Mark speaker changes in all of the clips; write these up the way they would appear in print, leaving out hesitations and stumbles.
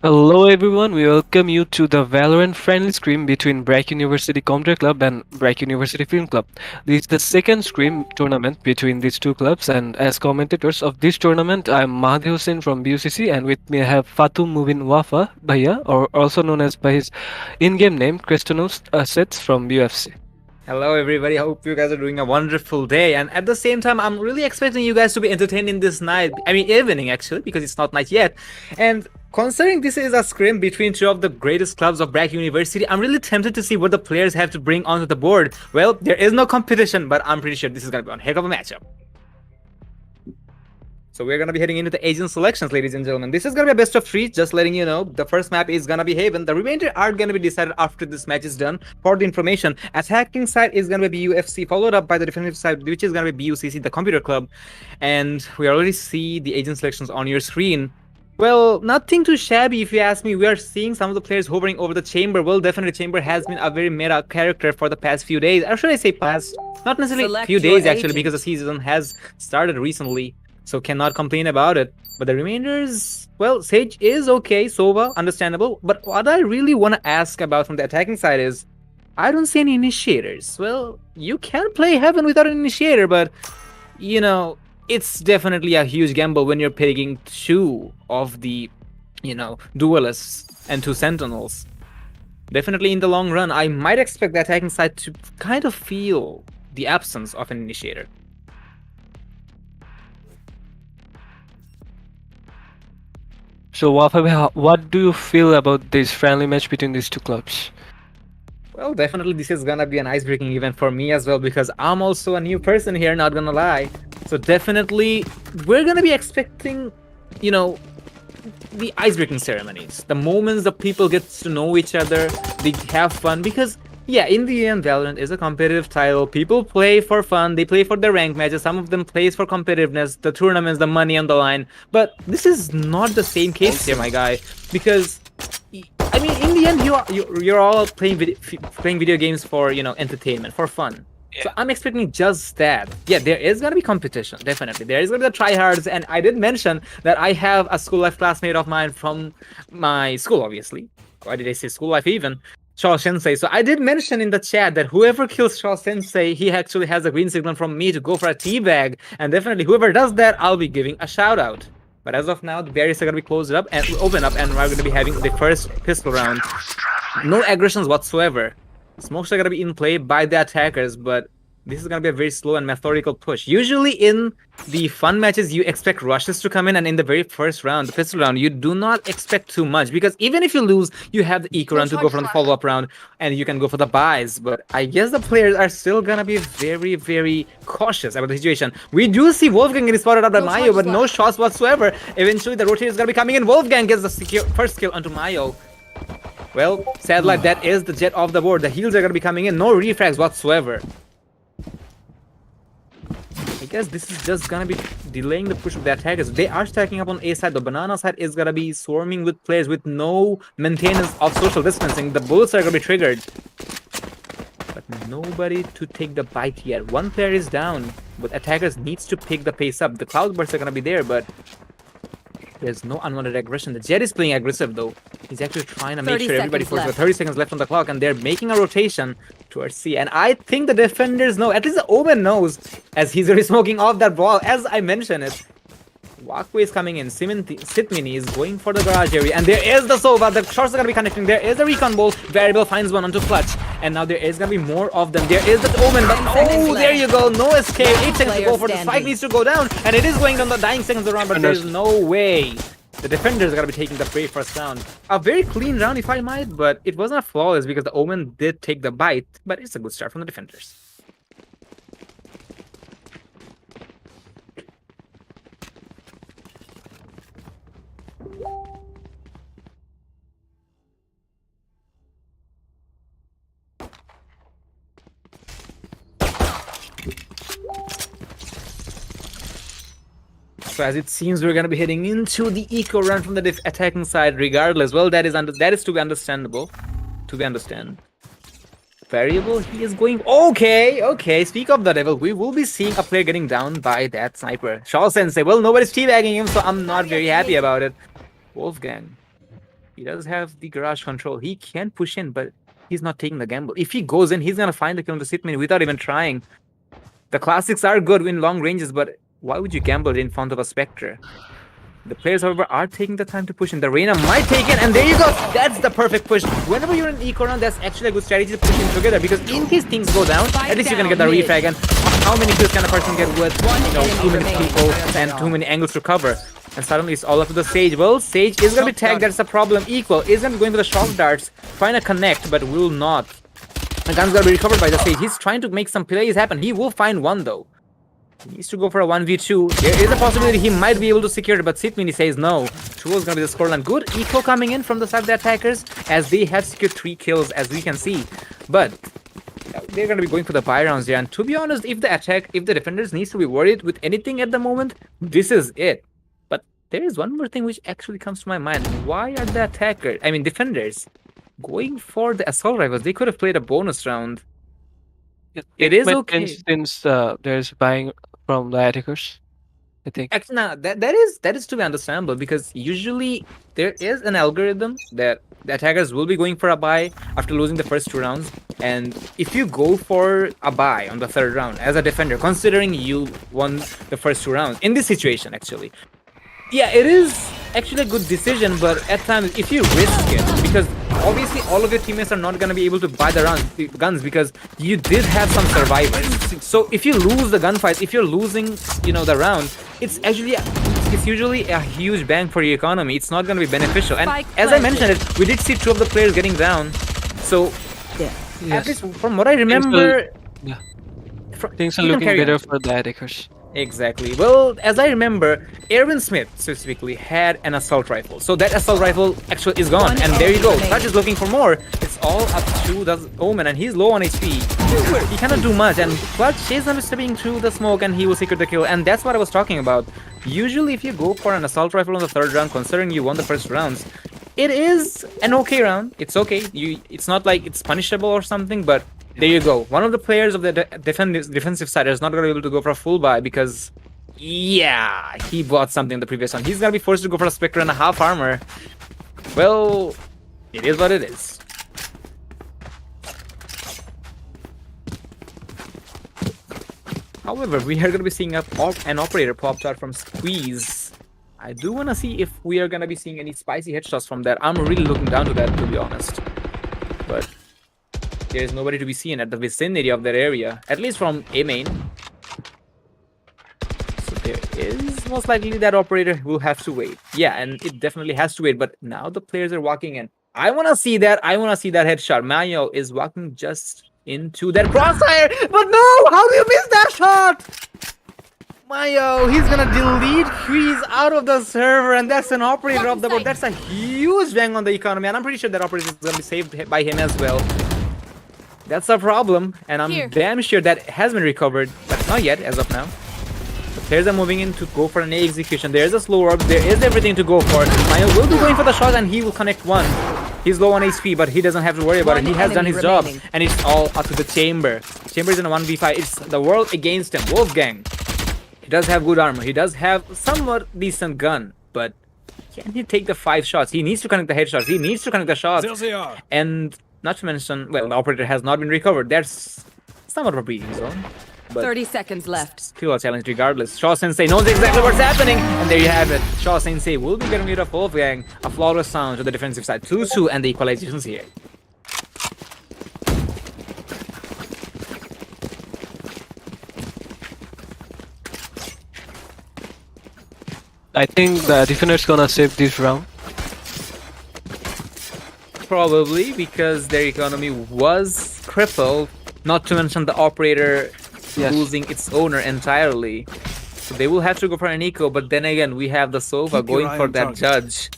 Speaker 1: Hello everyone, we welcome you to the Valorant friendly scrim between BRAC University Computer Club and BRAC University Film Club. This is the second scrim tournament between these two clubs, and as commentators of this tournament, I am Mahdi Hussain from BUCC, and with me I have Fatou Mubin Wafa Bhaiya, or also known as by his in-game name Cristianos Assets from BUFC.
Speaker 2: Hello, everybody. Hope you guys are doing a wonderful day. And at the same time, I'm really expecting you guys to be entertained in this night. I mean, evening, actually, because it's not night yet. And considering this is a scrim between two of the greatest clubs of BRAC University, I'm really tempted to see what the players have to bring onto the board. Well, there is no competition, but I'm pretty sure this is going to be one heck of a matchup. So we're going to be heading into the agent selections, ladies and gentlemen. This is going to be a best of three, just letting you know. The first map is going to be Haven. The remainder are going to be decided after this match is done. For the information, attacking side is going to be BUFC, followed up by the defensive side, which is going to be BUCC, the computer club. And we already see the agent selections on your screen. Well, nothing too shabby if you ask me. We are seeing some of the players hovering over the Chamber. Well, definitely Chamber has been a very meta character for the past few days. Or should I say past? Not necessarily few days, actually, because the season has started recently. So cannot complain about it. But the remainders, well, Sage is okay, Sova, understandable. But what I really want to ask about from the attacking side is, I don't see any initiators. Well, you can play Heaven without an initiator, but, you know, it's definitely a huge gamble when you're picking two of the, duelists and two sentinels. Definitely in the long run, I might expect the attacking side to kind of feel the absence of an initiator.
Speaker 1: So Wafa, what do you feel about this friendly match between these two clubs?
Speaker 2: Well, definitely this is gonna be an ice-breaking event for me as well, because I'm also a new person here, not gonna lie. So definitely, we're gonna be expecting, the ice-breaking ceremonies. The moments that people get to know each other, they have fun, because yeah, in the end, Valorant is a competitive title. People play for fun, they play for their rank matches, some of them plays for competitiveness, the tournaments, the money on the line. But this is not the same case here, my guy, because I mean, in the end, you're all playing video games for, entertainment, for fun. Yeah. So I'm expecting just that. Yeah, there is gonna be competition, definitely. There is gonna be the tryhards, and I did mention that I have a school life classmate of mine from my school, obviously. Why did I say school life even? Shaw Sensei. So I did mention in the chat that whoever kills Shaw Sensei, he actually has a green signal from me to go for a teabag. And definitely whoever does that, I'll be giving a shout out. But as of now, the barriers are going to be closed up and open up, and we're going to be having the first pistol round. No aggressions whatsoever. Smokes are going to be in play by the attackers, but this is going to be a very slow and methodical push. Usually in the fun matches, you expect rushes to come in, and in the very first round, the pistol round, you do not expect too much, because even if you lose, you have the eco round to go for the follow-up round, and you can go for the buys. But I guess the players are still going to be very, very cautious about the situation. We do see Wolfgang getting spotted out by Mayo, but no shots whatsoever. Eventually, the rotator is going to be coming in. Wolfgang gets the first kill onto Mayo. Well, sad life, that is the jet off the board. The heals are going to be coming in. No refrags whatsoever. I guess this is just gonna be delaying the push of the attackers. They are stacking up on A side. The banana side is gonna be swarming with players with no maintenance of social distancing. The bullets are gonna be triggered, but nobody to take the bite yet. One player is down, but attackers needs to pick the pace up. The cloudbursts are gonna be there, but there's no unwanted aggression. The Jet is playing aggressive though. He's actually trying to make sure everybody forces with 30 seconds left on the clock, and they're making a rotation towards C. And I think the defenders know, at least the Omen knows, as he's already smoking off that ball. As I mentioned it, Walkway is coming in. Sitmini is going for the garage area, and there is the Sova. The shots are gonna be connecting. There is the recon ball. Variable finds one onto clutch, and now there is gonna be more of them. There is the Omen, but oh, there you go. No escape. 8 seconds to go for the spike. Needs to go down, and it is going down the dying seconds around, but there's no way. The defenders are gonna be taking the brave first round. A very clean round, if I might, but it wasn't flawless because the Omen did take the bite. But it's a good start from the defenders. So as it seems, we're gonna be heading into the eco run from the attacking side regardless. Well, that is to be understandable. To be understand. Variable, he is going... Okay. Speak of the devil, we will be seeing a player getting down by that sniper. Shaw Sensei. Well, nobody's teabagging him, so I'm not very happy about it. Wolfgang. He does have the garage control. He can push in, but he's not taking the gamble. If he goes in, he's gonna find the kill on the Sitman without even trying. The classics are good in long ranges, but why would you gamble in front of a Spectre? The players, however, are taking the time to push in. The Reyna might take it, and there you go. That's the perfect push. Whenever you're in eco round, that's actually a good strategy to push in together, because in case things go down, at least you're gonna get the refrag. And how many kills can a person get with too many people and too many angles to cover? And suddenly it's all up to the Sage. Well, Sage is gonna be tagged. That's a problem. Equal is gonna be going for the shock darts, trying to connect, but will not. The gun's gonna be recovered by the Sage. He's trying to make some plays happen. He will find one though. He needs to go for a 1v2. There is a possibility he might be able to secure it, but Sitmini says no. 2 is going to be the scoreline. Good eco coming in from the side of the attackers, as they have secured 3 kills, as we can see. But they're going to be going for the buy rounds here. And to be honest, if the defenders needs to be worried with anything at the moment, this is it. But there is one more thing which actually comes to my mind. Why are the defenders, going for the assault rifles? They could have played a bonus round. It is okay.
Speaker 1: Since there's buying from the attackers, I think.
Speaker 2: Actually, no, that is to be understandable, because usually there is an algorithm that the attackers will be going for a buy after losing the first 2 rounds, and if you go for a buy on the 3rd round as a defender, considering you won the first 2 rounds in this situation, actually, yeah, it is actually a good decision. But at times, if you risk it, because obviously all of your teammates are not going to be able to buy the guns, because you did have some survivors. So if you lose the gunfights, if you're losing, the round, it's usually a huge bang for your economy. It's not going to be beneficial. And as I mentioned it, we did see 2 of the players getting down. So at least from what I remember,
Speaker 1: Things are looking better for the attackers.
Speaker 2: Exactly. Well, as I remember, Erwin Smith specifically had an assault rifle. So that assault rifle actually is gone. And there you go. Clutch is looking for more. It's all up to the Omen, and he's low on HP. He cannot do much. And Clutch is not stepping through the smoke, and he will secure the kill. And that's what I was talking about. Usually, if you go for an assault rifle on the 3rd round, considering you won the first rounds, it is an okay round. It's okay. It's not like it's punishable or something, but there you go. One of the players of the defensive side is not going to be able to go for a full buy, because, yeah, he bought something in the previous one. He's going to be forced to go for a Spectre and a half armor. Well, it is what it is. However, we are going to be seeing an operator popped out from Squeeze. I do want to see if we are going to be seeing any spicy headshots from that. I'm really looking down to that, to be honest. But there is nobody to be seen at the vicinity of that area, at least from A main. So there is most likely that operator will have to wait. Yeah, and it definitely has to wait, but now the players are walking in. I want to see that. I want to see that headshot. Mayo is walking just into that crossfire, but no! How do you miss that shot? Mayo, he's gonna delete Freeze out of the server, and that's an operator of the board. That's a huge bang on the economy, and I'm pretty sure that operator is gonna be saved by him as well. That's a problem, and I'm damn sure that has been recovered, but not yet as of now. The players are moving in to go for an A execution. There's a slow orb, there is everything to go for. Mayo will be going for the shot, and he will connect 1. He's low on HP, but he doesn't have to worry about it. He has done his job, and it's all up to the Chamber. Chamber's in a 1v5. It's the world against him. Wolfgang. He does have good armor. He does have somewhat decent gun, but can he take the 5 shots? He needs to connect the headshots. He needs to connect the shots. And not to mention, well, the operator has not been recovered. That's somewhat of a breathing zone. But
Speaker 3: 30 seconds left.
Speaker 2: Still a challenge regardless. Shaw Sensei knows exactly what's happening. And there you have it. Shaw Sensei will be getting rid of Wolfgang. A flawless sound to the defensive side. 2-2 and the equalizations here.
Speaker 1: I think the defender's gonna save this round.
Speaker 2: Probably, because their economy was crippled. Not to mention the operator losing its owner entirely. So they will have to go for an eco, but then again, we have the Sova going for that judge.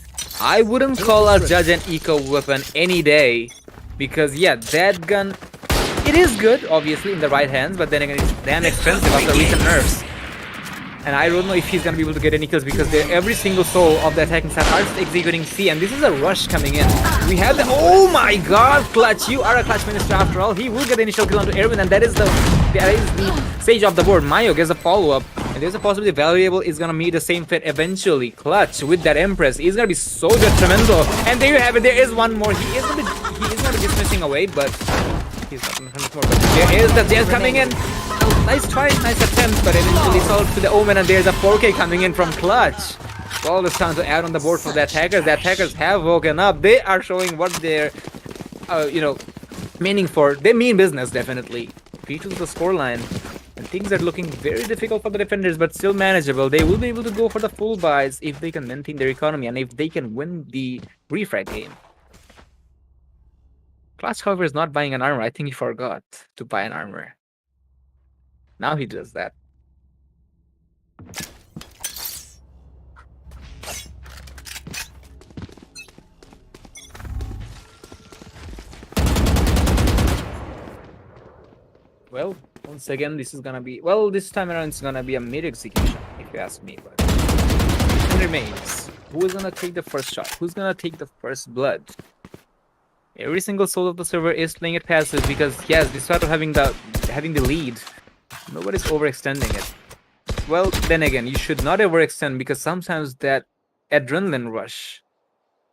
Speaker 2: I wouldn't call a judge an eco weapon any day, because yeah, that gun, it is good, obviously, in the right hands, but then again, it's damn expensive after recent nerfs. And I don't know if he's gonna be able to get any kills, because every single soul of the attacking side are just executing C, and this is a rush coming in. We have the, oh my god, Clutch, you are a Clutch minister after all. He will get the initial kill onto Erwin, and that is the Sage of the board. Mayo gets a follow-up, And there's a possibility Valuable is gonna meet the same fate eventually. Clutch with that Empress is gonna be so detrimental. And there you have it. There is one more. He is gonna be dismissing away, but he's not gonna finish more. But there is the Jazz coming in. Nice try, nice attempt, but eventually solved to the Omen, and there's a 4K coming in from Clutch. All this time to add on the board for the attackers. The attackers have woken up. They are showing what they're, meaning for. They mean business, definitely. 3-2 the scoreline. And things are looking very difficult for the defenders, but still manageable. They will be able to go for the full buys if they can maintain their economy and if they can win the refrag game. Clutch, however, is not buying an armor. I think he forgot to buy an armor. Now he does that. Well, once again, this is gonna be... Well, this time around, it's gonna be a mid-execution, if you ask me. But it remains. Who is gonna take the first shot? Who's gonna take the first blood? Every single soul of the server is playing it passive because, yes, despite of having the lead, nobody's overextending it. Well, then again, you should not overextend because sometimes that adrenaline rush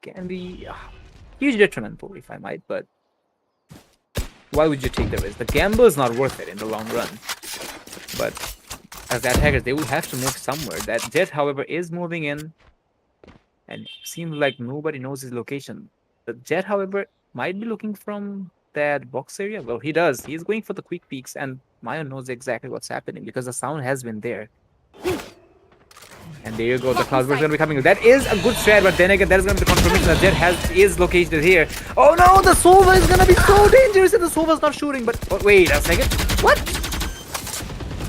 Speaker 2: can be hugely detrimental, if I might, but why would you take the risk? The gamble is not worth it in the long run. But as the attackers, they will have to move somewhere. That Jet, however, is moving in. And it seems like nobody knows his location. The Jet, however, might be looking from that box area. Well, he does. He's going for the quick peeks. And Mayo knows exactly what's happening because the sound has been there. And there you go, the Cloudburst is going to be coming. That is a good strat, but then again, that is going to be the confirmation that Jet is located here. Oh no, the Sova is going to be so dangerous and the Sova's not shooting, but wait a second. What?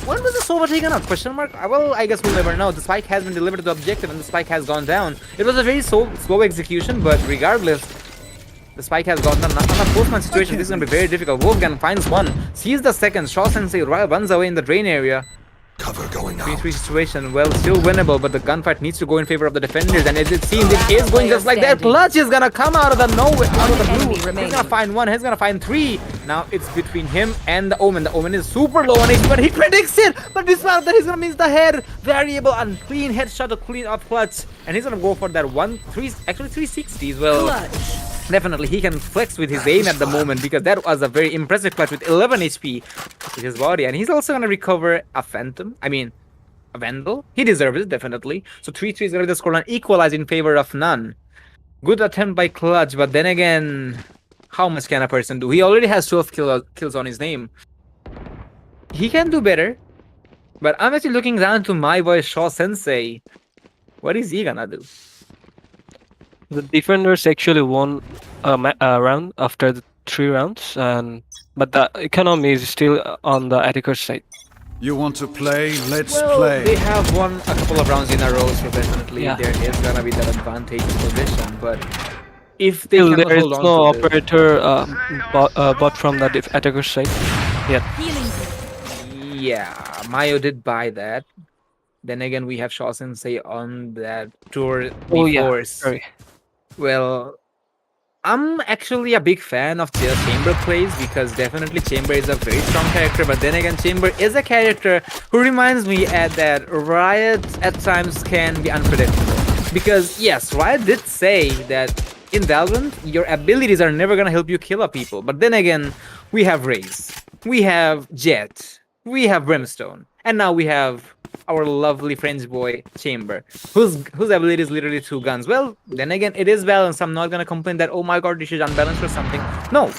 Speaker 2: When was the Sova taken out? Question mark? Well, I guess we'll never know. The spike has been delivered to the objective and the spike has gone down. It was a very slow execution, but regardless, the spike has gone down. On a postman situation, this is going to be very difficult. Wolfgang finds one, sees the second. Shaw Sensei runs away in the drain area.
Speaker 3: Cover going out.
Speaker 2: 3-3 situation, well, still winnable, but the gunfight needs to go in favor of the defenders, and as it seems, it is going just like that. Clutch is gonna come out of the nowhere, out of the blue. He's gonna find one, he's gonna find three. Now it's between him and the Omen. The Omen is super low on HP, but he predicts it. But despite that, he's gonna miss the head. Variable and clean headshot to clean up Clutch, and he's gonna go for that 360 as well.
Speaker 4: Clutch.
Speaker 2: Definitely, he can flex with his aim at the moment because that was a very impressive clutch with 11 HP with his body. And he's also going to recover a Phantom. I mean, a Vandal. He deserves it, definitely. So 3-3 is going to be the scoreline equalized in favor of none. Good attempt by Clutch, but then again, how much can a person do? He already has 12 kills on his name. He can do better, but I'm actually looking down to my boy Shaw Sensei. What is he going to do?
Speaker 1: The defenders actually won a round after the 3 rounds, but the economy is still on the attacker side.
Speaker 3: You want to play? Let's
Speaker 2: Well,
Speaker 3: play.
Speaker 2: they have won a couple of rounds in a row, so definitely
Speaker 1: Yeah.
Speaker 2: there is gonna be that advantage position. But if they
Speaker 1: Still,
Speaker 2: cannot
Speaker 1: there is
Speaker 2: hold on
Speaker 1: no
Speaker 2: to this,
Speaker 1: operator bot from the attacker side yet.
Speaker 2: yeah, Mayo did buy that. Then again, we have Shaw Sensei on that tour
Speaker 1: Oh yeah,
Speaker 2: before.
Speaker 1: sorry.
Speaker 2: Well, I'm actually a big fan of the Chamber plays because definitely Chamber is a very strong character, but then again, Chamber is a character who reminds me that Riot at times can be unpredictable. Because yes, Riot did say that in Valorant, your abilities are never gonna help you kill a people. But then again, we have Raze, we have Jet, we have Brimstone, and now we have our lovely French boy Chamber, whose ability is literally 2 guns. Well, then again, it is balanced. I'm not gonna complain that, oh my god, this is unbalanced or something. No.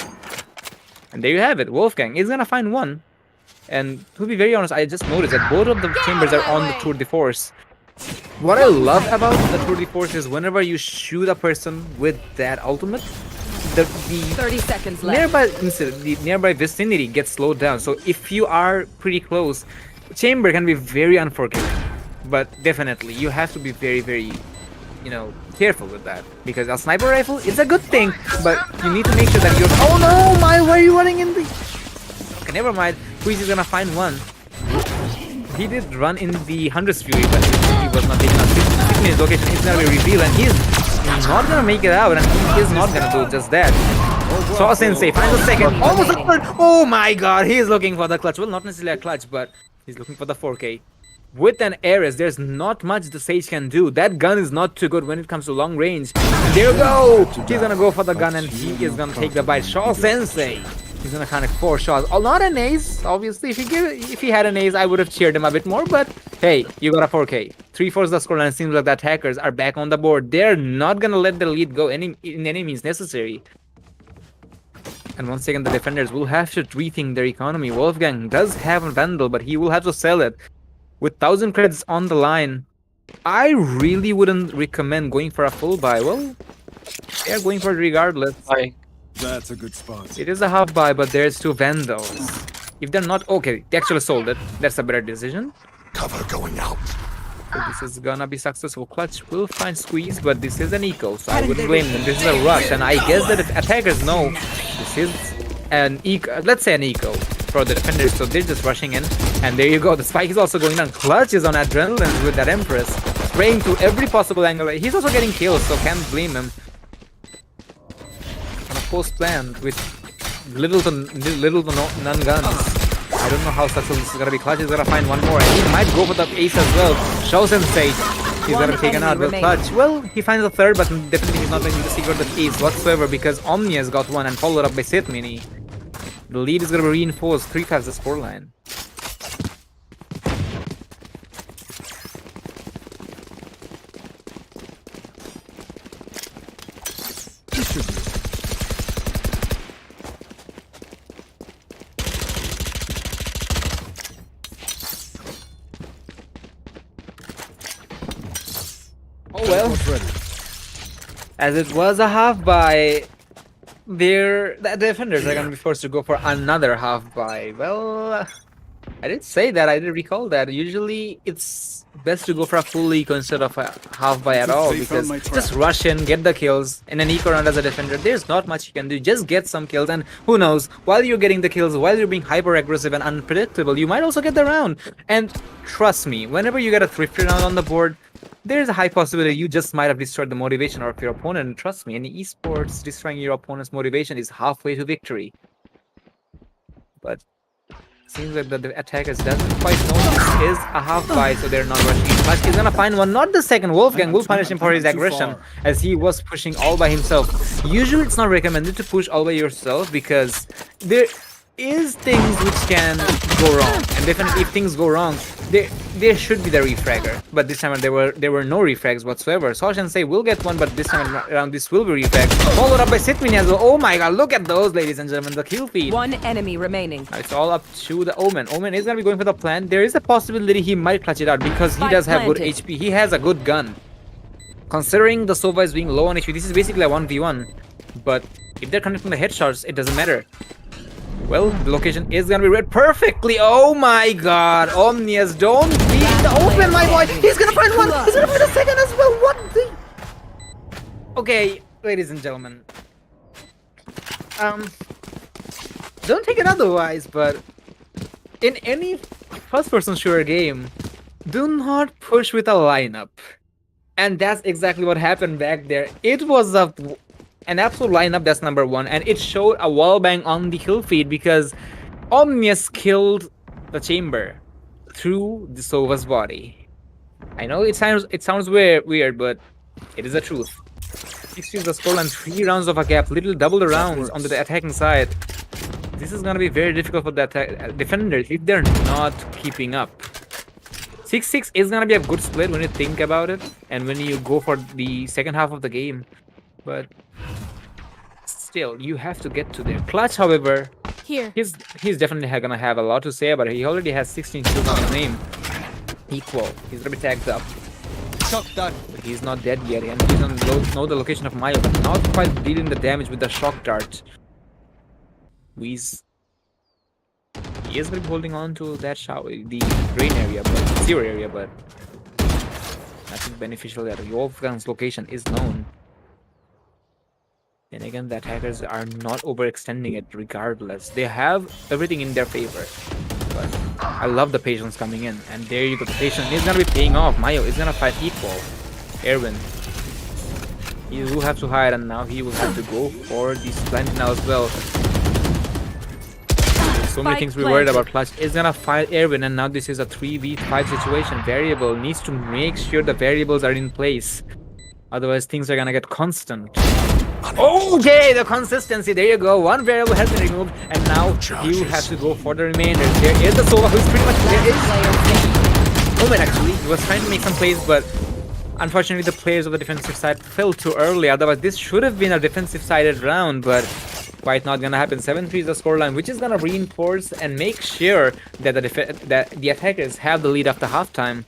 Speaker 2: And there you have it. Wolfgang is gonna find one. And to be very honest, I just noticed that both of the Chambers are on the Tour de Force. What I love about the Tour de Force is whenever you shoot a person with that ultimate, the
Speaker 4: 30 seconds left.
Speaker 2: nearby vicinity gets slowed down. So if you are pretty close, Chamber can be very unforgiving, but definitely you have to be very, very, careful with that because a sniper rifle is a good thing, but you need to make sure that you're. Oh no, why are you running in the? Okay, never mind. Quiz is gonna find one. He did run in the 100's Fury, but he was not taken out. His location is gonna be revealed, and he's not gonna make it out, and he is not gonna do just that. Shaw Sensei finds a second, almost a third. Oh my god, he is looking for the clutch. Well, not necessarily a clutch, but he's looking for the 4K. with an Ares, there's not much the Sage can do. That gun is not too good when it comes to long range. There you go! He's gonna go for the gun and he is gonna take the bite. Shaw Sensei! He's gonna connect 4 shots. Oh, not an ace. Obviously, if he had an ace, I would have cheered him a bit more. But hey, you got a 4K. 3-4 the score, and it seems like the attackers are back on the board. They're not gonna let the lead go in any means necessary. And once again, the defenders will have to rethink their economy. Wolfgang does have a Vandal, but he will have to sell it. With 1,000 credits on the line, I really wouldn't recommend going for a full buy. Well, they're going for it regardless.
Speaker 3: That's a good spot.
Speaker 2: It is a half buy, but there's 2 Vandals. If they're not... Okay, they actually sold it. That's a better decision.
Speaker 3: Cover going out.
Speaker 2: So this is gonna be successful. Clutch will find squeeze, but this is an eco, so I wouldn't blame them. This is a rush, and I guess that if attackers know this is an eco, let's say an eco for the defenders, so they're just rushing in. And there you go, the spike is also going down. Clutch is on adrenaline with that Empress, spraying to every possible angle. He's also getting kills, so can't blame him. On a post plan with little to none guns. I don't know how successful this is gonna be. Clutch is gonna find one more, and he might go for the ace as well. Show Sensei. He's gonna be taken out with Clutch. Well, he finds the third, but definitely he's not going to secure the ace whatsoever because Omnia's got one and followed up by Sith Mini. The lead is gonna be reinforced. 3-5 the scoreline. Oh well, as it was a half buy, the defenders are going to be forced to go for another half buy. Well, I did say that, I did recall that. Usually it's best to go for a full eco instead of a half buy at all, because just rush in, get the kills, in an eco round as a defender, there's not much you can do. Just get some kills, and who knows, while you're getting the kills, while you're being hyper aggressive and unpredictable, you might also get the round. And trust me, whenever you get a thrifty round on the board, there's a high possibility you just might have destroyed the motivation of your opponent. And trust me, in esports, destroying your opponent's motivation is halfway to victory. But seems like the attackers doesn't quite know this is a half buy, so they're not rushing in much. He's gonna find one, not the second. Wolfgang will punish him for his aggression, as he was pushing all by himself. Usually it's not recommended to push all by yourself, because there is things which can go wrong, and definitely if things go wrong, there should be the refragger, but this time there were no refrags whatsoever. Sensei will get one, but this time around this will be refragged, followed up by Sith Mini as well. Oh my god, look at those, ladies and gentlemen, the kill feed.
Speaker 4: One enemy remaining.
Speaker 2: It's all up to the Omen. Omen is gonna be going for the plant. There is a possibility he might clutch it out because he does have good HP. He has a good gun. Considering the Sova is being low on HP, this is basically a 1v1, but if they're connecting the headshots, it doesn't matter. Well, the location is gonna be read perfectly. Oh my god, Omnius, don't be in the open, my boy. He's gonna find one. He's gonna find a second as well. What the? Okay, ladies and gentlemen. Don't take it otherwise, but in any first-person shooter game, do not push with a lineup. And that's exactly what happened back there. It was an absolute lineup, that's number one, and it showed a wallbang on the kill feed because Omnius killed the chamber through the Sova's body. I know it sounds weird, but it is the truth. 60 is the scoreline, 3 rounds of a gap, little double the rounds on the attacking side. This is gonna be very difficult for the defenders if they're not keeping up. 6-6 is gonna be a good split when you think about it, and when you go for the second half of the game. But still, you have to get to there. Clutch, however, he's definitely gonna have a lot to say about it. He already has 16 kills on his name. Equal. He's gonna be tagged up. Shock dart. But he's not dead yet, and he doesn't know the location of Mayo, but not quite dealing the damage with the shock dart. He is gonna be holding on to that shower, the drain area, but zero area, but nothing beneficial there. Wolfgang's location is known. And again, the attackers are not overextending it regardless. They have everything in their favor. But I love the patience coming in. And there you go, the patience is gonna be paying off. Mayo is gonna fight equal. Erwin. He will have to hide, and now he will have to go for the splendid now as well. So many things we worried about. Clutch is gonna fight Erwin, and now this is a 3v5 situation. Variable needs to make sure the variables are in place. Otherwise, things are gonna get constant. Okay, the consistency. There you go. One variable has been removed, and now you have to go for the remainder. There is the Sova who's pretty much there. Is Omen actually. He was trying to make some plays, but unfortunately, the players of the defensive side fell too early. Otherwise, this should have been a defensive-sided round, but quite not gonna happen. 7-3 is the scoreline, which is gonna reinforce and make sure that the attackers have the lead after halftime.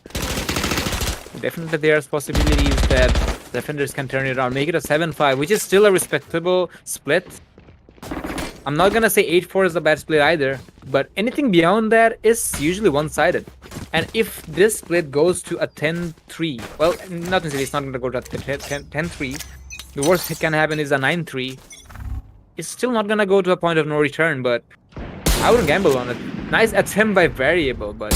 Speaker 2: Definitely, there's possibilities that defenders can turn it around, make it a 7-5, which is still a respectable split. I'm not gonna say 8-4 is a bad split either, but anything beyond that is usually one-sided. And if this split goes to a 10-3, well, not necessarily, it's not gonna go to a 10-3. The worst that can happen is a 9-3. It's still not gonna go to a point of no return, but I wouldn't gamble on it. Nice attempt by Variable, but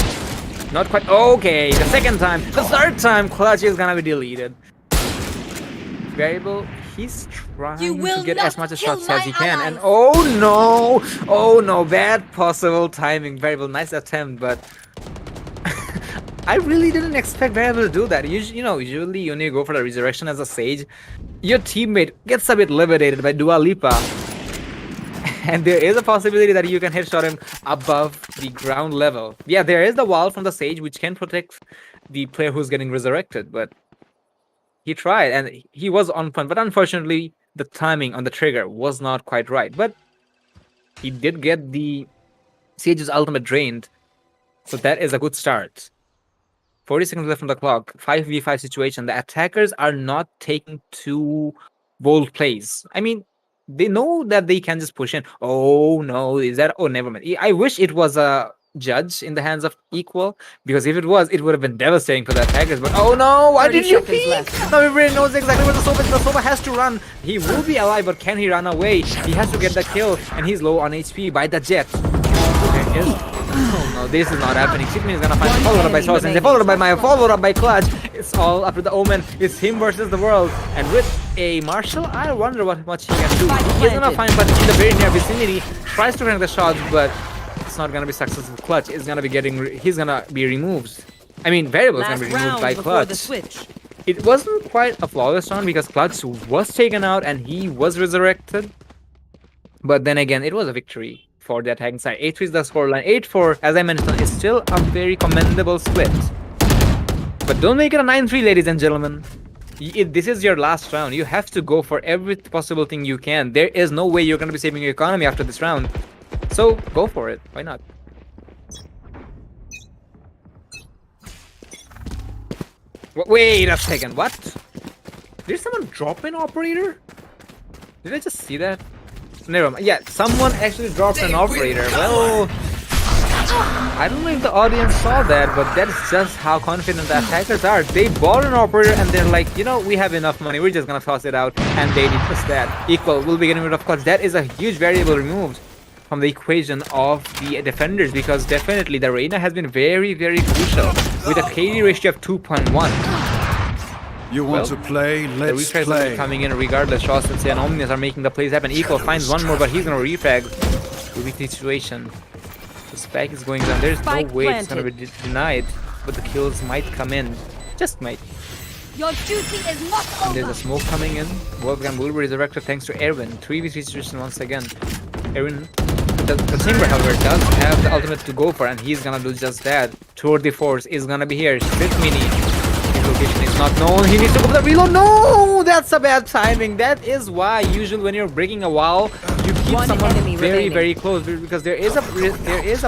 Speaker 2: not quite. Okay, the second time, the third time, Clutch is gonna be deleted. Variable, he's trying to get as much shots as he can, and oh no, bad possible timing. Variable, nice attempt, but I really didn't expect Variable to do that. Usually when you go for the resurrection as a Sage, your teammate gets a bit levitated by Dua Lipa. And there is a possibility that you can headshot him above the ground level. Yeah, there is the wall from the Sage which can protect the player who's getting resurrected, but he tried and he was on point. But unfortunately, the timing on the trigger was not quite right. But he did get the Sage's ultimate drained, so that is a good start. 40 seconds left on the clock, 5v5 situation. The attackers are not taking too bold plays. I mean, they know that they can just push in. Oh no, is that? Oh, never mind. I wish it was a judge in the hands of equal, because if it was, it would have been devastating for the attackers. But oh no, why did you peek? Now everybody knows exactly where the Sova is. The Sova has to run. He will be alive, but can he run away? He has to get the kill, and he's low on HP by the jet. Oh no, this is not happening. Shipman is gonna find followed up by Sauce, followed up by Clutch. It's all up to the Omen. It's him versus the world. And with a Marshall, I wonder what much he can do. He's gonna find Clutch in the very near vicinity. Tries to connect the shots, but it's not gonna be successful. Clutch is gonna be he's gonna be removed. I mean, Variable is gonna be removed by Clutch. It wasn't quite a flawless round because Clutch was taken out and he was resurrected. But then again, it was a victory for the attacking side. 8-3 is the scoreline. 8-4, as I mentioned, is still a very commendable split. But don't make it a 9-3, ladies and gentlemen. This is your last round. You have to go for every possible thing you can. There is no way you're going to be saving your economy after this round. So, go for it. Why not? Wait a second. What? Did someone drop an operator? Did I just see that? Never mind. Yeah, someone actually dropped an operator. Well, I don't know if the audience saw that, but that's just how confident the attackers are. They bought an operator and they're like, we have enough money. We're just gonna toss it out, and they did just that. Equal will be getting rid of Clutch. That is a huge variable removed from the equation of the defenders, because definitely the Reyna has been very, very crucial with a KD ratio of 2.1.
Speaker 3: You want to play? Let's
Speaker 2: the
Speaker 3: play.
Speaker 2: Are coming in regardless. Shawsensei and Omnius are making the plays happen. Equal finds one more, but he's gonna refrag. Will be the situation. The spike is going down. There's no way it's gonna be denied, but the kills might come in. Just might.
Speaker 4: Your duty is not over.
Speaker 2: And there's a smoke coming in. Wolfgang will be resurrected thanks to Erwin. 3v3 situation once again. Erwin, the Chamber, however, does have the ultimate to go for, and he's gonna do just that. Tour de Force is gonna be here. Split mini. Location is not known. He needs to go for the reload. No, that's a bad timing. That is why usually when you're breaking a wall, you keep someone very, very close, because there is a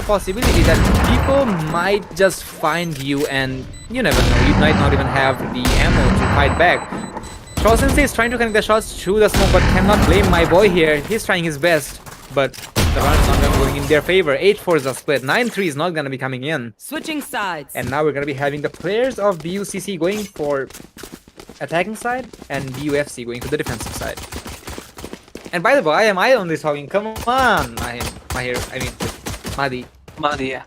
Speaker 2: possibility that people might just find you, and you never know. You might not even have the ammo to fight back. Shawsensei is trying to connect the shots through the smoke, but cannot blame my boy here. He's trying his best, but the run is not going to go in their favor. 8-4 is a split. 9-3 is not going to be coming in.
Speaker 4: Switching sides.
Speaker 2: And now we're going to be having the players of BUCC going for attacking side and BUFC going for the defensive side. And by the way, I only talking. Come on, Mahdi.
Speaker 1: Mahdi, yeah.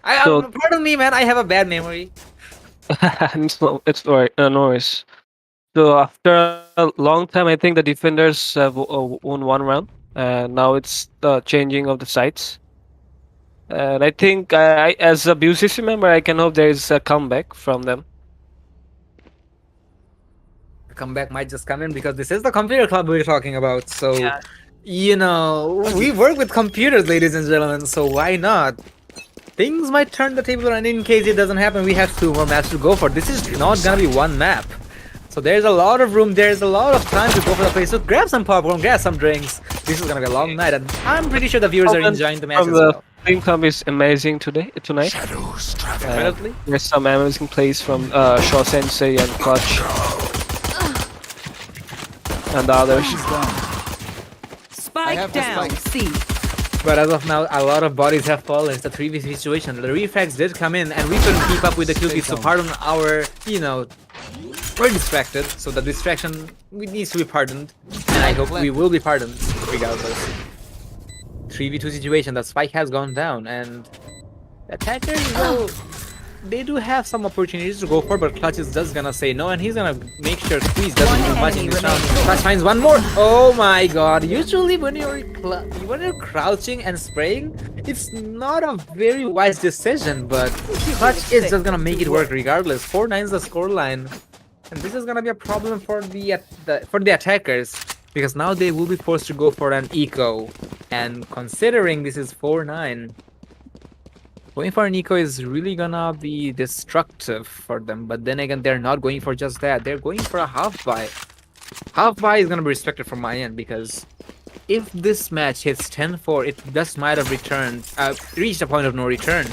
Speaker 2: Pardon me, man. I have a bad memory.
Speaker 1: It's alright, no worries. So after a long time, I think the defenders have won one round. Now it's the changing of the sides. And I think, as a BUCC member, I can hope there is a comeback from them.
Speaker 2: The comeback might just come in because this is the computer club we're talking about. So,
Speaker 1: Yeah.
Speaker 2: we work with computers, ladies and gentlemen. So why not? Things might turn the table, and in case it doesn't happen, we have 2 more maps to go for. This is not gonna be one map. So there's a lot of room, there's a lot of time to go for the place. So grab some popcorn, grab some drinks. This is gonna be a long night, and I'm pretty sure the viewers are enjoying the match
Speaker 1: From
Speaker 2: as
Speaker 1: the
Speaker 2: well.
Speaker 1: Film Club is amazing tonight.
Speaker 2: Definitely.
Speaker 1: There's some amazing plays from Shaw Sensei and Clutch and the others.
Speaker 4: Spike
Speaker 3: have the
Speaker 4: down.
Speaker 3: spike.
Speaker 4: C.
Speaker 2: But as of now, a lot of bodies have fallen. It's a 3v3 situation. The refrags did come in, and we couldn't keep up with the kill feed. So pardon our, we're distracted. So the distraction needs to be pardoned, and I hope we will be pardoned regardless. 3v2 situation. The spike has gone down, and the attackers, well, they do have some opportunities to go for, but Clutch is just gonna say no, and he's gonna make sure Squeeze doesn't do much in this round. Clutch finds one more. Oh my god! Usually when you're crouching and spraying, it's not a very wise decision, but Clutch is just gonna make it work regardless. 4-9 is the scoreline, and this is gonna be a problem for the attackers because now they will be forced to go for an eco, and considering this is 4-9. Going for an eco is really gonna be destructive for them, but then again, they're not going for just that. They're going for a half buy. Half buy is gonna be respected from my end because if this match hits 10-4, it just might have reached a point of no return.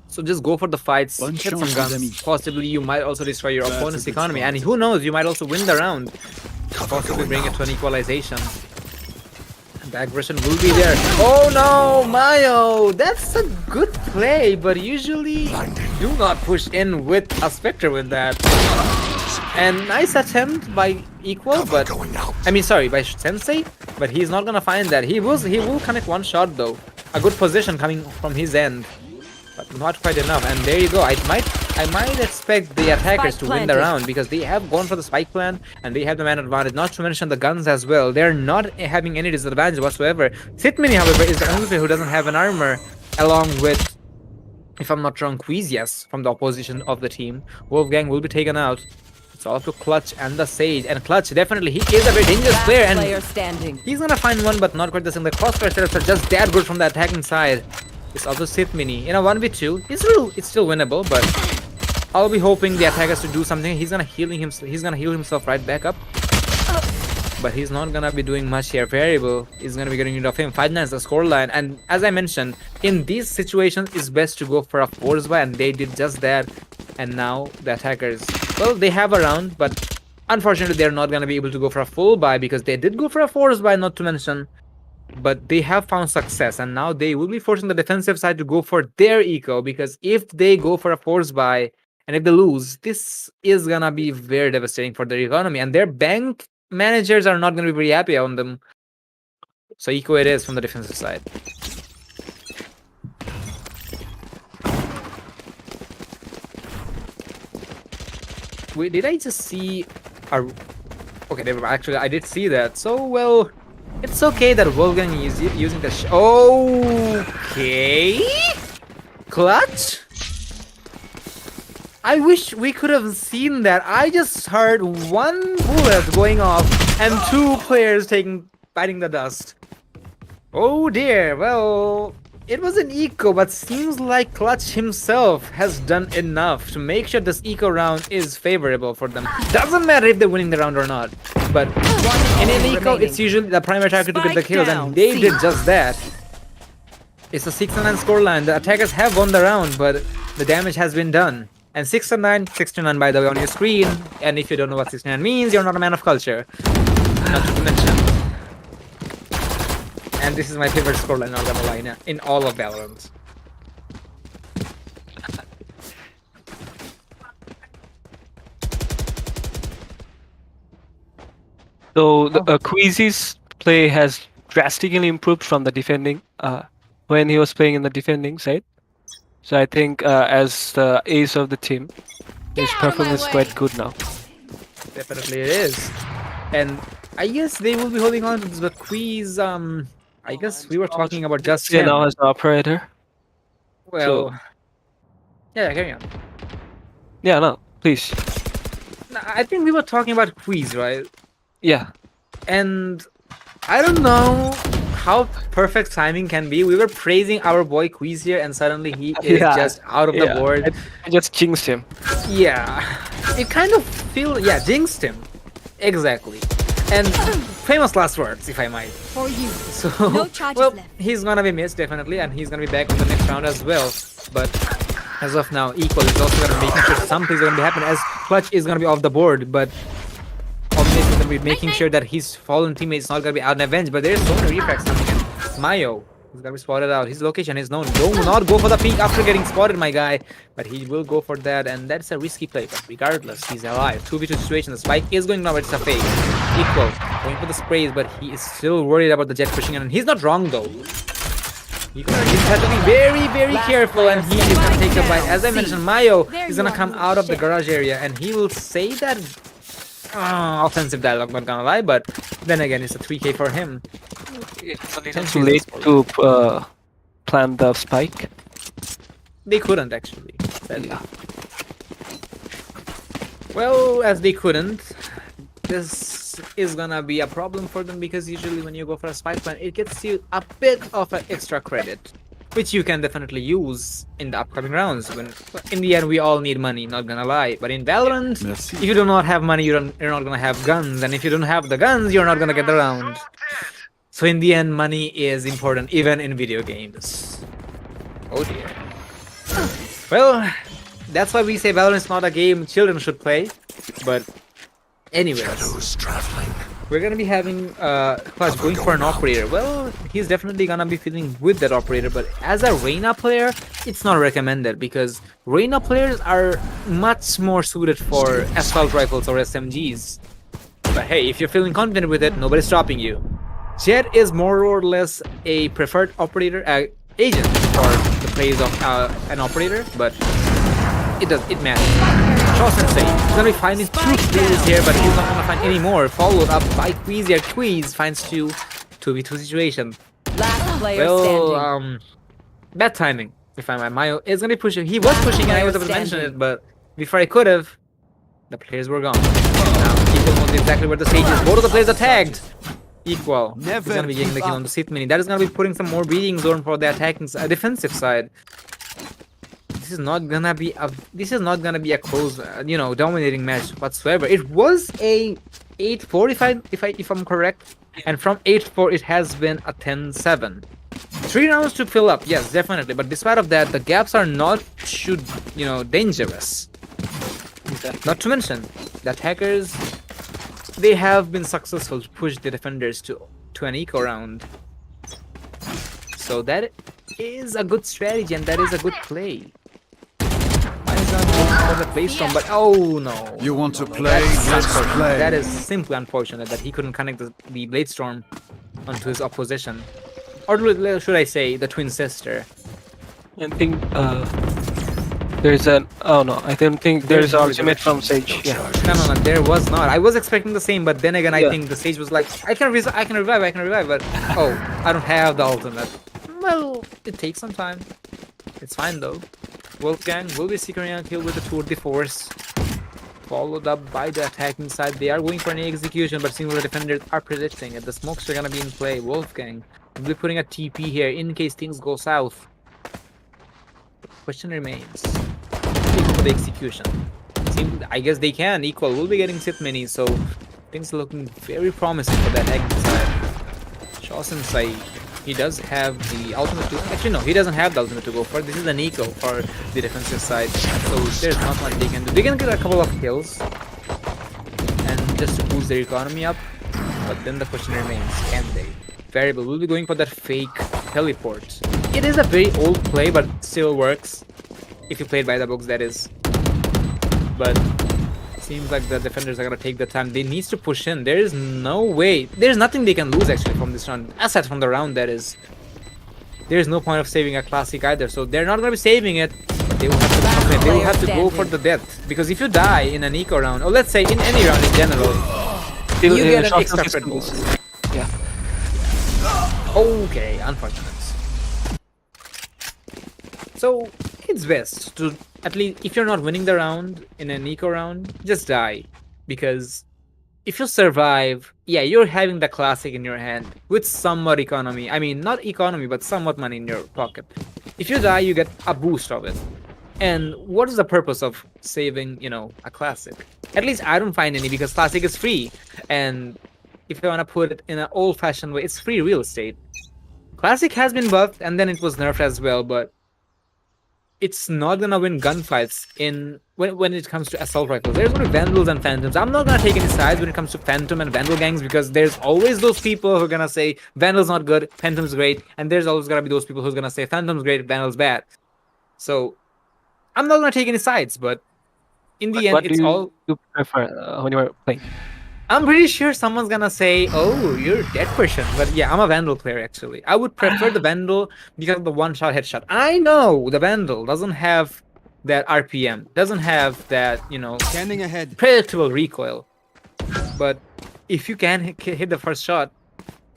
Speaker 2: So just go for the fights,
Speaker 3: Bonne
Speaker 2: hit some
Speaker 3: chance, les
Speaker 2: guns.
Speaker 3: amis.
Speaker 2: Possibly you might also destroy your
Speaker 3: That's a
Speaker 2: opponent's
Speaker 3: good
Speaker 2: economy,
Speaker 3: spot.
Speaker 2: and who knows, you might also win the round. Possibly bring it to an equalization. The aggression will be there. Oh no, Mayo! That's a good play, but usually do not push in with a Spectre with that. And nice attempt by Equal, but by Sensei, but he's not gonna find that. He will connect one shot though. A good position coming from his end, but not quite enough. And there you go. I might expect the attackers
Speaker 4: Spike
Speaker 2: to win the
Speaker 4: planted.
Speaker 2: round because they have gone for the spike plan and they have the man advantage. Not to mention the guns as well. They're not having any disadvantage whatsoever. Sitmini, however, is the only player who doesn't have an armor, along with, if I'm not wrong, Quizias from the opposition of the team. Wolfgang will be taken out. It's all up to Clutch and the Sage. And Clutch, definitely, he is a very dangerous
Speaker 4: Last
Speaker 2: player, and
Speaker 4: player standing.
Speaker 2: he's gonna find one, but not quite the same. The crossfire setups are just that good from the attacking side. It's also Sithmini. In a 1v2, it's still winnable, but I'll be hoping the attackers to do something. He's gonna heal himself right back up. But he's not gonna be doing much here. Variable is gonna be getting rid of him. 5-9 is the scoreline. And as I mentioned, in these situations, it's best to go for a force buy, and they did just that. And now the attackers, well, they have a round, but unfortunately, they're not gonna be able to go for a full buy because they did go for a force buy, not to mention. But they have found success, and now they will be forcing the defensive side to go for their eco, because if they go for a force buy and if they lose, this is gonna be very devastating for their economy, and their bank managers are not gonna be very happy on them. So eco it is from the defensive side. Wait, did I just see a... Okay, actually, I did see that. So, well, it's okay that Wolfgang is using the okay. Clutch? I wish we could have seen that. I just heard one bullet going off and 2 players biting the dust. Oh dear, well, it was an eco, but seems like Clutch himself has done enough to make sure this eco round is favorable for them. Doesn't matter if they're winning the round or not, but in an eco, it's usually the primary target to get the kills, and they did just that. It's a 6-9 scoreline. The attackers have won the round, but the damage has been done. And 6-9 by the way on your screen, and if you don't know what 6-9 means, you're not a man of culture. Not to mention. And this is my favorite scoreline, not gonna lie, in all of Valorant.
Speaker 1: So the Queasy's play has drastically improved from the defending when he was playing in the defending side. So I think as the ace of the team, his performance is quite good now.
Speaker 2: Definitely it is. And I guess they will be holding on to this, but Quiz, I guess we were talking about just
Speaker 1: Yeah,
Speaker 2: him.
Speaker 1: now as the operator.
Speaker 2: Well,
Speaker 1: So-
Speaker 2: yeah, carry on.
Speaker 1: Yeah, no, please.
Speaker 2: I think we were talking about quiz, right?
Speaker 1: Yeah.
Speaker 2: And I don't know how perfect timing can be. We were praising our boy Quiz here, and suddenly he is
Speaker 1: Yeah,
Speaker 2: just out of the
Speaker 1: yeah.
Speaker 2: board.
Speaker 1: I just jinxed him.
Speaker 2: Yeah, it kind of jinxed him. Exactly. And famous last words, if I might.
Speaker 4: For you.
Speaker 2: So,
Speaker 4: No charges
Speaker 2: well,
Speaker 4: left.
Speaker 2: he's gonna be missed definitely, and he's gonna be back on the next round as well. But as of now, Equal is also gonna be making sure something's gonna be happening, as Clutch is gonna be off the board, but Omni is gonna be making sure that his fallen teammate is not gonna be out and avenged. But there's so many refracts coming in. Mayo is gonna be spotted out. His location is known. Do not go for the peek after getting spotted, my guy. But he will go for that, and that's a risky play. But regardless, he's alive. 2v2 situation. The spike is going now, but it's a fake. Equal going for the sprays, but he is still worried about the jet pushing in, and he's not wrong though. He has to be very, very careful, and he is gonna take a bite. As I mentioned, Mayo is gonna come out of the garage area, and he will say that offensive dialogue, not gonna lie, but then again, it's a 3k for him.
Speaker 1: It's a little too late to plant the spike.
Speaker 2: They couldn't actually. Sadly.
Speaker 1: Yeah.
Speaker 2: Well, as they couldn't, this is gonna be a problem for them, because usually when you go for a spike plant, it gets you a bit of an extra credit, which you can definitely use in the upcoming rounds. When in the end, we all need money, not gonna lie. But in Valorant,
Speaker 3: Merci.
Speaker 2: if you do not have money, you're not gonna have guns, and if you don't have the guns, you're not gonna get the round. So in the end, money is important, even in video games. Oh dear. Well, that's why we say Valorant is not a game children should play. But anyways, we're gonna be having Clutch going for an operator. Well, he's definitely gonna be feeling with that operator, but as a Reyna player, it's not recommended, because Reyna players are much more suited for assault rifles or SMGs. But hey, if you're feeling confident with it, nobody's stopping you. Jet is more or less a preferred operator agent for the plays of an operator, but it matters. Shaw Sensei is gonna be finding 2 kills here, but he's not gonna find any more. Followed up by Quiz here. Quiz finds 2v2 situation.
Speaker 4: Last player
Speaker 2: Well,
Speaker 4: standing.
Speaker 2: bad timing. If I'm Mayo is gonna be pushing. He was pushing, and I was able to mention it, but before I could have, the players were gone. Now Equal knows exactly where the stage is. Both of the players are tagged. Equal. He's gonna be getting the kill on the Sith mini. That is gonna be putting some more breathing zone for the attacking defensive side. This is not gonna be a close, dominating match whatsoever. It was a 8-4 if I'm correct, and from 8-4 it has been a 10-7. 3 rounds to fill up, yes, definitely. But despite of that, the gaps are not dangerous. Not to mention, the attackers, they have been successful to push the defenders to an eco round. So that is a good strategy, and that is a good play. He's not going for the play storm, but oh no.
Speaker 3: You want to play? Let's play.
Speaker 2: That is simply unfortunate that he couldn't connect the blade storm onto his opposition. Or should I say, the twin sister.
Speaker 1: I think there's an I don't think there's ultimate from Sage. Yeah.
Speaker 2: No, there was not. I was expecting the same, but then again, I
Speaker 1: Yeah.
Speaker 2: think the Sage was like, I can revive, but oh, I don't have the ultimate. Well, it takes some time. It's fine though. Wolfgang will be securing a kill with the Tour de Force, followed up by the attacking side. They are going for an execution, but seeing what the defenders are predicting it. The smokes are gonna be in play. Wolfgang will be putting a TP here in case things go south. The question remains, they go for the execution. I guess they can. Equal will be getting Sith mini, so things are looking very promising for that attacking side. Shaw Sensei, he does have the ultimate to... Actually, no, he doesn't have the ultimate to go for. This is an eco for the defensive side. So there's not much they can do. They can get a couple of kills and just to boost their economy up. But then the question remains, can they? Variable will be going for that fake teleport. It is a very old play, but still works. If you play it by the books, that is. But seems like the defenders are gonna take the time. They need to push in. There is no way. There's nothing they can lose actually from this round. Aside from the round, that is. There is no point of saving a classic either. So they're not gonna be saving it. But they will have to commit. They will have to go for the death. Because if you die in an eco round, or let's say in any round in general, you get an extra credit bonus.
Speaker 1: Yeah.
Speaker 2: Okay, unfortunate. So it's best to, at least if you're not winning the round in an eco round, just die. Because if you survive, yeah, you're having the classic in your hand with somewhat economy. I mean, not economy, but somewhat money in your pocket. If you die, you get a boost of it. And what is the purpose of saving, a classic? At least I don't find any, because classic is free. And if you want to put it in an old-fashioned way, it's free real estate. Classic has been buffed, and then it was nerfed as well, but it's not gonna win gunfights when it comes to assault rifles. There's gonna be Vandals and Phantoms. I'm not gonna take any sides when it comes to Phantom and Vandal gangs, because there's always those people who are gonna say Vandal's not good, Phantom's great, and there's always gonna be those people who's gonna say Phantom's great, Vandal's bad. So I'm not gonna take any sides, but in the end,
Speaker 1: What
Speaker 2: it's
Speaker 1: do
Speaker 2: all.
Speaker 1: you prefer when you are playing?
Speaker 2: I'm pretty sure someone's gonna say, "Oh, you're a dead person," but yeah, I'm a Vandal player actually. I would prefer the Vandal because of the one-shot headshot. I know the Vandal doesn't have that RPM, doesn't have that,
Speaker 3: Scanning ahead.
Speaker 2: predictable recoil. But if you can hit the first shot,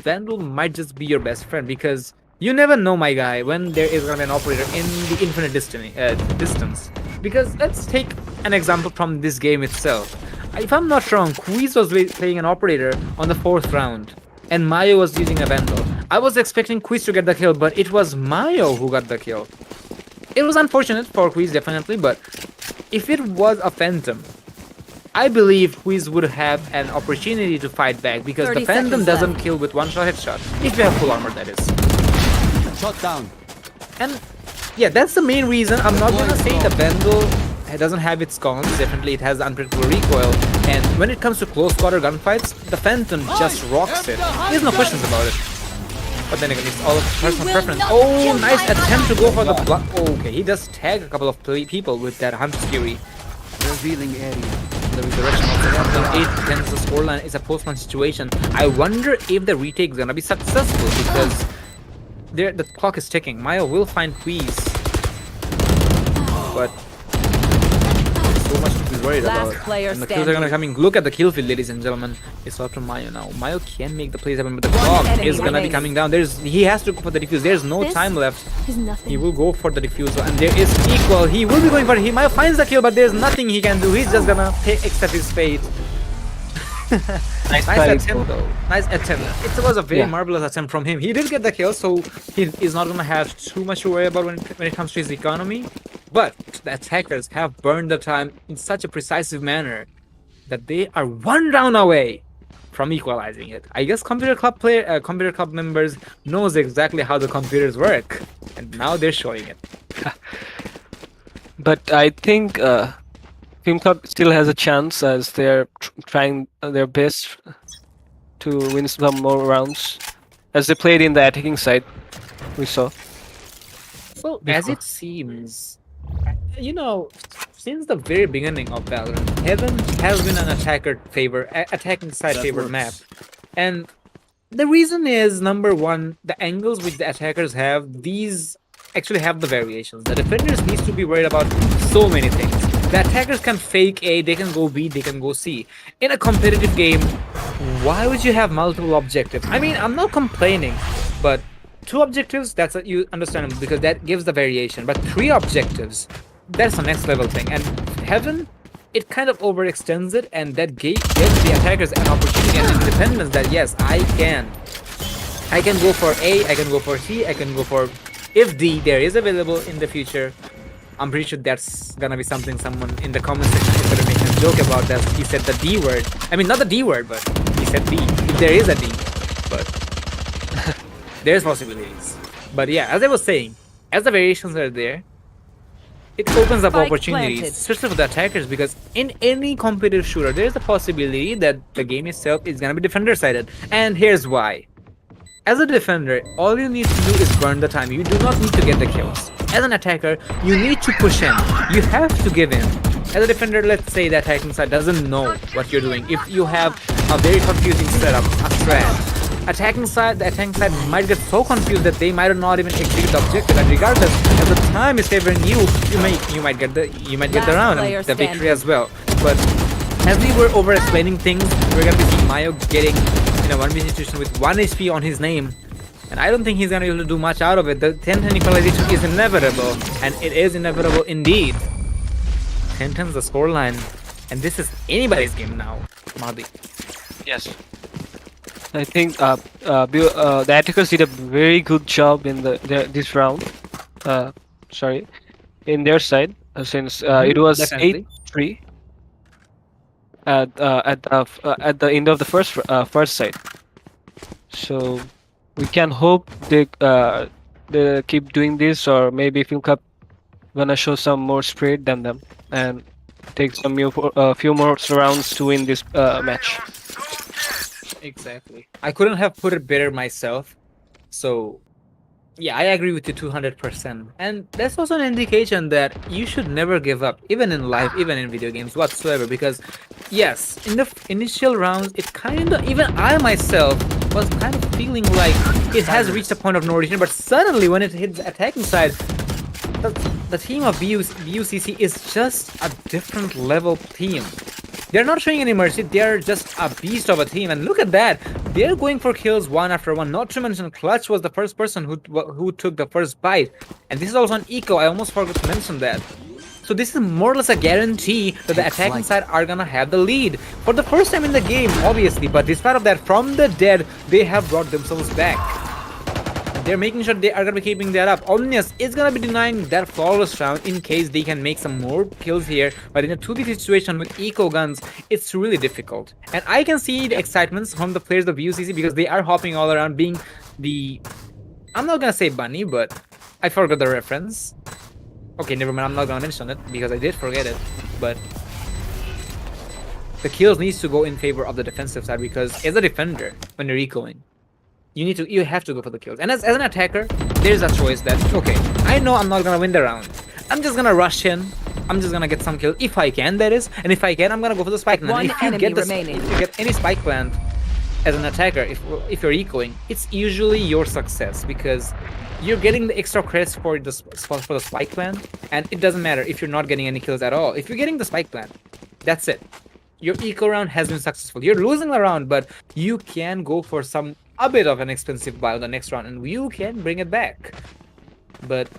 Speaker 2: Vandal might just be your best friend, because you never know, my guy, when there is gonna be an operator in the infinite distance. Because let's take an example from this game itself. If I'm not wrong, Quiz was playing an operator on the 4th round, and Mayo was using a Vandal. I was expecting Quiz to get the kill, but it was Mayo who got the kill. It was unfortunate for Quiz, definitely, but if it was a Phantom, I believe Quiz would have an opportunity to fight back, because the
Speaker 4: 30
Speaker 2: Phantom
Speaker 4: seconds
Speaker 2: doesn't
Speaker 4: left.
Speaker 2: kill with one-shot headshot. If you have full armor, that is.
Speaker 3: Shot down.
Speaker 2: And yeah, that's the main reason. I'm not gonna say the Vandal doesn't have its cons. Definitely it has unpredictable recoil, and when it comes to close quarter gunfights, the Phantom just rocks it. There's no questions about it. But then again, it's all of personal
Speaker 4: will
Speaker 2: preference.
Speaker 4: not
Speaker 2: Oh,
Speaker 4: kill
Speaker 2: nice
Speaker 4: my
Speaker 2: attempt to go for the block. Okay, he does tag a couple of people with that Hunt Fury.
Speaker 3: Revealing area.
Speaker 2: The resurrection of the 8 10 the scoreline is a post-run situation. I wonder if the retake is gonna be successful, because the clock is ticking. Mayo will find Quiz, but so much to be worried
Speaker 4: Last
Speaker 2: about.
Speaker 4: player
Speaker 2: And the kills are gonna
Speaker 4: standing.
Speaker 2: come in. Look at the kill feed, ladies and gentlemen. It's up to Mayo now. Mayo can make the plays happen, but the clock
Speaker 4: enemy
Speaker 2: is gonna be
Speaker 4: remaining.
Speaker 2: coming down. He has to go for the defuse. There's no
Speaker 4: This
Speaker 2: time left.
Speaker 4: is nothing.
Speaker 2: He will go for the defusal, and there is equal. He will be going for it. He might finds the kill, but there's nothing he can do. He's just gonna accept his fate. Nice attempt though. Nice attempt. It was a very marvelous attempt from him. He did get the kill, so he is not gonna have too much to worry about when it comes to his economy. But the attackers have burned the time in such a precise manner that they are one round away from equalizing it. I guess computer club members knows exactly how the computers work, and now they're showing it.
Speaker 1: But I think Film Club still has a chance, as they're trying their best to win some more rounds, as they played in the attacking side. We saw.
Speaker 2: Well, as it seems, since the very beginning of Valorant, Heaven has been an attacking side
Speaker 3: That
Speaker 2: favored map.
Speaker 3: works.
Speaker 2: And the reason is, number one, the angles which the attackers have, these actually have the variations. The defenders needs to be worried about so many things. The attackers can fake A, they can go B, they can go C. In a competitive game, why would you have multiple objectives? I mean, I'm not complaining, but 2 objectives, you understand, because that gives the variation. But 3 objectives, that's the next level thing. And Heaven, it kind of overextends it, and that gives the attackers an opportunity and independence that yes, I can go for A, I can go for C, I can go for, if D there is available in the future. I'm pretty sure that's gonna be something someone in the comment section is gonna make a joke about that. He said the D word. I mean, not the D word, but he said D. If there is a D, but there's possibilities. But yeah, as I was saying, as the variations are there, it opens up
Speaker 4: Spike
Speaker 2: opportunities,
Speaker 4: planted.
Speaker 2: especially for the attackers, because in any competitive shooter, there's the possibility that the game itself is gonna be defender-sided. And here's why. As a defender, all you need to do is burn the time. You do not need to get the kills. As an attacker, you need to push in. You have to give in. As a defender, let's say the attacking side doesn't know what you're doing. If you have a very confusing setup, a strat, the attacking side might get so confused that they might not even execute the objective. And regardless, as the time is favoring you, you might get the round
Speaker 4: player
Speaker 2: and the victory
Speaker 4: standing.
Speaker 2: as well. But as we were over explaining things, we're gonna be seeing Mayo getting in a 1v situation with 1 HP on his name. And I don't think he's gonna be able to do much out of it. The 10-10 equalization is inevitable, and it is inevitable indeed. 10-10's the scoreline, and this is anybody's game now, Mahdi.
Speaker 1: Yes. I think the attackers did a very good job in this round. Sorry, in their side, since it was
Speaker 2: Definitely.
Speaker 1: 8-3 at the end of the first side. So we can hope they keep doing this, or maybe Film Cup gonna show some more spirit than them and take some few more rounds to win this match.
Speaker 2: Exactly. I couldn't have put it better myself. So, yeah, I agree with you 200%. And that's also an indication that you should never give up, even in life, even in video games whatsoever. Because, yes, in the initial rounds, it kind of, even I myself was kind of feeling like it has reached a point of no return. But suddenly, when it hits the attacking side, the team of BUCC is just a different level team. They're not showing any mercy, they're just a beast of a team, and look at that! They're going for kills one after one, not to mention Clutch was the first person who took the first bite. And this is also an eco, I almost forgot to mention that. So this is more or less a guarantee that the attacking side are gonna have the lead. For the first time in the game, obviously, but despite of that, from the dead, they have brought themselves back. They're making sure they are going to be keeping that up. Omnius is going to be denying that flawless round in case they can make some more kills here. But in a 2v situation with eco guns, it's really difficult. And I can see the excitements from the players of UCC because they are hopping all around being the... I'm not going to say bunny, but I forgot the reference. Okay, never mind. I'm not going to mention it because I did forget it. But the kills needs to go in favor of the defensive side because as a defender, when you're ecoing, you have to go for the kills. And as an attacker, there's a choice that, okay, I know I'm not gonna win the round. I'm just gonna rush in. I'm just gonna get some kills if I can, that is. And if I can, I'm gonna go for the spike plant.
Speaker 4: One
Speaker 2: If you get any spike plant as an attacker, if you're ecoing, it's usually your success because you're getting the extra credits for the spike plant, and it doesn't matter if you're not getting any kills at all. If you're getting the spike plant, that's it. Your eco round has been successful. You're losing the round, but you can go for a bit of an expensive buy on the next round, and you can bring it back. But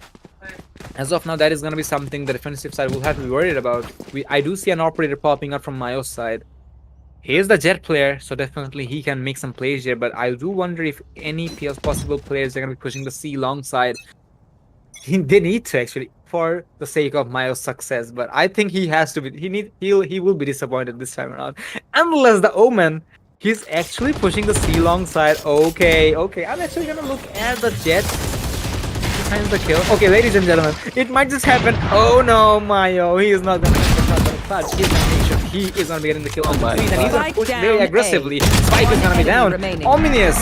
Speaker 2: as of now, that is going to be something the defensive side will have to be worried about. I do see an operator popping up from Mayo's side. He is the jet player, so definitely he can make some plays here, but I do wonder if any possible players are going to be pushing the C long side. They need to actually, for the sake of Mayo's success, but I think he has to be. He will be disappointed this time around, unless the Omen, he's actually pushing the C long side. Okay. I'm actually gonna look at the jet. He finds the kill. Okay, ladies and gentlemen, it might just happen. Oh no, Mayo, he is not gonna clutch. He's gonna make sure he is gonna be getting the kill on the queen, and he's gonna push very aggressively. Spike is gonna be down. Ominous.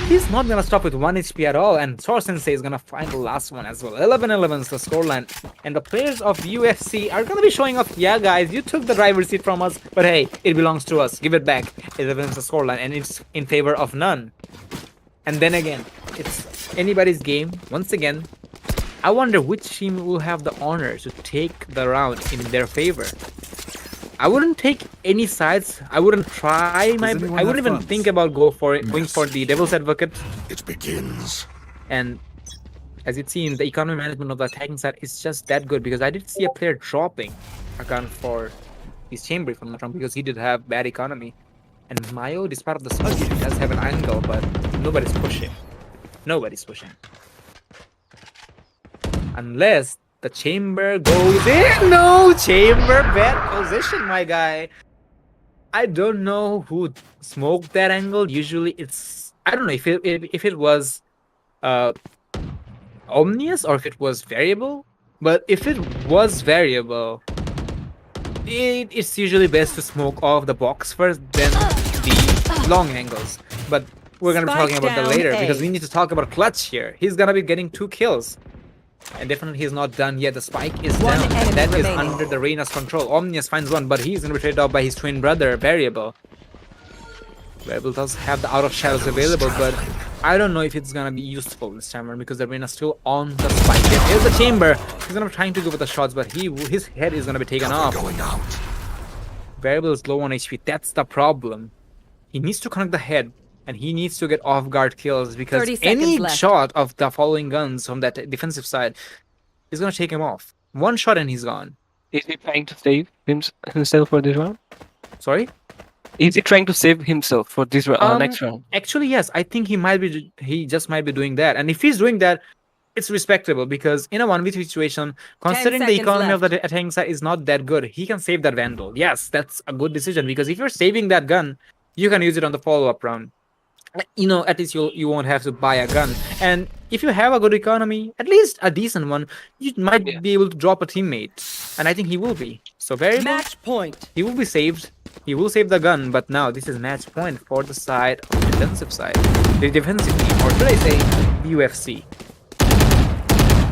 Speaker 2: He's not gonna stop with 1 HP at all, and Sor Sensei is gonna find the last one as well. 11-11 is the scoreline, and the players of UFC are gonna be showing off. Yeah, guys, you took the driver's seat from us, but hey, it belongs to us. Give it back. 11 is the scoreline, and it's in favor of none. And then again, it's anybody's game. Once again, I wonder which team will have the honor to take the round in their favor. I wouldn't take any sides. I wouldn't try I wouldn't even think about going for the devil's advocate.
Speaker 5: It begins.
Speaker 2: And as it seems, the economy management of the attacking side is just that good because I did see a player dropping account for his chamber, if I'm not wrong, because he did have bad economy. And Mayo, despite of the smoke, he does have an angle, but nobody's pushing. Nobody's pushing. Unless the chamber goes in. No, chamber, bad position, my guy. I don't know who smoked that angle. Usually it's, I don't know if it was Omnius or if it was variable. But if it was variable, it's usually best to smoke off the box first, then the long angles. But we're gonna be talking about that later because we need to talk about Clutch here. He's gonna be getting 2 kills. And definitely he's not done yet. The spike is down. And that is under the Reyna's control. Omnius finds one, but he's gonna be traded off by his twin brother, Variable. Variable does have the Out of Shadows available, but I don't know if it's gonna be useful this time around because the Reyna's still on the spike. Here's the chamber. He's gonna be trying to go with the shots, but his head is gonna be taken off. Variable is low on HP. That's the problem. He needs to connect the head and he needs to get off guard kills because
Speaker 4: 30 seconds
Speaker 2: any
Speaker 4: left.
Speaker 2: shot of the following guns from that defensive side is gonna take him off. One shot and he's gone.
Speaker 1: Is he trying to save himself for this round?
Speaker 2: Sorry.
Speaker 1: Is he trying to save himself for this next round?
Speaker 2: Actually, yes. I think he might be. He just might be doing that. And if he's doing that, it's respectable because in a 1v3 situation, considering the
Speaker 4: seconds
Speaker 2: economy of
Speaker 4: left.
Speaker 2: the attacking side is not that good, he can save that Vandal. Yes, that's a good decision because if you're saving that gun, you can use it on the follow-up round. At least you won't have to buy a gun. And if you have a good economy, at least a decent one, you might
Speaker 1: Yeah.
Speaker 2: be able to drop a teammate. And I think he will be. So very
Speaker 4: Match point.
Speaker 2: he will be saved. He will save the gun, but now this is match point for the side of the defensive side. The defensive team, or should I say BUFC.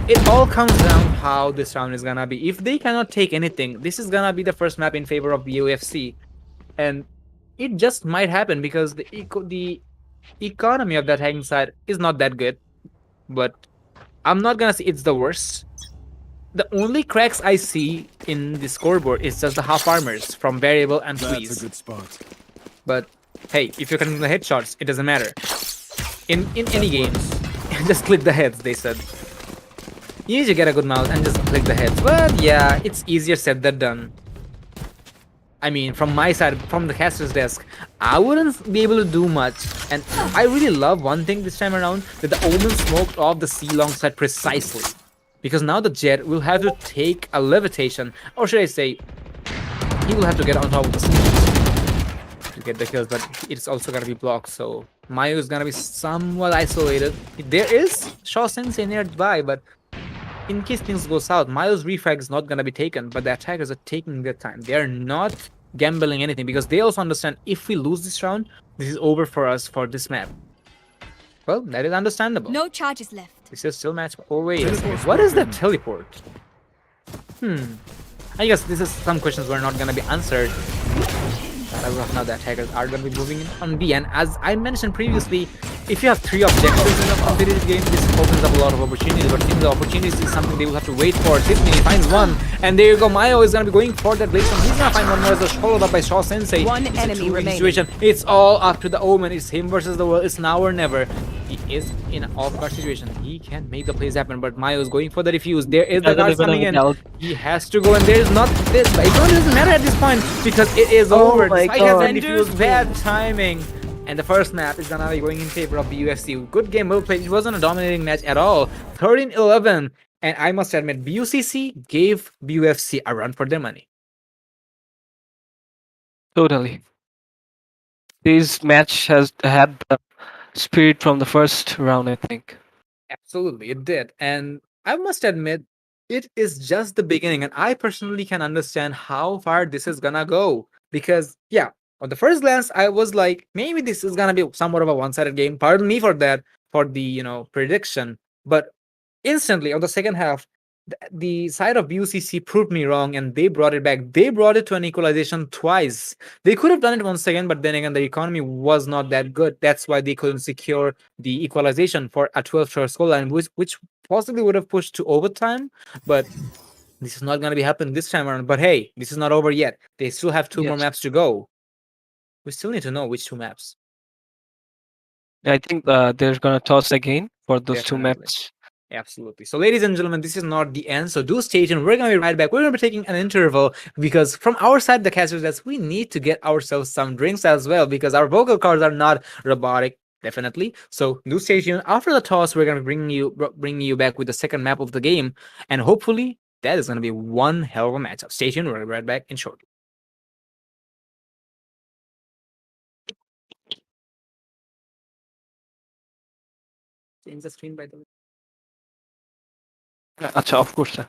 Speaker 2: It all comes down how this round is gonna be. If they cannot take anything, this is gonna be the first map in favor of BUFC. And it just might happen because the economy of that hanging side is not that good. But I'm not gonna say it's the worst. The only cracks I see in the scoreboard is just the half armors from variable and
Speaker 3: That's a
Speaker 2: freeze.
Speaker 3: good spot.
Speaker 2: But hey, if you're cutting the headshots, it doesn't matter. In any games, just click the heads. They said you need to get a good mouse and just click the heads. But yeah, it's easier said than done. I mean, from my side, from the caster's desk, I wouldn't be able to do much. And I really love one thing this time around, that the Omen smoked off the C-long side precisely. Because now the Jet will have to take a levitation, or should I say, he will have to get on top of the C to get the kills, but it's also gonna be blocked, so Mayu is gonna be somewhat isolated. There is Shaw Sensei nearby, but in case things go south, Mayu's refrag is not gonna be taken, but the attackers are taking their time. They are not gambling anything because they also understand if we lose this round, this is over for us for this map. Well, that is understandable.
Speaker 4: No charges left.
Speaker 2: This is still match. Oh wait, a second. What is that teleport? I guess this is some questions were not gonna be answered. But as of now, the attackers are gonna be moving in on B. And as I mentioned previously, if you have 3 objectives in a competitive game, this opens up a lot of opportunities. But since the opportunities is something they will have to wait for. Tiffany finds one, and there you go. Mayo is gonna be going for that Blazestone. He's gonna find one more as a followed up by Shaw Sensei.
Speaker 4: One
Speaker 2: It's a
Speaker 4: enemy
Speaker 2: 2v
Speaker 4: remaining.
Speaker 2: situation. It's all up to the Omen. It's him versus the world. It's now or never. He is in an off-guard situation. He can make the plays happen, but Mayo is going for the defuse. There is the
Speaker 1: Doesn't
Speaker 2: guards
Speaker 1: even
Speaker 2: coming
Speaker 1: have
Speaker 2: in.
Speaker 1: a doubt.
Speaker 2: He has to go, and there's not this. But it doesn't matter at this point because it is over.
Speaker 1: my
Speaker 2: The spike has been
Speaker 1: God.
Speaker 2: defused. Bad timing. And the first map is gonna be going in favor of the UFC. Good game, well played. It wasn't a dominating match at all. 13-11. And I must admit, BUCC gave BUFC a run for their money.
Speaker 1: Totally. This match has had the spirit from the first round, I think.
Speaker 2: Absolutely, it did. And I must admit, it is just the beginning. And I personally can understand how far this is gonna go. Because, yeah, on the first glance, I was like, maybe this is gonna be somewhat of a one-sided game. Pardon me for that, for the, prediction. But instantly, on the second half, the side of BUCC proved me wrong and they brought it back. They brought it to an equalization twice. They could have done it once again, but then again, the economy was not that good. That's why they couldn't secure the equalization for a 12-shot scoreline, which possibly would have pushed to overtime. But this is not going to be happening this time around. But hey, this is not over yet. They still have 2 more
Speaker 1: Yes.
Speaker 2: maps to go. We still need to know which 2 maps.
Speaker 1: I think they're gonna toss again for those 2
Speaker 2: Definitely.
Speaker 1: maps.
Speaker 2: Absolutely. So, ladies and gentlemen, this is not the end. So, do stay tuned. We're going to be right back. We're going to be taking an interval because from our side, the casters, desk, we need to get ourselves some drinks as well because our vocal cords are not robotic. Definitely. So, do stay tuned. After the toss, we're going to bring you back with the second map of the game, and hopefully, that is going to be one hell of a matchup. Stay tuned. We're going to be right back in short. Change the screen by the way.
Speaker 1: আচ্ছা, of করছে।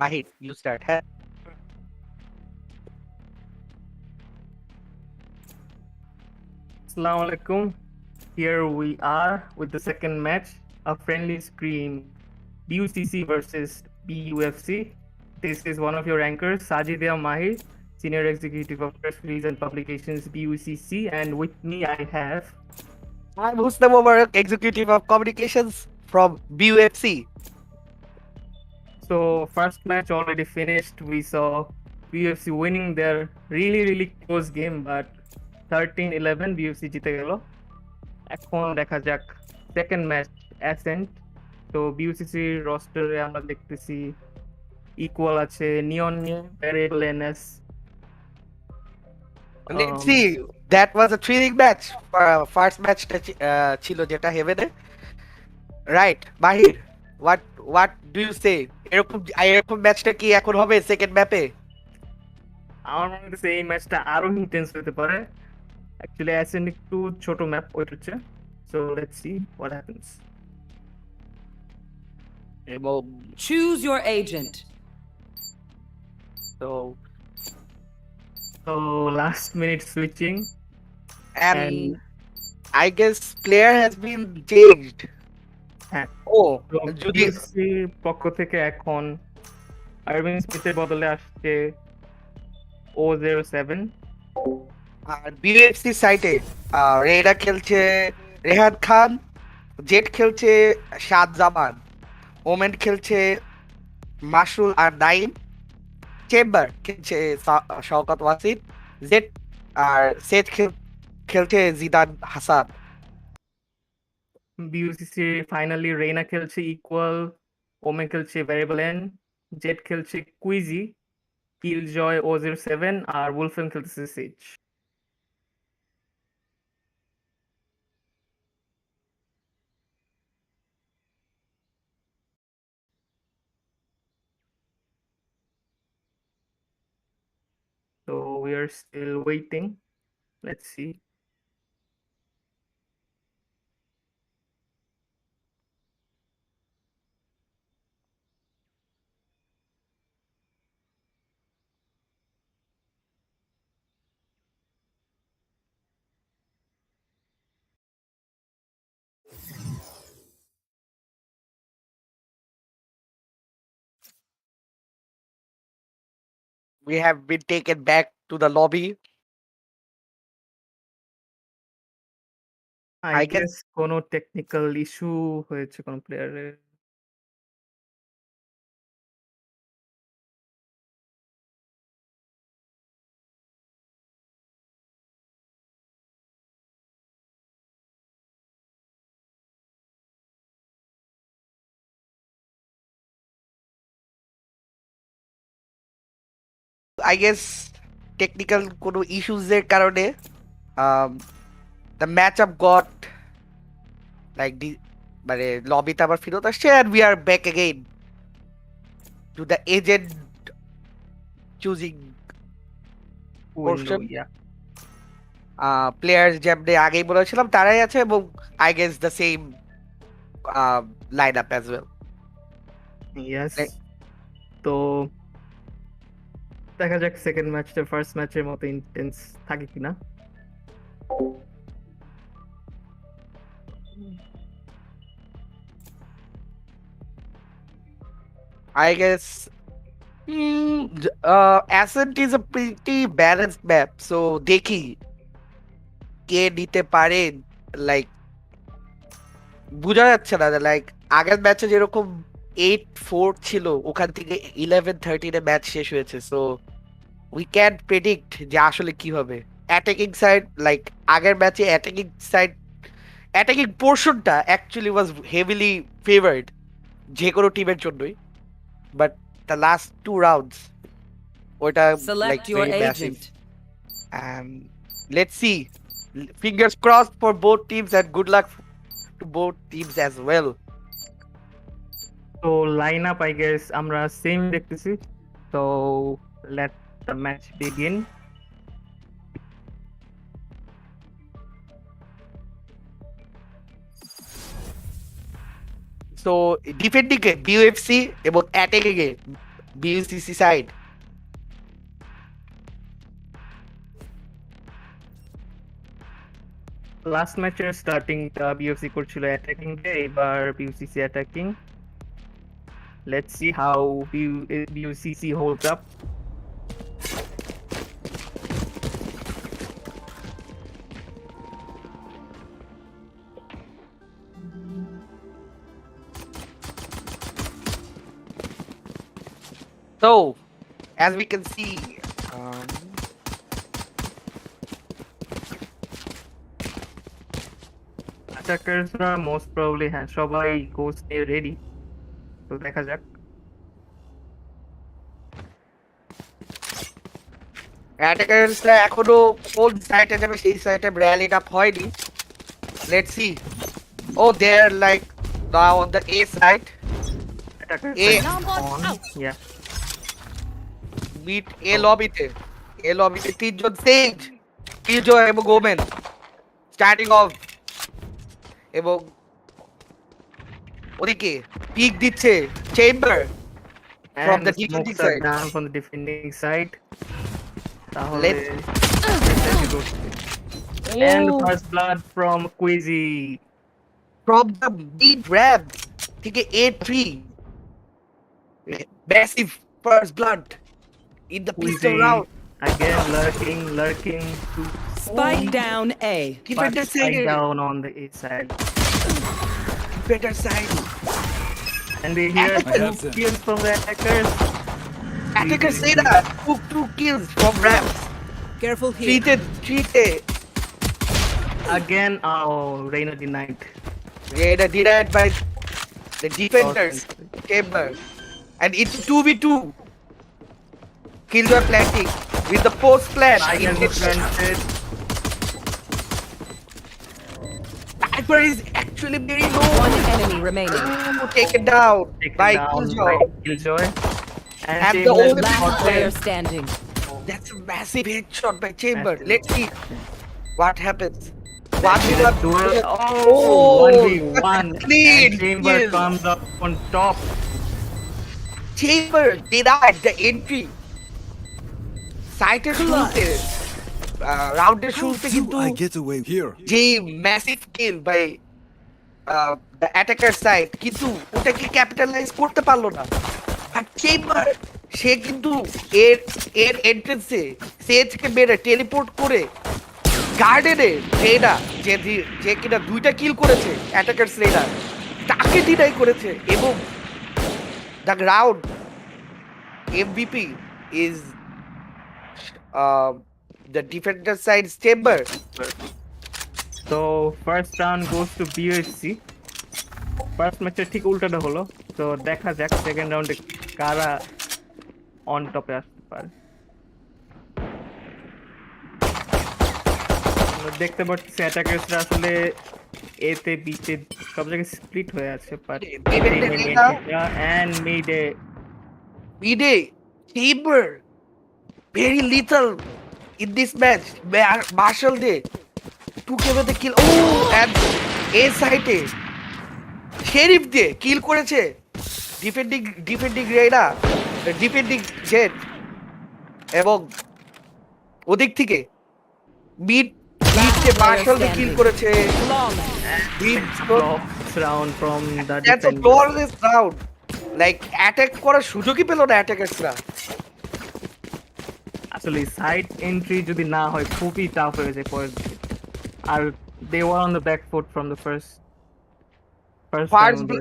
Speaker 5: Mahir, you start. হ্যাঁ?
Speaker 6: Assalamu alaikum. Here we are with the second match, a friendly scream, BUCC versus BUFC. This is one of your anchors, Sajidya Mahir, Senior Executive of Press Release and Publications, BUCC, and with me I have.
Speaker 5: I'm Husna Mubarak, Executive of Communications from BUFC.
Speaker 6: So first match already finished. We saw BUFC winning their really close game, but 13-11 BUFC জিতে গেল। এখন দেখা যাক second match accent. তো বিউসিসির রস্টারে আমরা দেখতেছি equal আছে নিয়ন variable NS.
Speaker 5: Let's see. That was a thrilling match. First match ছিল যেটা হেভেনে। Right, Mahir. What do you say? এরকম ম্যাচটা কি এখন হবে সেকেন্ড ম্যাপে?
Speaker 6: আমার মনে হচ্ছে এই ম্যাচটা আরো ইন্টেন্স হতে পারে। অ্যাকচুয়ালি অ্যাসেন্ট একটু ছোট ম্যাপ ওয়েট হচ্ছে। So let's see what happens.
Speaker 5: এবং
Speaker 4: Choose your agent.
Speaker 5: so
Speaker 6: So last minute switching
Speaker 5: and I guess player has been changed.
Speaker 6: হ্যাঁ
Speaker 5: Oh, যদি
Speaker 6: বিউসিসির পক্ষ থেকে এখন আরভিন স্মিথের বদলে আসছে O07।
Speaker 5: আর বিএফসি সাইটে রেডা খেলছে রেহান খান, জেট খেলছে শাহজামান, ওমেন খেলছে মাসরুল আর নাইম, চেম্বার খেলছে শওকত ওয়াসিদ, জেট আর সেট খেলছে জিদান হাসান।
Speaker 6: বিউসিসি ফাইনালি রেইনা খেলছে ইকুয়াল, ওমে খেলছে ভ্যারিয়েবল এন, জেট খেলছে কুইজি, কিল জয় O07 আর উলফেন খেলতেছে সিজ। So we are still waiting. Let's see.
Speaker 5: We have been taken back to the lobby.
Speaker 6: I
Speaker 5: I guess
Speaker 6: guess কোনো technical issue হয়েছে কোনো প্লেয়ারের।
Speaker 5: I guess technical কোনো issues এর কারণে um, the matchup got like the মানে লবিতে আবার ফেরত আসছে and we are back again to the agent choosing portion.
Speaker 6: Yeah.
Speaker 5: Players যেমনি আগেই বলেছিলাম তারাই আছে এবং I guess the same lineup as well.
Speaker 6: Yes.
Speaker 5: Like-
Speaker 6: তো দেখা যাক সেকেন্ড ম্যাচটা ফার্স্ট ম্যাচের মতো ইন্টেন্স থাকে কিনা।
Speaker 5: I guess Ascent is a pretty balanced map, so দেখি কে নিতে পারে, লাইক বোঝা যাচ্ছে না, লাইক আগের ম্যাচে যেরকম 8-4 ছিল ওখান থেকে 11-13 এ ম্যাচ শেষ হয়েছে, সো উই ক্যান প্রেডিক্ট যে আসলে কি হবে। অ্যাটাকিং সাইড লাইক আগের ম্যাচে অ্যাটাকিং পোর্শনটা অ্যাকচুয়ালি ওয়াজ হেভিলি ফেভার্ড যে কোনো টিমের জন্যই, বাট the last 2 rounds ওটা
Speaker 4: Select
Speaker 5: like
Speaker 4: your
Speaker 5: very massive.
Speaker 4: agent.
Speaker 5: And let's see, fingers crossed for both teams and good luck to both teams as well.
Speaker 6: তো line up I guess আমরা same দেখতেছি। তো let the match begin.
Speaker 5: So defending এ BUFC এবং attacking এ BUCC side.
Speaker 6: Last ম্যাচের স্টার্টিংটা BFC করছিল অ্যাটাকিং ডে, এবার BUCC attacking. Let's see how BUCC holds up.
Speaker 5: So, as we can see, um,
Speaker 6: অ্যাটাকার্সরা মোস্ট প্রবাবলি হ্যাঁ সবাই গোস্ট নিয়ে রেডি, তো দেখা যাক।
Speaker 5: অ্যাটাকার্সরা এখনো কোন সাইডে যাবে সেই সাইডে র্যালিড আপ হয়নি। Let's see. Oh, they're like now on the A side.
Speaker 6: Attackers
Speaker 5: A
Speaker 6: on, yeah
Speaker 5: meet A lobbyতে। A lobbyতে তিনজন সেজ, কিলজয় এবং ওমেন স্টার্টিং অফ, এবং ওদিকে পিক দিচ্ছে chamber from
Speaker 6: and
Speaker 5: the
Speaker 6: the
Speaker 5: defending
Speaker 6: smokes are
Speaker 5: side.
Speaker 6: down from the defending side. তাহলে
Speaker 5: Let's-
Speaker 6: and
Speaker 5: Oh,
Speaker 6: first blood from Quizzy.
Speaker 5: from the mid ramp থেকে A3, massive first blood in the pistol
Speaker 6: Quizzy
Speaker 5: round.
Speaker 6: again lurking to
Speaker 4: Spike down A.
Speaker 5: Defender
Speaker 6: spike
Speaker 5: side,
Speaker 6: down on the A side.
Speaker 5: defender side.
Speaker 6: And we hear
Speaker 5: Attackers.
Speaker 6: two kills from the attackers.
Speaker 5: Attacker say that two kills from ramps.
Speaker 4: Careful here.
Speaker 5: Treated.
Speaker 6: Again, oh, Reina denied.
Speaker 5: Denied by the defenders. Chamber. And it's 2v2. Killjoy planting with the post flash.
Speaker 6: Again, planted.
Speaker 5: Sniper is actually very low.
Speaker 4: One enemy remaining.
Speaker 5: Ooh, taken down
Speaker 6: Taken
Speaker 5: by
Speaker 6: down
Speaker 5: Killjoy.
Speaker 6: by Killjoy.
Speaker 5: And the
Speaker 6: Chamber
Speaker 5: only
Speaker 6: got
Speaker 4: Last player
Speaker 6: there.
Speaker 4: standing.
Speaker 5: That's a massive headshot by Chamber.
Speaker 6: Massive.
Speaker 5: Let's see what happens. One
Speaker 6: Did
Speaker 5: v1.
Speaker 6: a duel.
Speaker 5: Oh,
Speaker 6: Oh, 1v1.
Speaker 5: clean
Speaker 6: And Chamber
Speaker 5: kill.
Speaker 6: comes up on top.
Speaker 5: Chamber denied the entry. Sighted শুরুতে রাউন্ডের শুরুতে কিন্তু
Speaker 3: I get away here.
Speaker 5: যে massive kill by the attacker side, কিন্তু ওটাকে capitalise করতে পারলো না। আর চেম্বার সে কিন্তু এর এন্ট্রেন্সে সেজকে মেরে টেলিপোর্ট করে গার্ডেনে রেডা যে কিনা 2টা কিল করেছে অ্যাটাকার রেডা, তাকে ডিনাই করেছে, এবং the round MVP is the defender side's chamber.
Speaker 6: So first round goes to BUFC. First ম্যাচে ঠিক উল্টাটা হলো, তো দেখা যাক সেকেন্ড রাউন্ডে কারা অন টপে আসতে পারে। আমরা দেখতে পাচ্ছি অ্যাটাকার্সরা আসলে এতে বিতে সব জায়গায় স্প্লিট হয়ে আছে, বাট এন্ড মিডে
Speaker 5: Mide, chamber, very little in this match. Marshall did. 2K with the kill. Oh, and A side Sheriff de kill করেছে ডিফেন্ডিং রেডা, ডিফেন্ডিং জেট, এবং ওদিক থেকে মিড যে মার্শাল de কিল করেছে।
Speaker 6: round from the
Speaker 5: That's a
Speaker 6: defending.
Speaker 5: flawless round. Like attack করার সুযোগই পেল না অ্যাটাকার্সরা।
Speaker 6: আসলে সাইড এন্ট্রি যদি না হয় খুবই টাফ হয়ে যায় পরের দিকে। আর they were on the back foot from the first
Speaker 5: First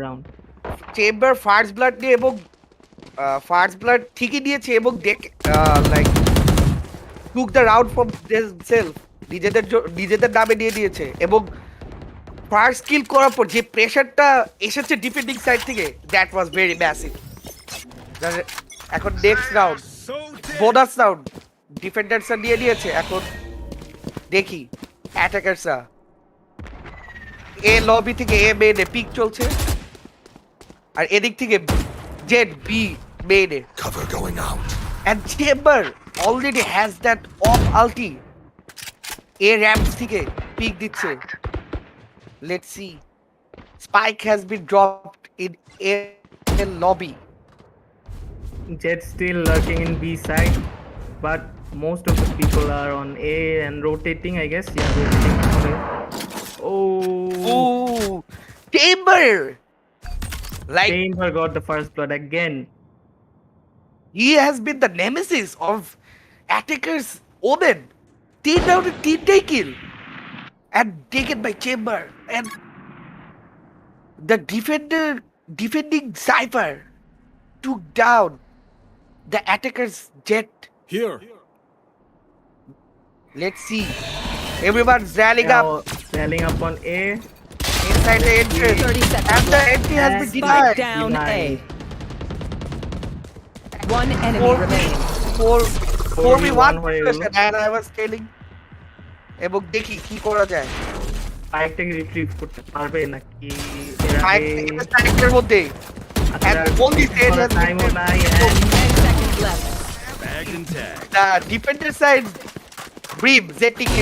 Speaker 6: round.
Speaker 5: Chamber first blood নিয়ে, এবং ফার্স্ট ব্লাড ঠিকই নিয়েছে, এবং like took the round from themselves, নিজেদের নামে নিয়ে নিয়েছে, এবং ফার্স্ট কিল করার পর যে প্রেশারটা এসেছে ডিফেন্ডিং সাইড থেকে, দ্যাট ওয়াজ ভেরি ম্যাসিভ। এখন নেক্সট রাউন্ড বোনাস রাউন্ড ডিফেন্ডার্সরা নিয়ে নিয়েছে। এখন দেখি অ্যাটাকার্সরা এ লবি থেকে এ মেনে পিক চলছে, আর এদিক থেকে জেড বি মেনে।
Speaker 3: Cover going out.
Speaker 5: And Chamber already has that off ulti. A ramps থেকে pick দিচ্ছে। Let's see. Spike has been dropped in A lobby.
Speaker 6: Jet still lurking in B side, but most of the people are on A and rotating, I guess. Yeah, rotating. Okay. Oh,
Speaker 5: Ooh, Chamber! Like,
Speaker 6: Chamber got the first blood again.
Speaker 5: he has been the nemesis of attackers Omen. 3 rounded 3 kill. And taken by Chamber. And the defending Cypher took down the attacker's Jet.
Speaker 3: Here.
Speaker 5: Let's see. Everyone's rallying
Speaker 6: Now
Speaker 5: up
Speaker 6: rallying up on A.
Speaker 5: inside the entrance.
Speaker 4: 30 seconds
Speaker 5: And the
Speaker 4: left.
Speaker 5: entry has been
Speaker 6: And
Speaker 4: Spike
Speaker 5: denied.
Speaker 4: down
Speaker 6: Denied.
Speaker 4: A. One enemy
Speaker 5: Four-
Speaker 4: remaining.
Speaker 5: 4v1
Speaker 6: হয়ে গেল।
Speaker 5: situation and I was telling এবং দেখি কি করা যায়
Speaker 6: ফাইটটাকে retrieve করতে পারবে নাকি এর আগে
Speaker 5: স্ট্রাইকের মধ্যে and only stage has been
Speaker 6: টাইমও নাই
Speaker 4: 10 seconds left.
Speaker 3: Bagged and tagged.
Speaker 5: the defender side Brim ZTK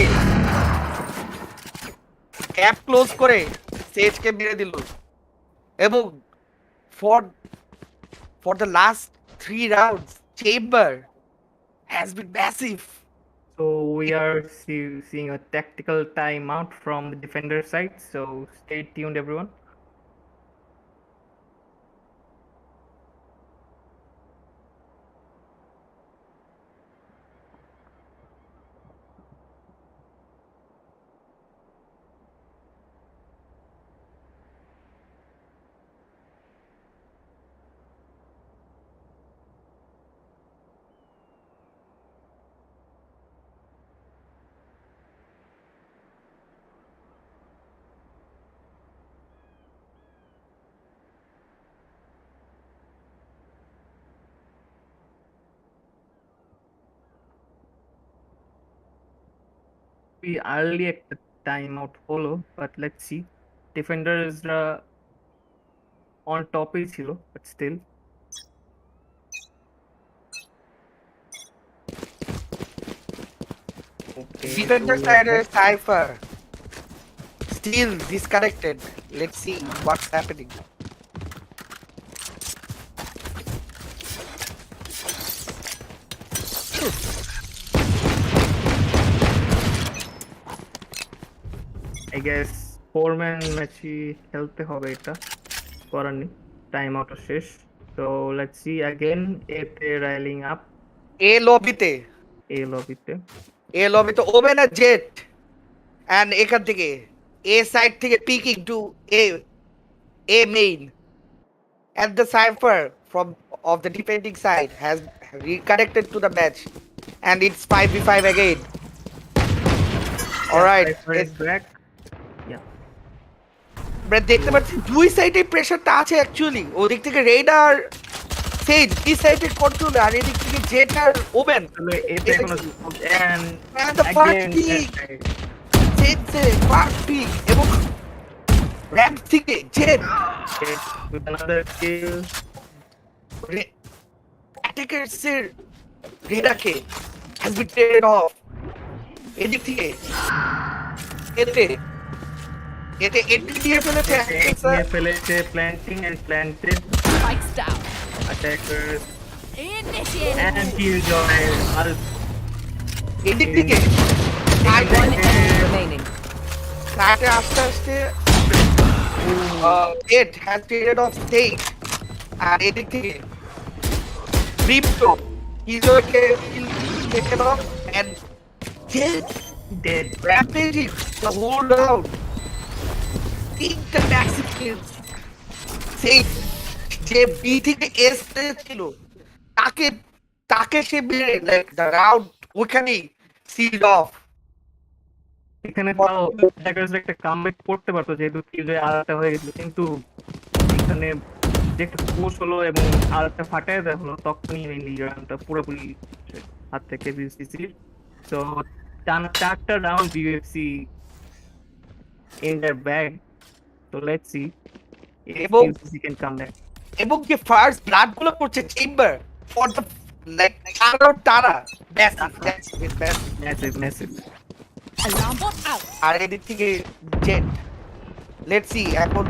Speaker 5: gap close করে সেজকে মেরে দিল এবং for the last 3 rounds Chamber has been massive.
Speaker 6: So we are seeing a tactical timeout from the defender side. So stay tuned, everyone. We early at the timeout follow, but let's see. Defenders on top is ছিল, but still. Okay,
Speaker 5: Defender
Speaker 6: so
Speaker 5: side is Cypher still disconnected. Let's see what's happening.
Speaker 6: I guess 4-man ম্যাচই খেলতে হবে এটা করার নেই time out শেষ so let's see again এতে riling up
Speaker 5: A lobbyতে Omen আর Jet and এখান থেকে A side থেকে peeking to A main and the Cypher from of the defending side has reconnected to the match and it's 5v5 again. Alright,
Speaker 6: back
Speaker 5: আমরা দেখতে পাচ্ছি দুই সাইডে প্রেসারটা আছে অ্যাকচুয়ালি ওদিক থেকে রেডার সেজ এই সাইডে কন্ট্রোল আর এদিক থেকে জেট আর ওমেন
Speaker 6: তাহলে এতে কোনো and
Speaker 5: And the first
Speaker 6: again
Speaker 5: pick. সেজে ফার্স্ট পিক এবং র্যাম্প থেকে jet
Speaker 6: with another kill
Speaker 5: attackers এর রেডারকে হ্যাজ বিন টেকেন অফ এদিক থেকে এতে এন্ট্রি দিয়ে ফেলেছে
Speaker 6: ফেলেছে planting and planted
Speaker 4: Spikes down.
Speaker 6: attackers
Speaker 4: Initiating.
Speaker 6: and killjoy
Speaker 5: এদিক থেকে
Speaker 4: One enemy remaining.
Speaker 5: সাইডে আস্তে আস্তে Jet has taken off stage আর এদিক থেকে ক্রিপ্টো হিজোকে taken off and Jet
Speaker 6: dead
Speaker 5: rampaging the whole round. তিনটা massive kills. সেই যে বি থেকে এস ছিল তাকে সে মেরে like the round ওখানেই sealed off.
Speaker 6: এখানে তাও attackers একটা কামব্যাক করতে পারতো যেহেতু killjoy আলাদা হয়ে গেছিল কিন্তু এখানে যে একটা পুশ হলো এবং আলাদা ফাটায় দেওয়া হলো তখনই মেইনলি রাউন্ডটা পুরোপুরি হাত থেকে বিউসিসি তো চারটা round বিউএফসি in their bag so let's see if
Speaker 5: এবং-
Speaker 6: BUFC can come back
Speaker 5: এবং যে ফার্স্ট ব্লাড গুলো করছে চেম্বার ফর দ্য লাইক তারা
Speaker 6: massive
Speaker 4: Alarm bot out.
Speaker 5: আর এদিক থেকে জেট লেটস সি এখন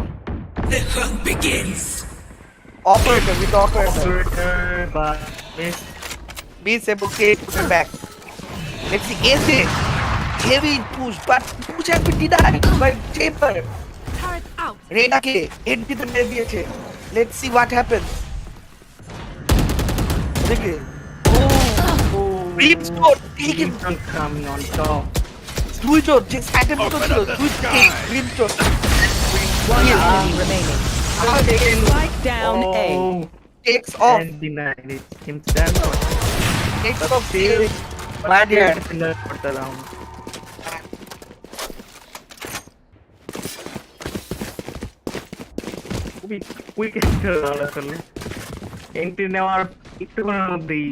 Speaker 5: operator with the operator.
Speaker 6: Operator, but miss.
Speaker 5: Miss এবং কে put it back. Let's see Ace. Heavy push, but push has been denied by Chamber.
Speaker 4: Turret out.
Speaker 5: রেনাকে এন্ট্রিতে মেরে দিয়েছে। Let's see what happens. ওদিকে Brimstone taken
Speaker 6: Brimstone coming on top.
Speaker 5: দুইজন যে সাইডের মতো ছিল দুইজন Brimstone
Speaker 4: One enemy remaining. Spike down A.
Speaker 6: Oh,
Speaker 5: takes off
Speaker 6: and denied it himself.
Speaker 5: takes off my dear
Speaker 6: For the round. খুবই quick একটা round আসলে এন্ট্রি নেওয়ার একটুখানের মধ্যেই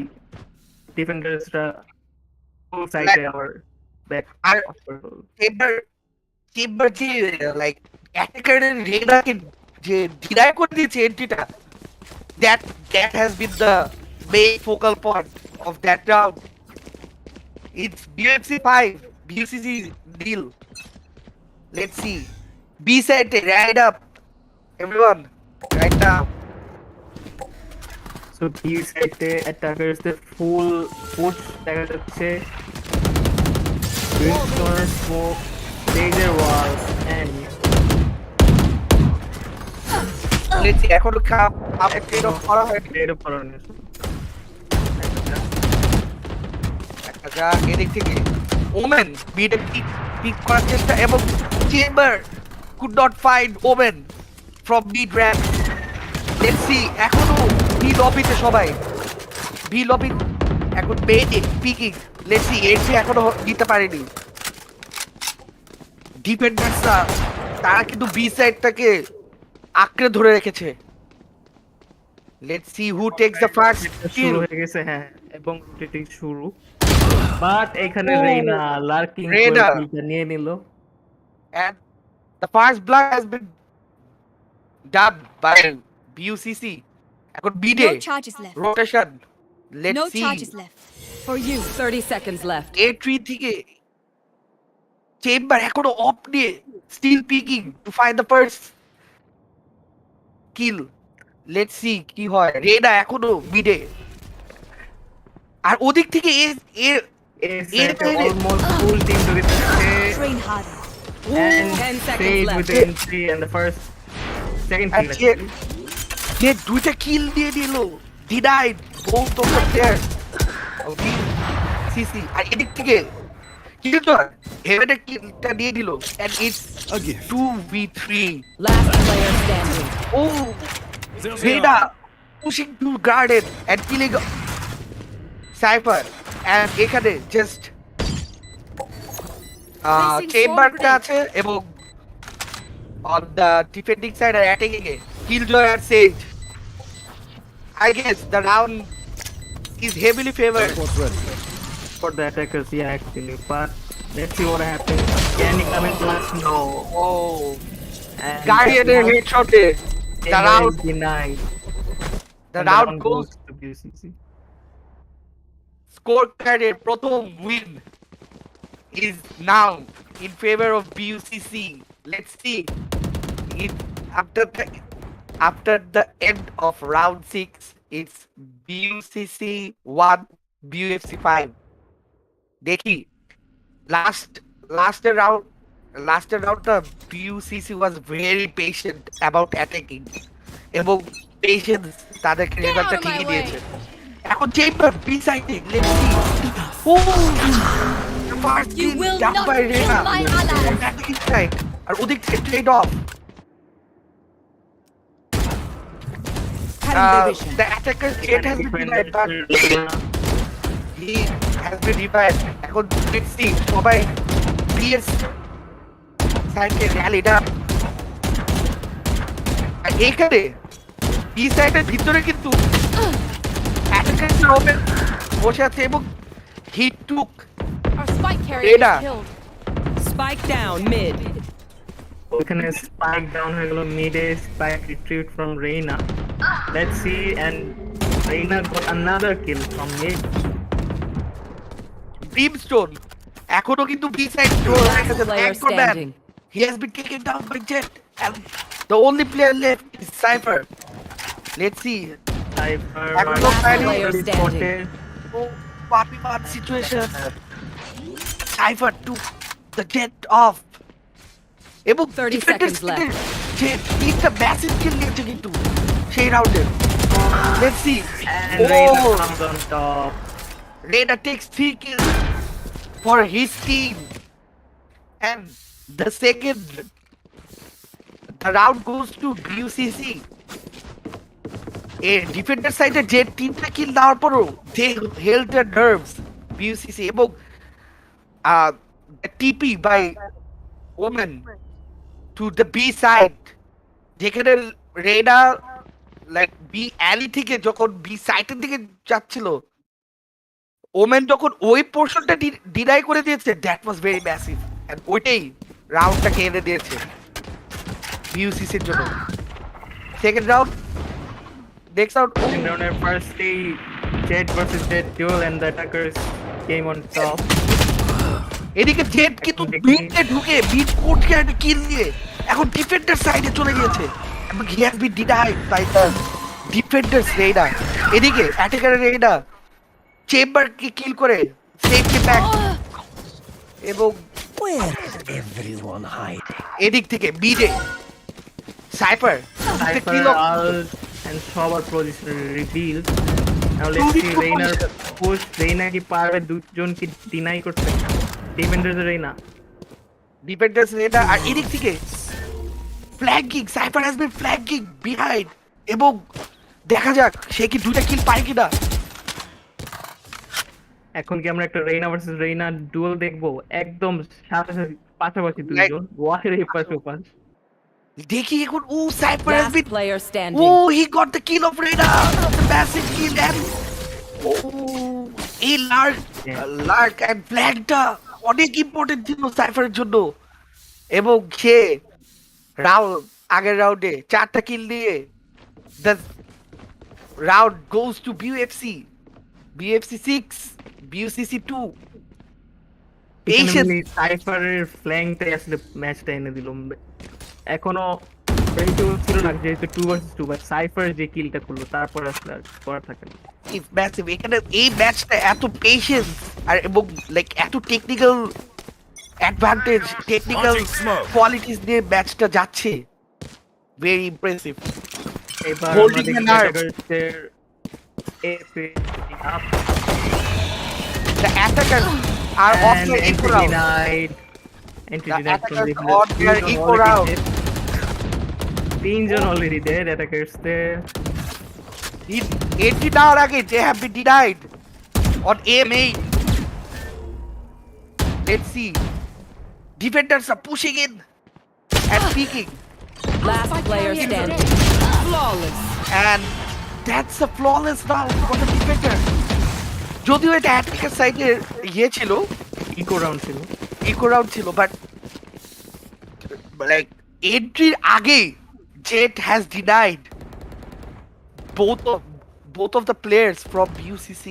Speaker 6: ডিফেন্ডার্সরা ফুল সাইডে আবার ব্যাক
Speaker 5: আর চেম্বার যে লাইক অ্যাটাকারের রেনাকে যে ডিনাই করে দিয়েছে এন্ট্রিটা that has been the main focal point of that round. It's BUFC 5 BUCC deal. Let's see B side right up everyone right now.
Speaker 6: So B সাইডে অ্যাটাকার্সদের ফুল পুশ দেখা যাচ্ছে Brimstone smoke laser walls and
Speaker 5: Let's see এখনো আপনি trade of করা হয়
Speaker 6: red of করানো
Speaker 5: যা এদিক থেকে ওমেন বিটে পিক করার চেষ্টা এবং chamber could not find women from mid ramp let's see এখনো বি লবিতে সবাই বি লবি এখন বেটে পিকিং লেটস সি এন্ট্রি এখনো দিতে পারেনি ডিফেন্ডার্সরা তারা কিন্তু বি সাইডটাকে আঁকড়ে ধরে রেখেছে let's see who tax the first কিল
Speaker 6: শুরু হয়ে গেছে হ্যাঁ এবং রোটেটিং শুরু বাট এখানে
Speaker 5: Oh,
Speaker 6: রেইনা লার্কিং
Speaker 5: Reina.
Speaker 6: নিয়ে নিল
Speaker 5: and the first blood has been done by BUCC. এখন বিডে
Speaker 4: No charges left.
Speaker 5: Rotation let's
Speaker 4: No
Speaker 5: see
Speaker 4: charges left. For you. 30 seconds left.
Speaker 5: A3 থেকে চেম্বার এখনো অফ নিয়ে still picking to find the first kill let's see কি হয় রেনা এখনো মিডে আর ওদিক থেকে
Speaker 6: অলমোস্ট ফুল টিম ধরে থাকছে
Speaker 4: Train harder.
Speaker 6: and
Speaker 4: 10 seconds
Speaker 6: stayed
Speaker 4: left.
Speaker 6: with the entry and the second
Speaker 5: R
Speaker 6: kill
Speaker 5: যে
Speaker 6: actually.
Speaker 5: যে দুইটা কিল দিয়ে দিল denied both of the player CC আর এদিক থেকে কিল তো হেভেনের কিলটা দিয়ে দিল and it's
Speaker 3: A gift.
Speaker 5: 2v3
Speaker 4: Last player standing.
Speaker 5: oh Zeda pushing to garden and killing Cypher and এখানে just
Speaker 4: Placing
Speaker 5: চেম্বারটা
Speaker 4: swarm
Speaker 5: আছে এবং on the defending side R attacking A Killjoy and Sage I guess the round is heavily favored
Speaker 3: What's ready?
Speaker 6: For the attackers, yeah, actually. But let's see what happens. Can he come in plus? No.
Speaker 5: oh
Speaker 6: And
Speaker 5: Guardian এর headshot A the round
Speaker 6: is denied.
Speaker 5: the
Speaker 6: And
Speaker 5: round goes
Speaker 6: to BUCC.
Speaker 5: scorecard এর প্রথম win is now in favor of BUCC. Let's see it after the end of round 6 it's BUCC 1 BUFC 5 দেখি last round the BUCC was very patient about attacking এবং patience তাদেরকে
Speaker 4: Get out
Speaker 5: রেজাল্টটা
Speaker 4: of my
Speaker 5: ঠিকই
Speaker 4: way.
Speaker 5: দিয়েছে এখন Chamber B সাইডে let's see ও first
Speaker 4: You
Speaker 5: kill
Speaker 4: will
Speaker 5: done
Speaker 4: not
Speaker 5: by
Speaker 4: kill
Speaker 5: Reyna
Speaker 4: my allies.
Speaker 5: Attacking side আর ওদিক থেকে trade off the attacker it has been denied but he has been revived এখন let's see সবাই PS সাইডে র্যালিড up আর এইখানে B সাইডের ভিতরে কিন্তু অ্যাটাকার ওপেন বসে আছে এবং he took
Speaker 4: Our spike carrier
Speaker 5: Reina.
Speaker 4: is killed.
Speaker 7: Spike down mid.
Speaker 6: ওখানে spike down হয়ে গেল mid-এ, spike retrieved from Reina. Let's see, and Reina got another kill from mid.
Speaker 5: Brimstone এখনো কিন্তু B side
Speaker 4: Last player standing.
Speaker 5: he has been taken down by Jet and the only player left is Cypher Let's see.
Speaker 6: Cypher
Speaker 5: Echo
Speaker 6: versus
Speaker 5: player
Speaker 6: Valorant
Speaker 4: standing.
Speaker 6: spotted.
Speaker 5: Oh, puppy bad situation. Cypher took the jet off. এবং
Speaker 4: 30 seconds left.
Speaker 5: যে তিনটা massive কিল নিয়েছে কিন্তু সেই রাউন্ডে। Let's see.
Speaker 6: And Reina
Speaker 5: Oh,
Speaker 6: comes on top.
Speaker 5: Reina takes 3 kills for his team. And the round goes to BUCC. A defender side যে তিনটা কিল দেওয়ার পরও they held their nerves. BUCC এবং the TP by Omen to the B side যেখানে রেনা like B alley থেকে যখন B সাইটের দিকে যাচ্ছিল ওমেন যখন ওই পোর্শনটা ডিনাই করে দিয়েছে that was very massive and ওইটাই রাউন্ডটাকে এনে দিয়েছে বিইউসিসির জন্য second round next round
Speaker 6: Second round at first they Jet versus Jet duel and the attackers came on top.
Speaker 5: এদিকে জেট কিন্তু বিটে ঢুকে বিট কোটকে একটা কিল দিয়ে এখন ডিফেন্ডার সাইডে চলে গিয়েছে এবং he has been denied by the defenders Reyna এদিকে অ্যাটাকার রেইনা চেম্বারকে কিল করে সেফটি ব্যাক এবং এদিক থেকে বিডে Cypher
Speaker 6: Cypher
Speaker 5: kill
Speaker 6: ult and সবার position revealed. Now let's see Reina push. Reina কি পারবে দুজনকে ডিনাই করতে? Defenders Reina.
Speaker 5: ডিফেন্ডার্স রেইনা আর এদিক থেকে ফ্ল্যাঙ্কিং সাইফার হ্যাজ বিন ফ্ল্যাঙ্কিং বিহাইন্ড এবং দেখা যাক সে কি দুইটা কিল পায় কিনা
Speaker 6: এখন কি আমরা একটা রেইনা ভার্সেস রেইনা ডুয়েল দেখবো একদম সাথে পাশাপাশি দুইজন ওয়াহের এই পাশে পাশ
Speaker 5: দেখি এখন ও Cypher has
Speaker 4: Last
Speaker 5: been
Speaker 4: player standing.
Speaker 5: Oh, he got the kill of Reyna! Massive kill and এই লার্ক and ফ্ল্যাগটা অনেক ইম্পর্টেন্ট ছিল সাইফারের জন্য এবং সে আগের রাউন্ডে 4টা কিল দিয়ে the round goes to BUFC 6 BUCC 2 Patience
Speaker 6: সাইফারের ফ্ল্যাঙ্কটাই আসলে ম্যাচটা এনে দিল এখনো বেশি ছিল না যেহেতু 2 ভার্সেস 2 বাট সাইফার যে কিলটা করলো তারপর আসলে আর করা থাকে না
Speaker 5: ম্যাসিভ এখানে এই ম্যাচটা এত পেশেন্স আর এবং লাইক এত টেকনিক্যাল অ্যাডভান্টেজ টেকনিক্যাল কোয়ালিটিস নিয়ে ম্যাচটা যাচ্ছে ভেরি ইমপ্রেসিভ
Speaker 6: এবার
Speaker 5: Holding
Speaker 6: আমাদের
Speaker 5: the nerve.
Speaker 6: অ্যাটাকারদের এপে আপ
Speaker 5: দ্য অ্যাটাকার আর off the eco round
Speaker 6: Entry
Speaker 5: The
Speaker 6: denied from the
Speaker 5: attackers on their eco round.
Speaker 6: তিনজন already dead attackers there.
Speaker 5: Entry নেওয়ার আগে they have been denied on A8 let's see defenders are pushing in and peeking
Speaker 4: Last player standing. Flawless.
Speaker 5: and that's a flawless round for the defender যদিও এটা attacker সাইডের ছিল
Speaker 6: Eco round ছিল
Speaker 5: eco round ছিল but like এন্ট্রির আগে jet has denied both of the players from BUCC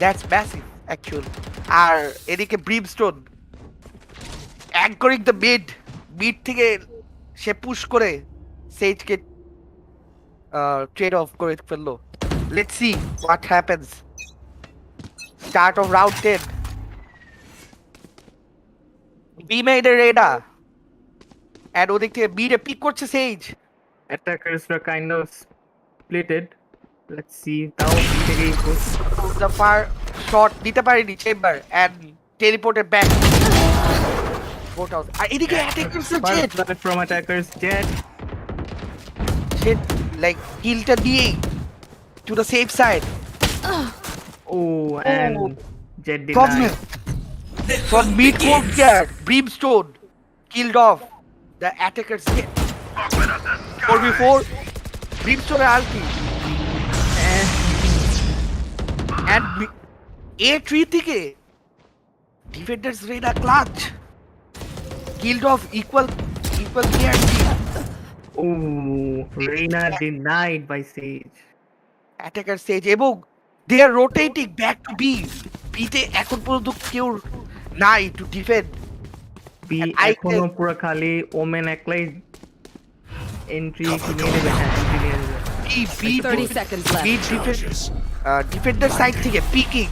Speaker 5: that's massive actually আর এদিকে brimstone anchoring the mid থেকে সে push করে সেজকে ট্রেড অফ করে ফেললো let's see what happens start of round 10 B made a radar and ওদিক থেকে B রে pick করছে সেজ
Speaker 6: attackers are kind of splitted. Let's see তাও থেকে push
Speaker 5: the far shot দিতে পারেনি Chamber and teleported back boat out আর এদিকে attackers Jet
Speaker 6: But from attackers jet
Speaker 5: Jet like কিলটা দিয়ে to the safe side
Speaker 6: oh and jet
Speaker 5: from
Speaker 6: denied
Speaker 5: from mid courtyard brimstone killed off the attackers jet 4v4 brimstone ulti and A3 থেকে defenders Reina clutch killed off equal KRT
Speaker 6: oh Reina denied by Sage
Speaker 5: attacker stage এবং they are rotating back to B তে এখন পর্যন্ত কেউ নাই to defend
Speaker 6: B
Speaker 5: And I
Speaker 6: এখনো
Speaker 5: can-
Speaker 6: পুরো খালি ওমেন একলাই এন্ট্রি নিয়ে নেবে হ্যাঁ এন্ট্রি নিয়ে নেবে
Speaker 5: B B
Speaker 4: 30 seconds
Speaker 5: B
Speaker 4: left.
Speaker 5: Defender side থেকে পিকিং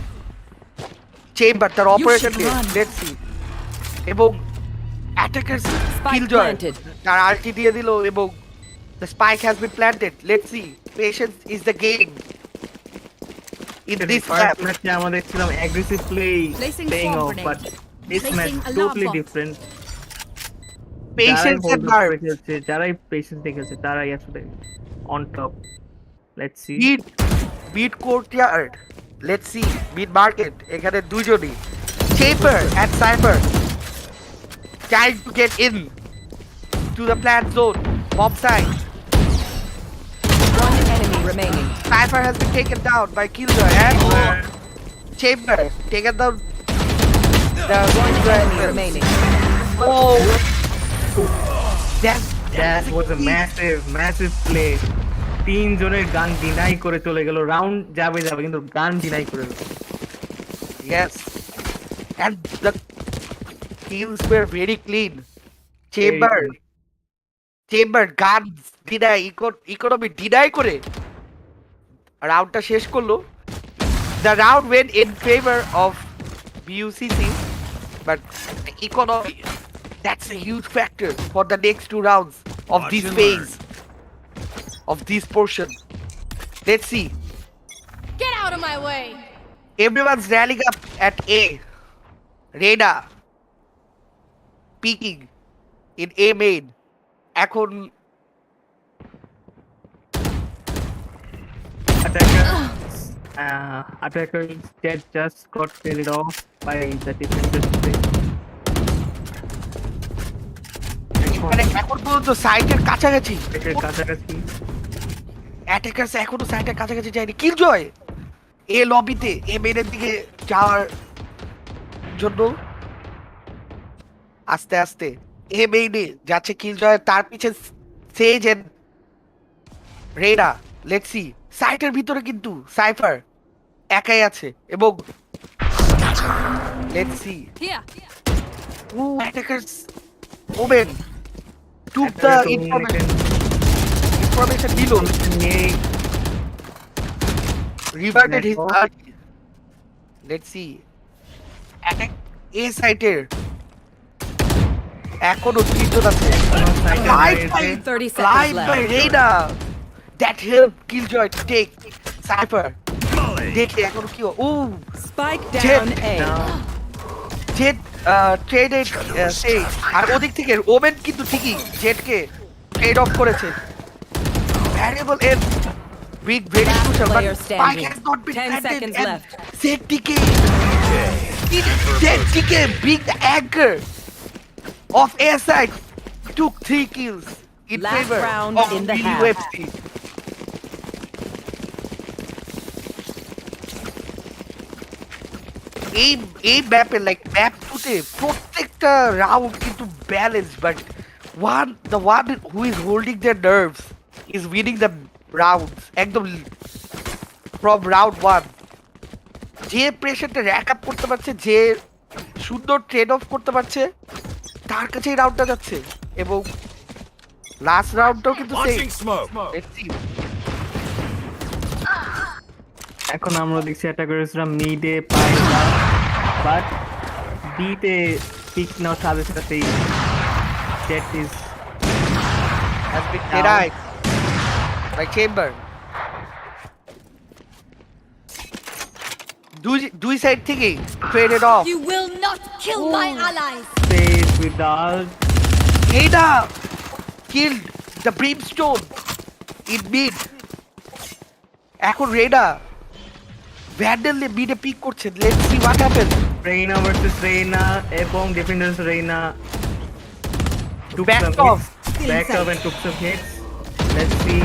Speaker 5: চেম্বার তার অপারেশন
Speaker 4: should
Speaker 5: দিয়ে
Speaker 4: run.
Speaker 5: লেটস সি এবং attacker
Speaker 4: Spike
Speaker 5: Killjoy
Speaker 4: planted.
Speaker 5: তার আলটি দিয়ে দিল এবং the spike has been planted. Let's see. Patience is the game. In this map,
Speaker 6: ম্যাচে আমাদের ছিলাম aggressive
Speaker 4: Placing
Speaker 6: playing
Speaker 4: swarm
Speaker 6: of
Speaker 4: grenade.
Speaker 6: But this match
Speaker 4: Placing alarm
Speaker 6: totally
Speaker 4: bomb.
Speaker 6: Different
Speaker 5: patience and nerve.
Speaker 6: যারাই patience দেখেছে তারাই আসলে on top let's see
Speaker 5: Beat courtyard. Let's see. Beat market. এখানে দুজনই Chamber and Cyber trying to get in to the plant zone. Bomb side.
Speaker 4: One enemy remaining.
Speaker 5: Cyber has been taken down by Killjoy and Chamber taken down. The
Speaker 4: One enemy remaining.
Speaker 5: Oh, that's
Speaker 6: that was a massive play তিন জনের গান deny করে চলে গেল round যাবে কিন্তু গান deny করে গেল
Speaker 5: yes. And the kills were very clean. Chamber guns deny economy deny করে রাউন্ডটা শেষ করলো. The round went in favor of BUCC, but the economy, that's a huge factor for the next two rounds of
Speaker 3: Watch
Speaker 5: this
Speaker 3: and
Speaker 5: phase, of this portion. Let's see.
Speaker 8: Get out of my way!
Speaker 5: Everyone's rallying up at A. Reyna peeking in A main. এখন
Speaker 6: attackers that just got carried off by the defenders
Speaker 5: মানে এখন পর্যন্ত সাইটের কাছাকাছি
Speaker 6: কাছাকাছি
Speaker 5: attackers এখনো সাইটের কাছাকাছি যায়নি কিলজয় এ লবিতে এ মেনের দিকে যাওয়ার জন্য আস্তে আস্তে এ মেইনে যাচ্ছে কিলজয় তার পিছে Sage and Reda let's see সাইটের ভিতরে কিন্তু সাইফার একাই আছে এবং লেটস সি
Speaker 8: Here!
Speaker 5: ও attackers Omen took the information below reverted his party. Let's see. Attack A site এখনো তিনজন আছে Live by
Speaker 4: 30 seconds
Speaker 5: by
Speaker 4: left.
Speaker 5: Reyna that helped Killjoy to take Cypher দেখে এখনো কি ও
Speaker 4: Spike down A.
Speaker 5: Jett traded সেই আর ওদিক থেকে ওমেন কিন্তু ঠিকই জেটকে ট্রেড অফ করেছে ভ্যারিয়েবল এর big very crucial but
Speaker 4: player standing.
Speaker 5: Spike has not been
Speaker 4: 10
Speaker 5: planted
Speaker 4: seconds
Speaker 5: and
Speaker 4: left.
Speaker 5: জেটকে being the anchor of air side took 3 kills in
Speaker 4: Last
Speaker 5: favor
Speaker 4: round
Speaker 5: of
Speaker 4: in the half.
Speaker 5: BUFC. এই ম্যাপে like map টুতে প্রত্যেকটা round কিন্তু balance but the one who is holding their nerves is winning the rounds একদম from round 1 যে প্রেশারটা rack up করতে পারছে যে সুন্দর ট্রেড অফ করতে পারছে তার কাছে এই রাউন্ডটা যাচ্ছে এবং লাস্ট রাউন্ডটাও কিন্তু
Speaker 3: Launching smoke.
Speaker 6: এখন আমরা দেখছি অ্যাটাকার্সরা মিডে পায় বাট বিতে পিক নেওয়ার সাথে সাথেই Jet is
Speaker 5: has been denied by Chamber. দুই সাইড থেকেই traded off.
Speaker 8: You will not kill my allies!
Speaker 6: Space without
Speaker 5: Reyna killed the Brimstone in mid. এখন Reyna Vandal মিডে পিক করছে let's see what happens
Speaker 6: Reyna versus Reyna এবং defenders Reyna
Speaker 5: Backed off.
Speaker 6: backed off and took some hits. Let's see.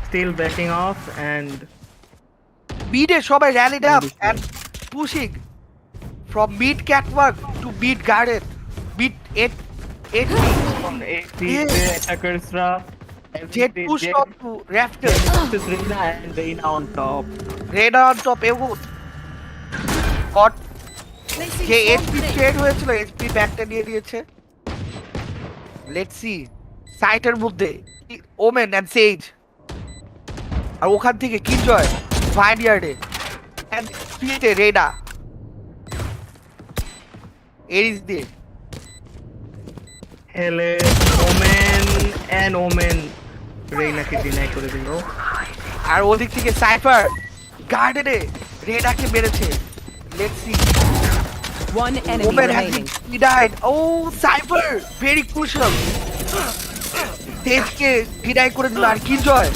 Speaker 6: Still backing off and
Speaker 5: মিডে সবাই rallied up and pushing from mid catwalk to mid garden mid 8
Speaker 6: on 80
Speaker 5: Yes.
Speaker 6: the attackers-ra
Speaker 5: jet pushed on to rafter
Speaker 6: versus Reina and Reina on top.
Speaker 5: Reyna on top এবং got
Speaker 8: Placing
Speaker 5: যে
Speaker 8: swarm
Speaker 5: HP
Speaker 8: grenade.
Speaker 5: Trade হয়েছিল HP ব্যাকটা নিয়ে দিয়েছে let's see সাইটের মধ্যে women and সেজ আর ওখান থেকে কিলজয় ভাইনিয়ার্ডে and ফিতে রেডা এরিস দিয়ে
Speaker 6: হেলে ওমেন এন্ড ওমেন রেইনাকে ডিনাই করে দিল।
Speaker 5: আর ওদিক থেকে সাইফার গার্ডেনে রেডাকে মেরেছে। Let's see
Speaker 4: One enemy
Speaker 5: Omen has
Speaker 4: remaining.
Speaker 5: Been denied. Oh Cypher very crucial. তেজকে ডিনাই করে দিল আর কিলজয়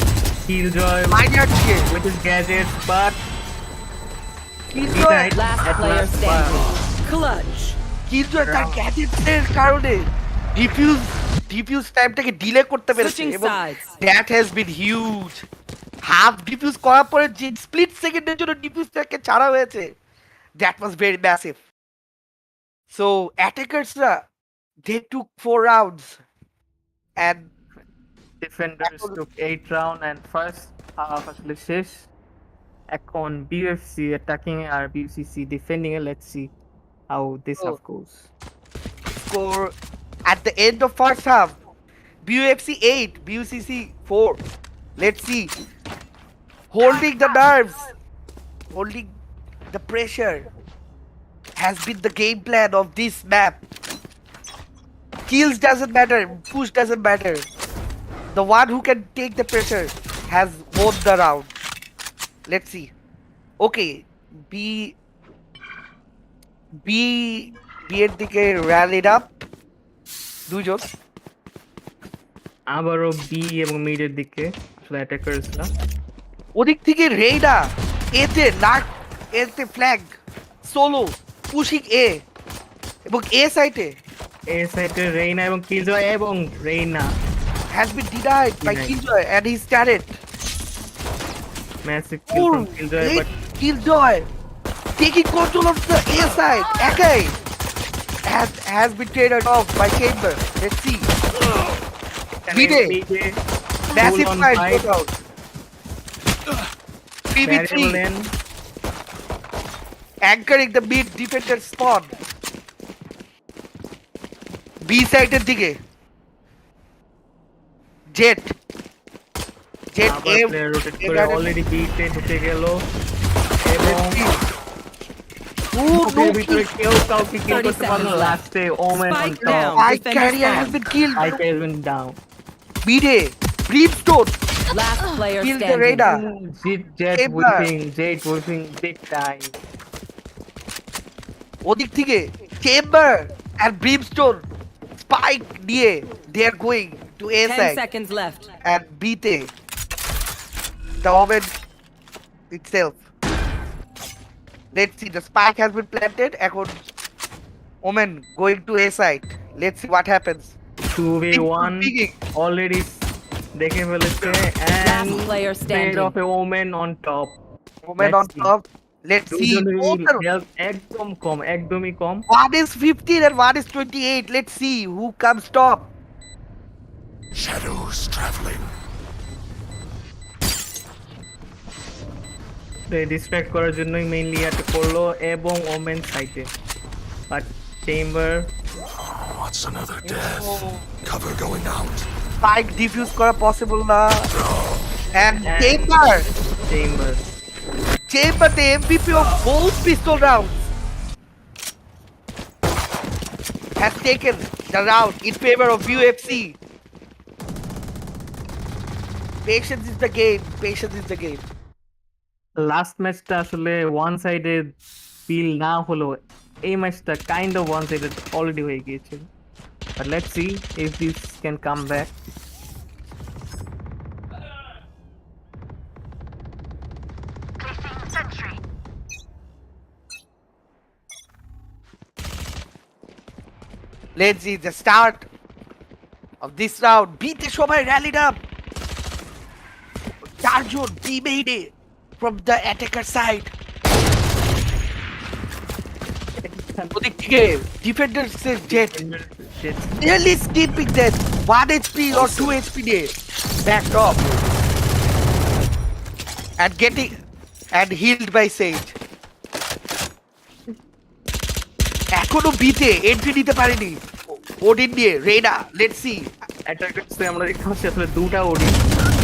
Speaker 6: কিলজয়
Speaker 5: ভাইনিয়ার্ডকে
Speaker 6: with his gadgets, but
Speaker 5: কিলজয়
Speaker 4: Last
Speaker 6: at
Speaker 4: player
Speaker 6: last,
Speaker 4: standing. Clutch.
Speaker 5: কিলজয় তার গ্যাজেটসের কারণে ডিফিউজ টাইমটাকে ডিলে করতে পেরেছে
Speaker 4: Switching
Speaker 5: এবং
Speaker 4: sides.
Speaker 5: That has been huge. Half defuse করার পরে যে স্প্লিট সেকেন্ডের জন্য ডিফিউজটাকে ছাড়া হয়েছে, that was very massive. So অ্যাটাকার্সরা they took 4 rounds and
Speaker 6: defenders took 8 round and first half আসলে শেষ। এখন BUFC attacking R BUCC defending it. Let's see how this half goes.
Speaker 5: score at the end of first half. BUFC 8, BUCC 4. Let's see. Holding the nerves, holding the pressure has been the game plan of this map. Kills doesn't matter, push doesn't matter. The one who can take the pressure has won the round. Let's see. Okay, B এর দিকে rallied up দুজন।
Speaker 6: আবারও B এবং মিডের দিকে আসলে অ্যাটাকার্সরা।
Speaker 5: ওদিক থেকে Reyna এতে এতে ফ্ল্যাগ সোলো পুশিং এ এবং এ সাইডে
Speaker 6: এ সাইডে রেইনা এবং কিলজয় এবং Reyna
Speaker 5: has been denied by
Speaker 6: Denied.
Speaker 5: Killjoy and he started.
Speaker 6: Massive kill
Speaker 5: Oh,
Speaker 6: from কিলজয়,
Speaker 5: great
Speaker 6: but
Speaker 5: Killjoy taking control of the A side. Akai has been traded off by Chamber. Let's see. Bide. Massive
Speaker 6: on
Speaker 5: fight
Speaker 6: fight.
Speaker 5: goes out. 3v3 anchoring the mid defender spawn. B side এর দিকে jet
Speaker 6: আবার player rotate করে already বিতে ঢুকে গেল এবং ওর ভিতরে কেউ কাউকে কিল
Speaker 4: 30
Speaker 6: করতে পারলো।
Speaker 4: seconds left.
Speaker 6: লাস্টে women on
Speaker 4: Spike
Speaker 6: top.
Speaker 4: down.
Speaker 5: My
Speaker 4: Defender
Speaker 5: carrier
Speaker 4: spawn.
Speaker 5: has been killed.
Speaker 6: Spike has been down.
Speaker 5: Bide, Brimstone,
Speaker 4: Last player
Speaker 5: kill the
Speaker 4: standing.
Speaker 5: radar.
Speaker 6: Jet whipping big time.
Speaker 5: ওদিক থেকে Chamber and Brimstone spike নিয়ে they are going to A
Speaker 4: 10
Speaker 5: side
Speaker 4: seconds left.
Speaker 5: and B তে the Omen itself. Let's see, the spike has been planted. এখন Omen going to A side. Let's see what happens.
Speaker 6: 2v1
Speaker 5: Speaking.
Speaker 6: already দেখে ফেলেছে
Speaker 4: Last
Speaker 6: and
Speaker 4: player
Speaker 6: trade
Speaker 4: standing.
Speaker 6: of a woman on top.
Speaker 5: Omen
Speaker 6: Let's
Speaker 5: on
Speaker 6: see.
Speaker 5: top. Let's see.
Speaker 6: দুজনেরই health একদমই কম।
Speaker 5: One is 15 and one is 28. Let's see who comes top.
Speaker 3: Shadows traveling.
Speaker 6: Distract করার জন্যই mainly এটা করলো এবং women সাইডে, but chamber
Speaker 3: What's another death? Cover going out.
Speaker 5: Spike defuse করা possible না। And
Speaker 6: And-
Speaker 5: Chamber the MVP of both pistol rounds has taken the round in favor of UFC. Patience is the game. Patience is the game.
Speaker 6: Last ম্যাচটা আসলে one sided feel না হলো, এই ম্যাচটা kind of one sided already হয়ে গিয়েছিল। But let's see if this can come back.
Speaker 5: Let's see the start of this round. Beat the সবাই rallied up. চারজন teammate from the attacker side. ওদিক থেকে defenders এর jet nearly skipping that 1 HP or 2 HP দিয়ে backed off and getting and healed by Sage. এখনো বিতে entry নিতে পারেনি ওডিন দিয়ে রেনা। লেটস সি
Speaker 6: অ্যাটাকার্সে আমরা দেখতে পাচ্ছি আসলে দুটা ওডি,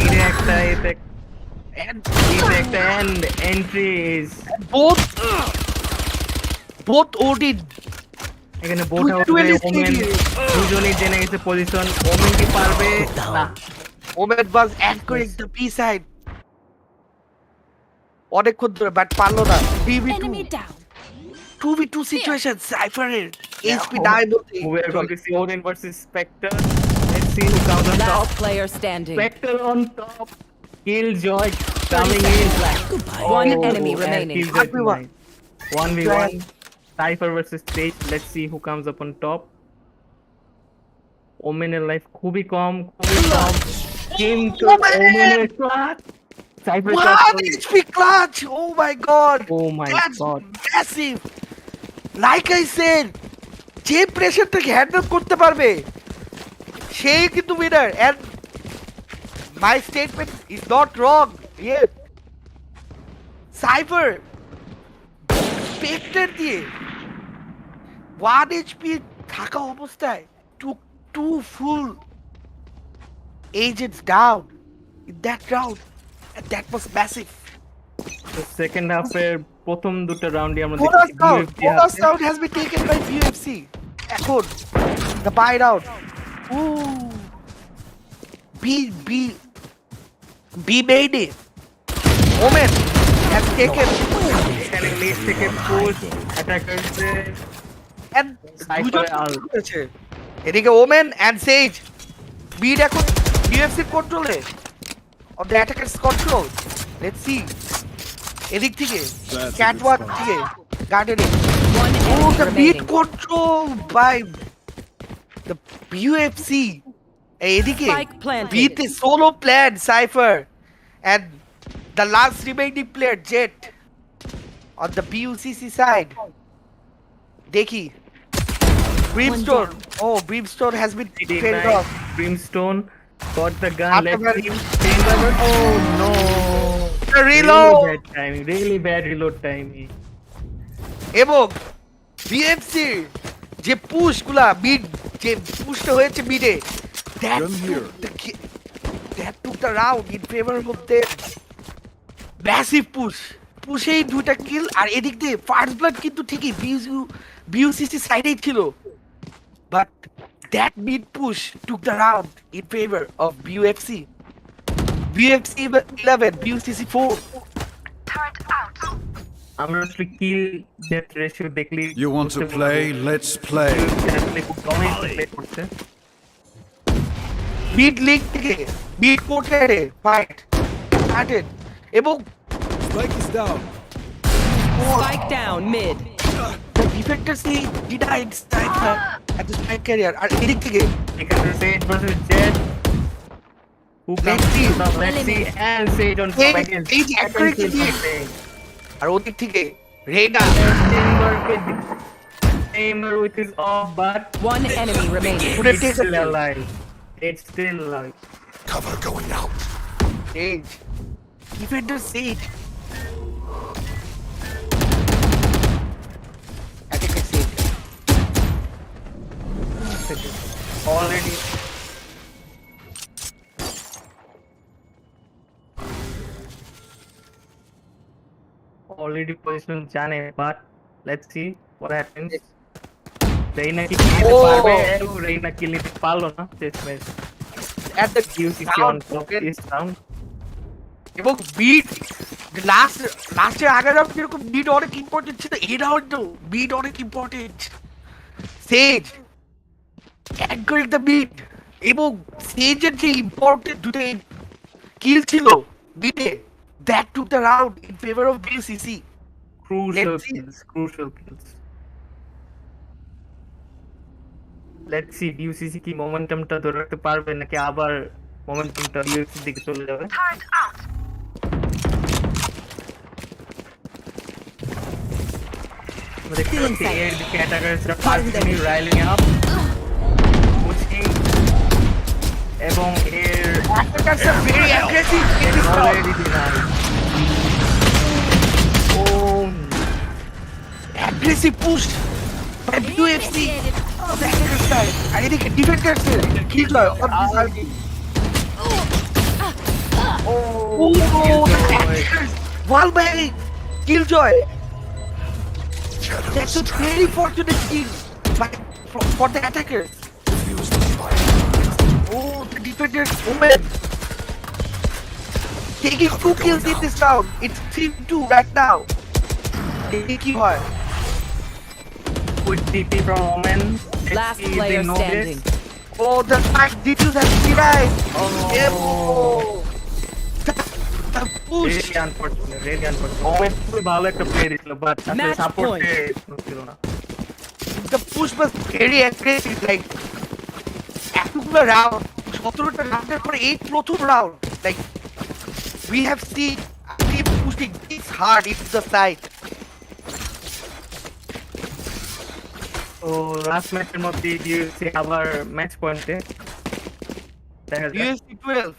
Speaker 6: এর একটা এতে
Speaker 5: And
Speaker 6: Eject and entry is
Speaker 5: both Odin.
Speaker 6: এখানে বোট আউট
Speaker 5: Duel
Speaker 6: হয়ে
Speaker 5: is
Speaker 6: ওমেন
Speaker 5: serious.
Speaker 6: দুজনেই জেনে গেছে পজিশন ওমেন কি পারবে না
Speaker 5: Omen was anchoring the B side. অনেকক্ষণ ধরে বাট পারলো না। 3v2
Speaker 8: Enemy down.
Speaker 5: 2v2 situation সাইফারের এইচপি নাই বলতে
Speaker 6: we are going to see Odin versus Spectre. Let's see who comes on top.
Speaker 4: Last player standing.
Speaker 6: Spectre on top. Killjoy coming in.
Speaker 4: One
Speaker 6: Oh,
Speaker 4: enemy
Speaker 6: and
Speaker 4: remaining.
Speaker 6: Killjoy
Speaker 5: Everyone.
Speaker 6: tonight. 1v1. Cypher versus Stage. Let's see who comes up on top. Omen's life খুবই কম. কিন্তু Omen's clutch. Cypher clutch.
Speaker 5: What HP clutch? Oh my god.
Speaker 6: Oh my
Speaker 5: That's
Speaker 6: god.
Speaker 5: massive. Like I said, যে প্রেসারটাকে handle করতে পারবে সেই কিন্তু winner and my statement is not wrong. Yes. Cypher Spectre দিয়ে 1 HP থাকা অবস্থায় took 2 full agents down in that round and that was massive.
Speaker 6: The second half এর প্রথম দুটো রাউন্ডে আমরা
Speaker 5: Bonus
Speaker 6: দেখছি
Speaker 5: round,
Speaker 6: BUFC
Speaker 5: bonus
Speaker 6: হাতে।
Speaker 5: round has been taken by BUFC. এখন the buy round. Ooh. B made it. Omen has taken
Speaker 6: এখানে mid থেকে পুশ অ্যাটাকারদের
Speaker 5: and
Speaker 6: Cypher
Speaker 5: দুজন
Speaker 6: out.
Speaker 5: করেছে। এদিকে ওমেন and Sage মিড এখন BUFC কন্ট্রোলে of the attackers control. Let's see. এদিক থেকে ক্যাটওয়াক থেকে gardening
Speaker 4: One
Speaker 5: Oh,
Speaker 4: enemy
Speaker 5: the beat
Speaker 4: remaining.
Speaker 5: control by the BUFC. এদিকে
Speaker 4: Spike planted.
Speaker 5: beat is solo plan Cypher and the last remaining player Jet on the BUCC side. দেখি Brimstone. Oh, Brimstone has been fended off.
Speaker 6: Brimstone got the gun.
Speaker 5: After
Speaker 6: Let's
Speaker 5: that-
Speaker 6: see. Oh no.
Speaker 5: The reload.
Speaker 6: Really bad timing. Really bad reload timing.
Speaker 5: এবং BFC যে push গুলা mid যে পুশটা হয়েছে মিডে that took the round in favor of them. Massive push. পুশেই দুইটা কিল আর এদিক দিয়ে first blood কিন্তু ঠিকই বিউসিসি সাইডেই ছিল but that mid push took the round in favor of BUFC. BUFC 11, BUCC 4.
Speaker 6: আমরা আসলে কিল ডেথ রেশিও দেখলি
Speaker 3: You want to play? Let's play.
Speaker 6: খুব কমই প্লে করছে
Speaker 5: মিড লিগ থেকে মিড কোর্টে ফাইট স্টার্টেড এবং
Speaker 3: Spike is down.
Speaker 4: Spike down mid.
Speaker 5: the defender say denied Cypher at the spike carrier আর এদিক থেকে
Speaker 6: এখানে Sage versus Jet who
Speaker 5: Let's
Speaker 6: comes
Speaker 5: see.
Speaker 6: to the let's see and Sage on top
Speaker 5: Sage-
Speaker 6: again
Speaker 5: Sage accurately did. আর ওদিক থেকে রেনা
Speaker 6: Tamer with his off but
Speaker 4: One enemy remaining.
Speaker 5: Could have
Speaker 6: it's
Speaker 5: taken
Speaker 6: still
Speaker 5: it.
Speaker 6: alive it's still alive
Speaker 3: Cover going out.
Speaker 5: Sage defender Sage attacker Sage
Speaker 6: already position জানে but let's see what happens Reyna কি কিল নিতে
Speaker 5: Oh.
Speaker 6: পারবে Reyna কিল নিতে পারলো না শেষ match
Speaker 5: at the
Speaker 6: UCC on top is down
Speaker 5: এবং bit লাস্টের আগের রাউন্ড যেরকম বিট অনেক ইম্পর্টেন্ট ছিল এই রাউন্ডও বিট অনেক important Sage anchoring the bit এবং সেজের যে ইম্পর্টেন্ট দুটো কিল ছিল বিটে that took the round in favour of BUCC Let's see.
Speaker 6: crucial kills let's see BUCC কি মোমেন্টামটা ধরে রাখতে পারবে নাকি আবার মোমেন্টামটা UFC দিকে চলে যাবে আমরা দেখতে পাচ্ছি এর দিকে অ্যাটাকার্সরা পার্সনি রাইলিং আপ পুশিং এবং এর
Speaker 5: Attackers are very aggressive in this round.
Speaker 6: already denied oh
Speaker 5: Aggressive push by BUFC on the attacker side. আর এদিকে ডিফেন্ডার্স কিল হয় on this side. Oh, wall bang! Killjoy! That's a very fortunate kill for the attackers.
Speaker 3: Defuse the fire.
Speaker 5: Oh, the defenders, Omen! Taking 2 kills in this round. It's 3-2 right now. Taking her.
Speaker 6: Good TP from Omen. Let's
Speaker 4: Last
Speaker 6: see if
Speaker 4: player
Speaker 6: they know
Speaker 4: standing.
Speaker 6: this.
Speaker 5: Oh, the fact defuse has denied. Oh. The push.
Speaker 6: Really unfortunate, really unfortunate. Omen খুবই ভালো একটা play দিছিল, but আসলে
Speaker 4: Match
Speaker 6: সাপোর্টে
Speaker 4: point.
Speaker 6: ছিল না।
Speaker 5: The push was very aggressive. Like, এতগুলো round, 17টা roundের পরে 8 প্রথম round. Like, we have seen team pushing this hard into the side.
Speaker 6: তো লাস্ট ম্যাচের মধ্যে বিউএফসি আবার ম্যাচ পয়েন্টে দেখা যাক।
Speaker 5: BUFC 12,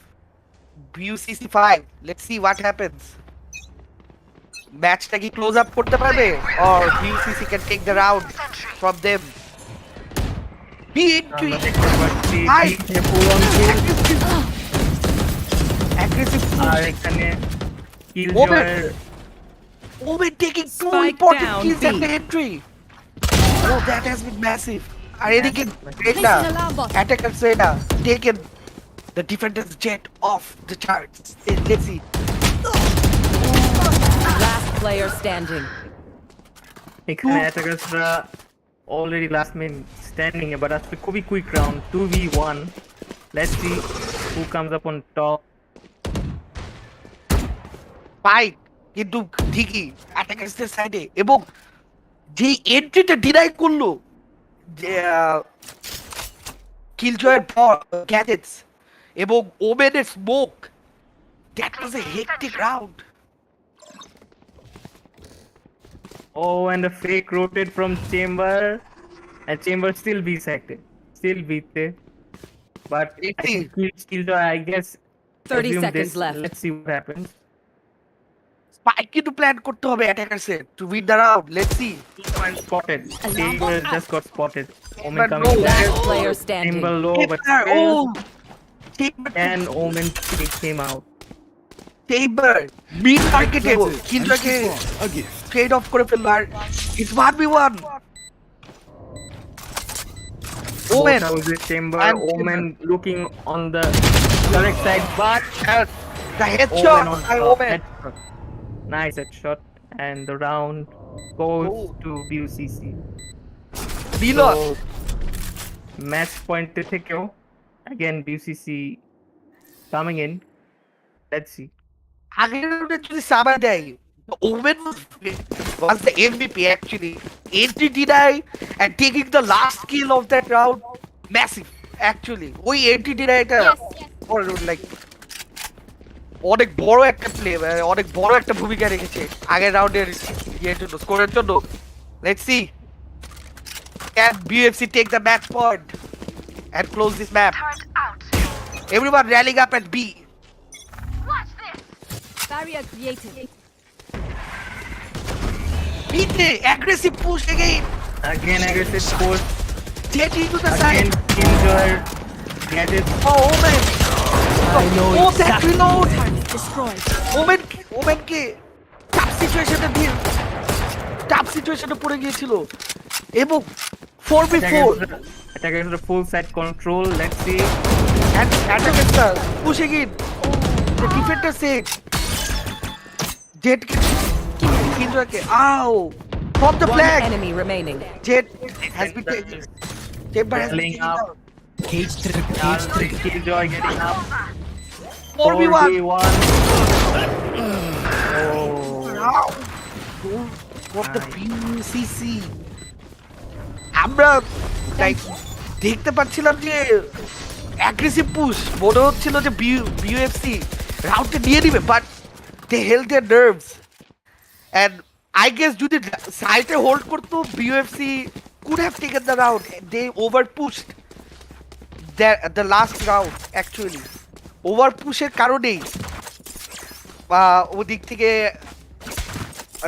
Speaker 5: BUCC 5. Let's see what happens. Matchটা কি close up করতে পারবে? Or BUCC can take the round from them. B-entry.
Speaker 6: আমরা দেখতে পাচ্ছি
Speaker 5: Hi.
Speaker 6: BUFC full on kill,
Speaker 5: Aggressive push.
Speaker 6: আর এখানে কিলজয়ের
Speaker 5: Omen taking 2
Speaker 4: Spike
Speaker 5: important
Speaker 4: down,
Speaker 5: kills at
Speaker 4: B.
Speaker 5: the entry. Oh, that has been massive. আর এদিকে
Speaker 8: Placing
Speaker 5: Reyna,
Speaker 8: alarm bot.
Speaker 5: attacker Reyna, taken the defender's jet off the charts. Let's see.
Speaker 4: Last player standing.
Speaker 6: এখানে অ্যাটাকার্সরা already last men standing এ, but আসলে খুবই quick round 2v1. Let's see who comes up on top.
Speaker 5: Fight কিন্তু ঠিকই অ্যাটাকার্সদের সাইডে, এবং যে এন্ট্রিটা ডিনাই করলো যে কিলজয়ের গ্যাজেটস এবং ওমেনের smoke, that was a hectic round.
Speaker 6: Oh, and a fake rotate from Chamber, and Chamber still be sected, still beat it. But I think Killjoy, I guess,
Speaker 4: 30
Speaker 6: assume
Speaker 4: seconds
Speaker 6: this.
Speaker 4: left.
Speaker 6: Let's see what happens.
Speaker 5: Spike কিন্তু plan করতে হবে অ্যাটাকার্সের to win the round. Let's see.
Speaker 6: And spotted. Chamber just got spotted. Omen
Speaker 5: But
Speaker 6: coming
Speaker 5: no.
Speaker 6: back.
Speaker 4: Last player standing.
Speaker 6: Chamber low, but
Speaker 5: Oh,
Speaker 6: and Omen take him out.
Speaker 5: Chamber mid মার্কেটে কিলজয়কে
Speaker 3: A gift.
Speaker 5: Trade off করে ফেললো, আর it's 1v1. Omen.
Speaker 6: Both houses, Chamber,
Speaker 5: And
Speaker 6: Omen looking on the correct side, but
Speaker 5: The
Speaker 6: Omen
Speaker 5: headshot
Speaker 6: on
Speaker 5: by
Speaker 6: top.
Speaker 5: Omen.
Speaker 6: Headshot. Nice headshot, and the round goes
Speaker 5: Oh.
Speaker 6: to BUCC.
Speaker 5: Dilo.
Speaker 6: So, match point থেকেও again BUCC coming in. Let's see.
Speaker 5: আগের রাউন্ডে যদি সাবা দেয়, Omen was the MVP actually. Entry deny and taking the last kill of that round, massive actually. ওই entry deny টা
Speaker 8: Yes,
Speaker 5: or like অনেক বড় একটা প্লে, অনেক বড় একটা ভূমিকা রেখেছে আগের রাউন্ডের ইয়ের জন্য, স্কোরের জন্য. Let's see can BUFC take the match point and close this map. Everyone rallying up at B.
Speaker 8: Barrier created.
Speaker 5: B-te aggressive push again.
Speaker 6: Again aggressive push.
Speaker 5: Jet into the
Speaker 6: Again
Speaker 5: side.
Speaker 6: Killjoy gadget.
Speaker 5: Oh, Omen. Oh, that reload.
Speaker 8: Destroyed.
Speaker 5: Omen K tough সিচুয়েশনে পড়ে গিয়েছিল, এবং 4v4
Speaker 6: Attackers the full side control. Let's see.
Speaker 5: and attacker push again. The defender said Jet Killjoy ow from the
Speaker 4: One
Speaker 5: flag.
Speaker 4: enemy remaining.
Speaker 5: Jet has been taken. Chamber has been
Speaker 6: Rallying
Speaker 5: taken
Speaker 6: up.
Speaker 5: out.
Speaker 6: Killjoy getting up.
Speaker 5: 4v1.
Speaker 6: 4v1. Oh.
Speaker 5: Wow. What the BUCC. আমরা like দেখতে পাচ্ছিলাম যে aggressive push, মনে হচ্ছিল যে বিইউএফসি রাউন্ডটা নিয়ে নিবে, but they held their nerves, and I guess যদি সাইটে হোল্ড করতো BUFC could have taken the round. They over pushed the last round actually. Over পুশের কারণেই ওদিক থেকে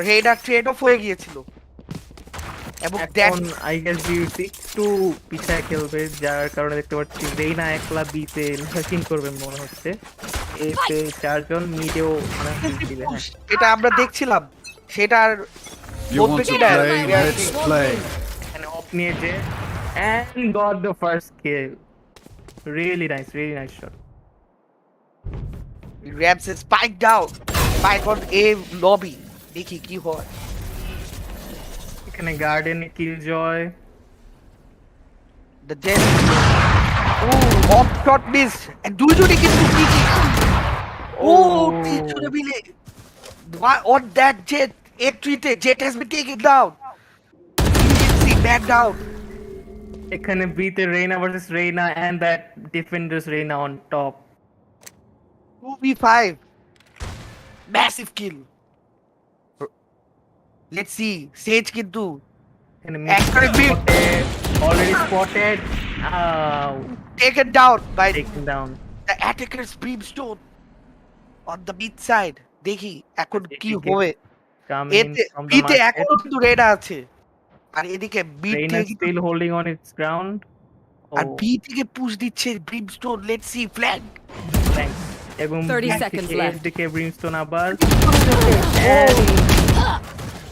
Speaker 5: রেডা ট্রেড অফ হয়ে গিয়েছিল, এবং
Speaker 6: এখন আই গেস BUC একটু পিছায় খেলবে, যার কারণে দেখতে পাচ্ছি রেইনা একলা বিতে লার্কিং করবে মনে হচ্ছে। এতে 4 জন, মিডেও মানে দিবে, হ্যাঁ।
Speaker 5: এটা আমরা দেখছিলাম সেটার
Speaker 3: You want to
Speaker 5: Competitor.
Speaker 3: play?
Speaker 5: Yeah.
Speaker 3: Let's play.
Speaker 6: এখানে অফ নিয়েছে and got the first kill. Really nice shot.
Speaker 5: grabs a spike down spike on a lobby দেখি কি হয়
Speaker 6: এখানে গার্ডেনে কিলজয়,
Speaker 5: the jet off shot miss and দুইজনই কিন্তু ঠিকই তিনজনে মিলে on that jet A3 jet has been taken down see back down
Speaker 6: এখানে বিতে Reyna versus Reyna and that defenders Reyna on top.
Speaker 5: 2v5 massive kill let's see Sage কিন্তু
Speaker 6: এখানে
Speaker 5: Accurate beat.
Speaker 6: already spotted,
Speaker 5: taken down by
Speaker 6: taken down.
Speaker 5: the attacker's brimstone on the mid side দেখি এখন কি
Speaker 6: এদিকে
Speaker 5: হবে
Speaker 6: Coming
Speaker 5: এতে
Speaker 6: from the
Speaker 5: বিতে
Speaker 6: market.
Speaker 5: এখনো কিন্তু রেডা আছে আর এদিকে বি
Speaker 6: Reina
Speaker 5: থেকে
Speaker 6: still holding on its ground.
Speaker 5: আর
Speaker 6: Oh,
Speaker 5: বি থেকে পুশ দিচ্ছে Brimstone let's see flag
Speaker 6: thanks. এবং
Speaker 4: 30
Speaker 6: back
Speaker 4: seconds
Speaker 6: থেকে
Speaker 4: left.
Speaker 6: এদিকে ব্রিমস্টোন আবার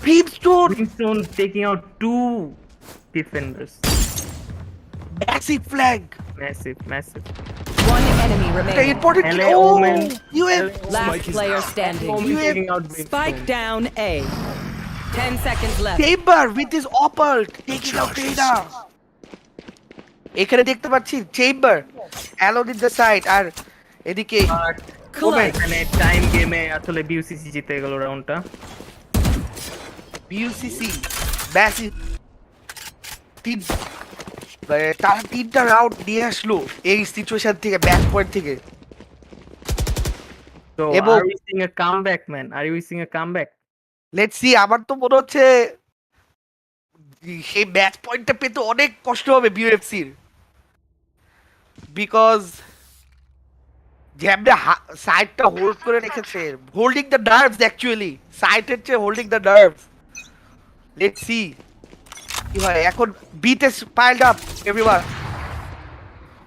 Speaker 5: Brimstone
Speaker 6: Brimstone taking out 2 defenders.
Speaker 5: Massive flag
Speaker 6: Massive.
Speaker 4: One enemy
Speaker 5: এটা
Speaker 4: remaining.
Speaker 5: Important
Speaker 6: LA Omen.
Speaker 5: ইউএফ
Speaker 4: Last player standing.
Speaker 6: Omen
Speaker 5: have-
Speaker 6: taking out
Speaker 7: Spike
Speaker 6: Brimstone.
Speaker 7: down A.
Speaker 4: 10 seconds left.
Speaker 5: Chamber with his ult taking out রেডা এখানে দেখতে পাচ্ছি Chamber alone in the side আর এদিকে
Speaker 6: But
Speaker 4: Clutch.
Speaker 6: এখানে time গেমে আসলে বিউসিসি জিতে গেল রাউন্ডটা।
Speaker 5: বিউসিসি ম্যাসিভ তারা তিনটা রাউন্ড নিয়ে আসলো এই সিচুয়েশন থেকে ব্যাক পয়েন্ট থেকে
Speaker 6: So
Speaker 5: এবং-
Speaker 6: are we seeing a comeback, man? Are we seeing a comeback?
Speaker 5: Let's see আমার তো মনে হচ্ছে সেই ম্যাচ পয়েন্টটা পেতে অনেক কষ্ট হবে বিউএফসির বিকজ যেমনি সাইডটা হোল্ড করে রেখেছে হোল্ডিং দ্য নার্ভস অ্যাকচুয়ালি সাইডের চেয়ে holding the nerves let's see কি হয় এখন বিতে piled up everyone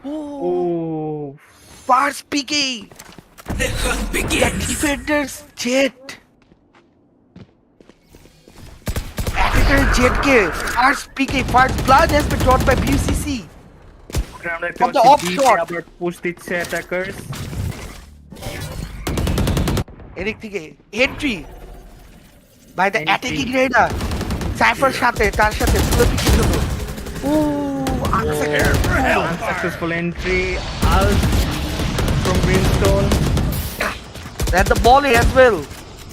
Speaker 6: Oh,
Speaker 5: first picking the defenders Jet Attacker Jetke, first PK, first blood has been drawn by BUCC.
Speaker 6: আমরা
Speaker 5: From the
Speaker 6: দেখতে
Speaker 5: off
Speaker 6: পাচ্ছি
Speaker 5: shot.
Speaker 6: আবার পুশ দিচ্ছে অ্যাটাকার্স।
Speaker 5: এদিক থেকে entry by the
Speaker 6: Entry.
Speaker 5: Attacking রেডার Cypher সাথে তার সাথে পুরো পিছিয়ে জন্য
Speaker 6: Unsuccessful entry, ult from Brimstone.
Speaker 5: and the volley as well.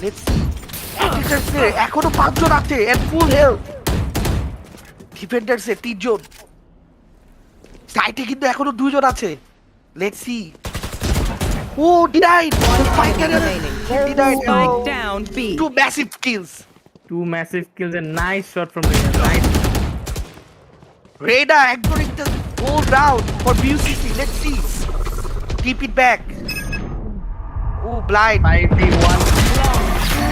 Speaker 5: Let's see. অ্যাটাকার্সে এখনো 5 জন আছে এট ফুল হেলথ ডিফেন্ডার্সে 3 জন সাইটে কিন্তু এখনো 2 জন আছে লেটস সি ও denied spike
Speaker 4: remaining.
Speaker 5: Denied
Speaker 7: Spike down B.
Speaker 5: two massive kills
Speaker 6: 2 massive kills and nice shot from Reina. Nice.
Speaker 5: Reda entering the whole round for BUCC. Let's see. Keep it back. Oh, blind.
Speaker 6: 5v1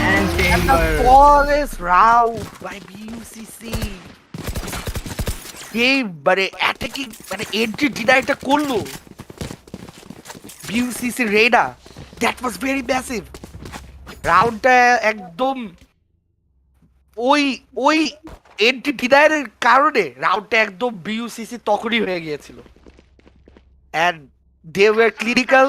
Speaker 6: and
Speaker 5: And the
Speaker 6: Chamber.
Speaker 5: flawless round by BUCC. Game, but attacking, but entry denied the Kullu. BUCC Reda. That was very massive. রাউন্ডটা একদম ওই entry ডিনারের কারণে রাউন্ডটা একদম বিইউসিসি তখনই হয়ে গিয়েছিল and they were clinical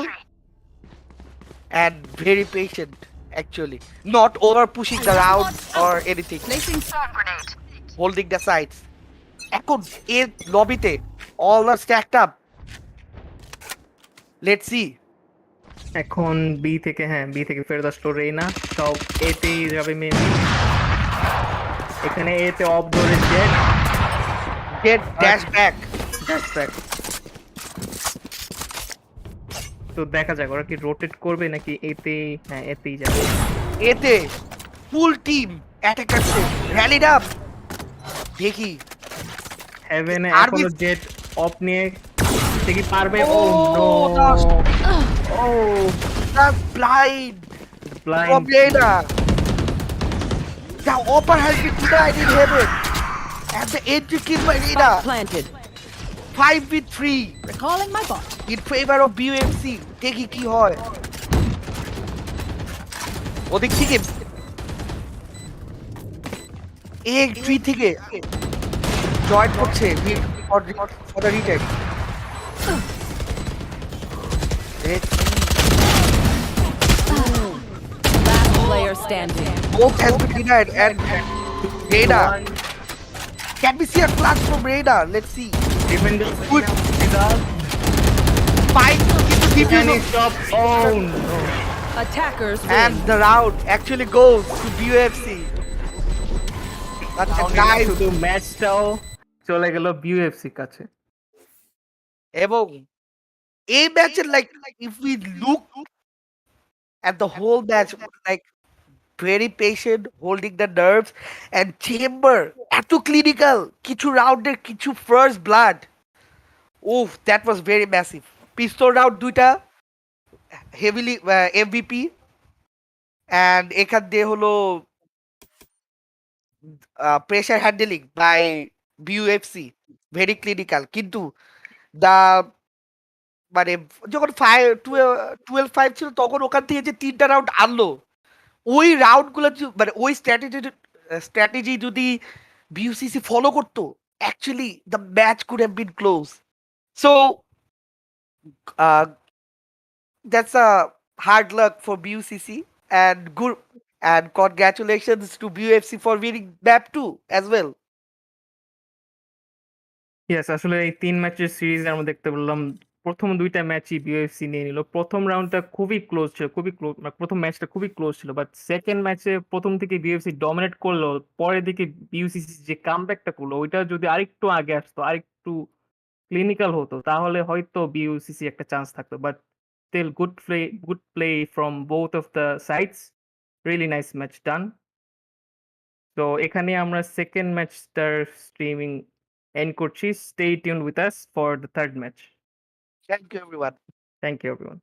Speaker 5: and very patient actually not over pushing the rounds or anything
Speaker 8: Placing swarm grenade.
Speaker 5: holding the sides এখন এর লবিতে all are stacked up let's see
Speaker 6: এখন বি থেকে ফেরত আসলো রেইনা, সব এতেই যাবে মেন। এখানে এতে অফ ধরে জেট
Speaker 5: get dash back
Speaker 6: তো দেখা যাক ওরা কি রোটেট করবে নাকি এতেই যাবে।
Speaker 5: এতে full team attacker rallied up দেখি
Speaker 6: হেভেনে
Speaker 5: আর
Speaker 6: এখনো
Speaker 5: বি-
Speaker 6: জেট অফ নিয়ে সে কি পারবে? Oh
Speaker 5: Oh,
Speaker 6: no,
Speaker 5: gosh.
Speaker 6: Oh
Speaker 5: that's blind from
Speaker 6: blind.
Speaker 5: Reda. The offer has been denied in heaven. And the entry kill by Reda.
Speaker 4: Planted.
Speaker 5: 5v3
Speaker 8: Recalling my bot.
Speaker 5: in favor of BUFC. দেখি কি হয় ওদিক থেকে a tree থেকে join করছে for the retake
Speaker 4: Last player standing.
Speaker 5: both has been denied and Reyna can we see a clutch from Reyna let's see
Speaker 6: Defender
Speaker 5: Good. fight into
Speaker 6: and
Speaker 5: defuse
Speaker 6: he stopped. Oh no.
Speaker 4: Attackers
Speaker 5: and
Speaker 4: win.
Speaker 5: the round actually goes to BUFC that's a nice
Speaker 6: শুধু ম্যাচটাও চলে গেল বিউএফসি কাছে।
Speaker 5: এবং এই ম্যাচের like if we look at the whole match like very patient holding the nerves and chamber এত clinical কিছু রাউন্ডের কিছু first blood oh that was very massive pistol round দুইটা heavily MVP and এখান দিয়ে হলো pressure handling by BUFC very clinical কিন্তু the মানে যখন 12-5 ছিল তখন ওখান থেকে যে 3টা রাউন্ড আনলো ওই রাউন্ড গুলো মানে ওই স্ট্র্যাটেজি যদি বিউসিসি ফলো করতো actually the match could have been close so that's a hard luck for BUCC and good and congratulations to BUFC for winning map 2 as well
Speaker 6: yes, আসলে এই ৩ ম্যাচের সিরিজ আমরা দেখতে পেলাম প্রথম ২টা ম্যাচই বিএফসি নিয়ে নিল। প্রথম রাউন্ডটা খুবই ক্লোজ ছিল, খুবই ক্লোজ, মানে প্রথম ম্যাচটা খুবই ক্লোজ ছিল। বাট সেকেন্ড ম্যাচে প্রথম থেকে বিএফসি ডমিনেট করলো, পরের দিকে বিইউসিসি যে কামব্যাকটা করলো ওইটা যদি আরেকটু আগে আসতো, আরেকটু ক্লিনিক্যাল হতো তাহলে হয়তো বিইউসিসি একটা চান্স থাকতো। But still good play from both of the sides, really nice match done. তো এখানে আমরা সেকেন্ড ম্যাচটার স্ট্রিমিং এন্ড করছি। Stay tuned with us for the third ম্যাচ।
Speaker 5: Thank you everyone
Speaker 6: thank you everyone.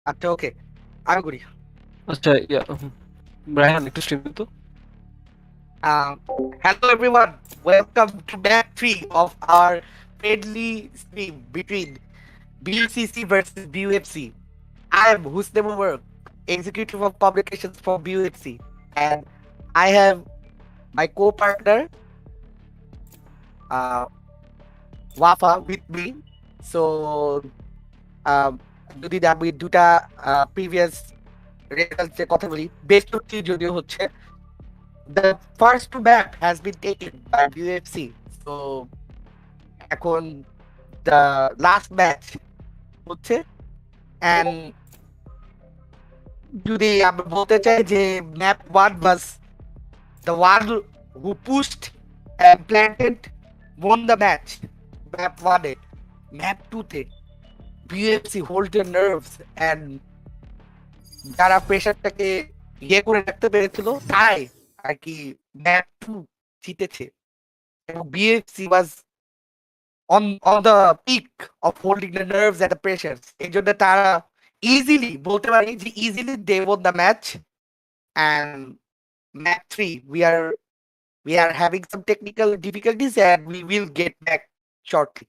Speaker 5: আচ্ছা ওকে, আমি করি।
Speaker 1: আচ্ছা রায়হান একটু স্ট্রিম তো।
Speaker 5: Um, Hello everyone, welcome to Back 3 of our friendly stream between BUCC versus BUFC. I am Husnemo Work, Executive of Publications for BUFC, and I have my co-partner uh, Wafa with me. So, um, যদি আমি দুটা previous result কথা বলি, best of three যদিও হচ্ছে, the first two map has been taken by BUFC. So এখন the last match হচ্ছে, and যদি আমরা বলতে চাই যে map 1 was the one who pushed and planted won the match. Map 1 A, map 2 তে BUFC hold their nerves and যারা প্রেশারটাকে করে রাখতে পেরেছিল তাই আর কি ম্যাপ 2 জিতেছে, এবং BUFC was on the peak of holding the nerves and the pressures. এই জন্য তারা easily বলতে পারি যে easily they won the match. And map 3 we are having some technical difficulties and we will get back shortly.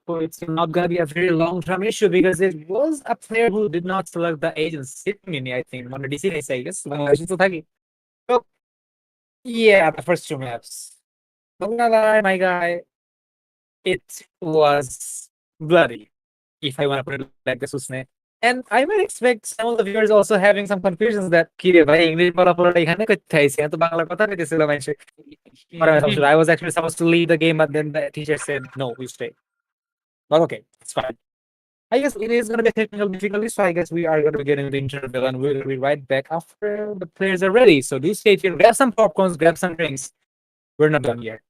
Speaker 2: So it's not gonna be a very long-term issue because it was a player who did not select the agency, I think, on the DC, I guess. So, yeah, the first two maps. Not gonna lie, my guy, it was bloody, if I want to put it like this, Usne. And I might expect some of the viewers also having some confusions that কিরে ভাই English বলা পড়াটা এখানে করতে আইছি, এত বাংলা কথা কইতেছিল মানুষে। What am I supposed to do? I was actually supposed to lead the game, but then the teacher said, no, you stay. But okay, it's fine. I guess it is going to be a technical difficulty, so I guess we are going to be getting the interval and we're going to be right back after the players are ready. So do stay tuned, grab some popcorns, grab some drinks. We're not done yet.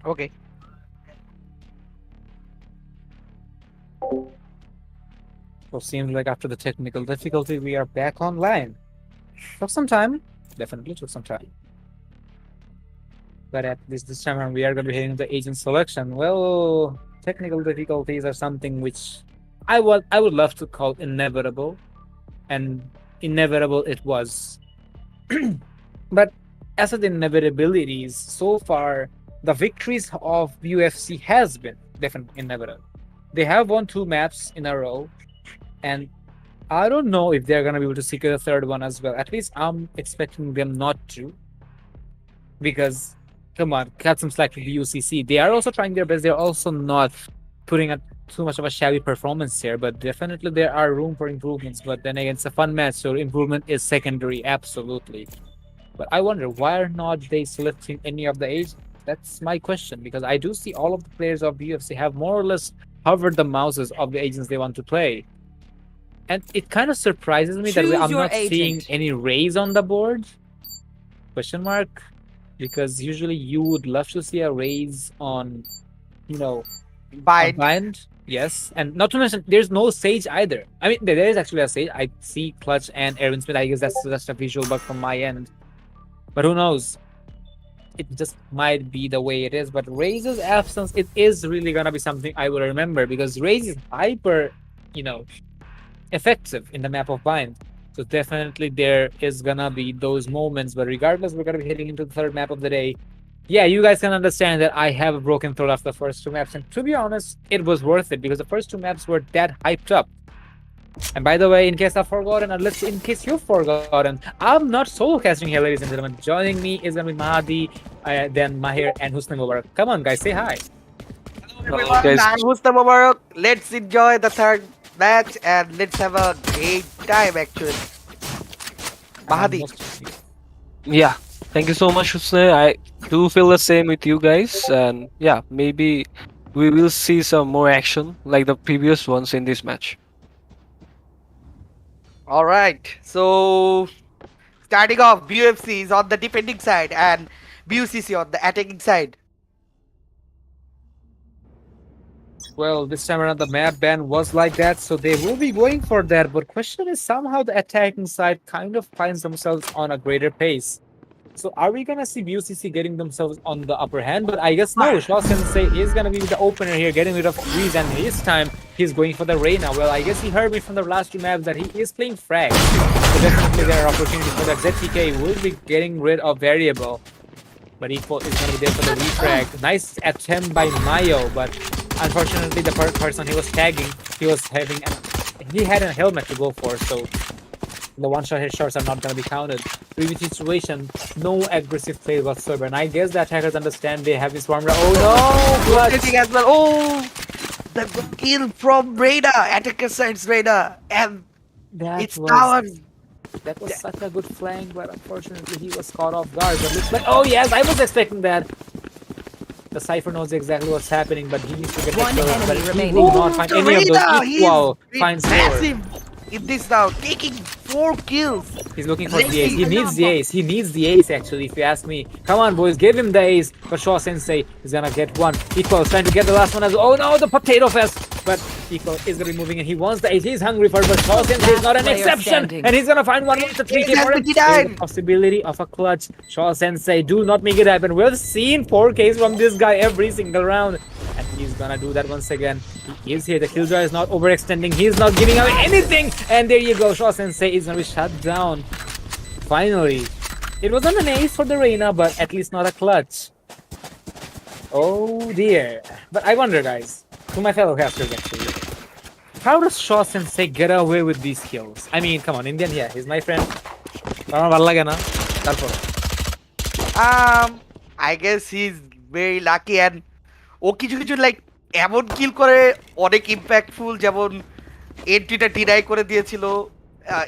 Speaker 5: Okay.
Speaker 2: So seems like after the technical difficulty, we are back online. Took some time. Definitely took some time. But at least this time around, we are going to be hitting the agent selection. Well, technical difficulties are something which I would love to call inevitable, and inevitable it was. But as of the inevitabilities, so far the victories of BUFC has been definitely inevitable. They have won 2 maps in a row, and I don't know if they're gonna be able to secure the third one as well. At least I'm expecting them not to, because come on, cut some slack to BUCC. They are also trying their best. They're also not putting up too much of a shabby performance here, but definitely there are room for improvements. But then again, it's a fun match, so improvement is secondary, absolutely. But I wonder why are not they selecting any of the agents? That's my question, because I do see all of the players of BUFC have more or less hovered the mouses of the agents they want to play. And it kind of surprises me that
Speaker 7: Choose
Speaker 2: I'm
Speaker 7: your
Speaker 2: not seeing
Speaker 7: agent.
Speaker 2: any raise on the board. Question mark? Because usually you would love to see a raise on, you know, a
Speaker 5: Bind.
Speaker 2: bind. Yes, and not to mention there's no sage either. I mean, there is actually a sage. I see Clutch and Erwin Smith. I guess that's just a visual bug from my end. But who knows? It just might be the way it is. But Raze's absence, it is really gonna be something I will remember, because Raze is hyper, effective in the map of Bind. So definitely there is gonna be those moments. But regardless, we're gonna be heading into the third map of the day. Yeah, you guys can understand that I have a broken throat after the first 2 maps, and to be honest, it was worth it because the first 2 maps were that hyped up. And by the way, in case I've forgotten, or in case you've forgotten, I'm not solo casting here, ladies and gentlemen. Joining me is gonna be Mahdi, then Mahir, and Husni Mubarak. Come on, guys, say hi.
Speaker 5: Everyone,
Speaker 1: guys.
Speaker 5: I'm Mustafa Mubarak. Let's enjoy the third match and let's have a great time actually. Mahdi.
Speaker 1: Yeah, thank you so much, Husne. I do feel the same with you guys, and yeah, maybe we will see some more action like the previous ones in this match.
Speaker 5: Alright, so starting off, BUFC is on the defending side and BUCC on the attacking side.
Speaker 2: Well, this time around the map ban was like that, so they will be going for that. But question is, somehow the attacking side kind of finds themselves on a greater pace. So are we gonna see BUCC getting themselves on the upper hand? But I guess no. Shaw Sensei is gonna be the opener here, getting rid of Breeze, and this time he's going for the Reyna. Well, I guess he heard me from the last 2 maps that he is playing Frag. So definitely there are opportunities for that. ZTK will be getting rid of Variable, but Equal is gonna be there for the refrag. Nice attempt by Mayo, but unfortunately the person he was tagging, he had a helmet to go for, so the one-shot headshots are not going to be counted. Previous situation, no aggressive play whatsoever. And I guess the attackers understand they have this swarm. Oh no! Clutch.
Speaker 5: Rotating as well. Oh, the kill from Reyna, attacker side's Reyna, and it's ours.
Speaker 2: That was such a good flank, but unfortunately he was caught off guard. But looks like, oh yes, I was expecting that. The Cypher knows exactly what's happening, but he needs to get
Speaker 7: One
Speaker 2: the kills,
Speaker 7: enemy
Speaker 2: but he
Speaker 7: remaining.
Speaker 2: will not find any of those equal.
Speaker 5: He's
Speaker 2: Finds more.
Speaker 5: massive in this now, taking 4 kills.
Speaker 2: He's looking for the ace. He needs the ace. He needs the ace, actually, if you ask me. Come on, boys, give him the ace. But Shaw Sensei is gonna get one. Equal is trying to get the last one as well. Oh no, the potato fest. But Equal is gonna be moving and he wants the ace. He's hungry for it, but Shaw Sensei is not an
Speaker 7: Player
Speaker 2: exception.
Speaker 7: standing.
Speaker 2: And he's gonna find one with the 3K for him. There's a possibility of a clutch. Shaw Sensei, do not make it happen. We've seen 4Ks from this guy every single round. And he's gonna do that once again. He is here. The killjoy is not overextending. He's not giving away anything. And there you go. Shaw Sensei is gonna be shut down. Finally. It wasn't an ace for the Reyna, but at least not a clutch. Oh dear. But I wonder, guys, to my fellow casters actually, how does Shaw Sensei get away with these kills? I mean, come on, Indian here. He's my friend.
Speaker 5: I guess he's very lucky and ও কিছু কিছু like এমন কিল করে অনেক impactful, যেমন এন্ট্রিটা deny করে দিয়েছিল,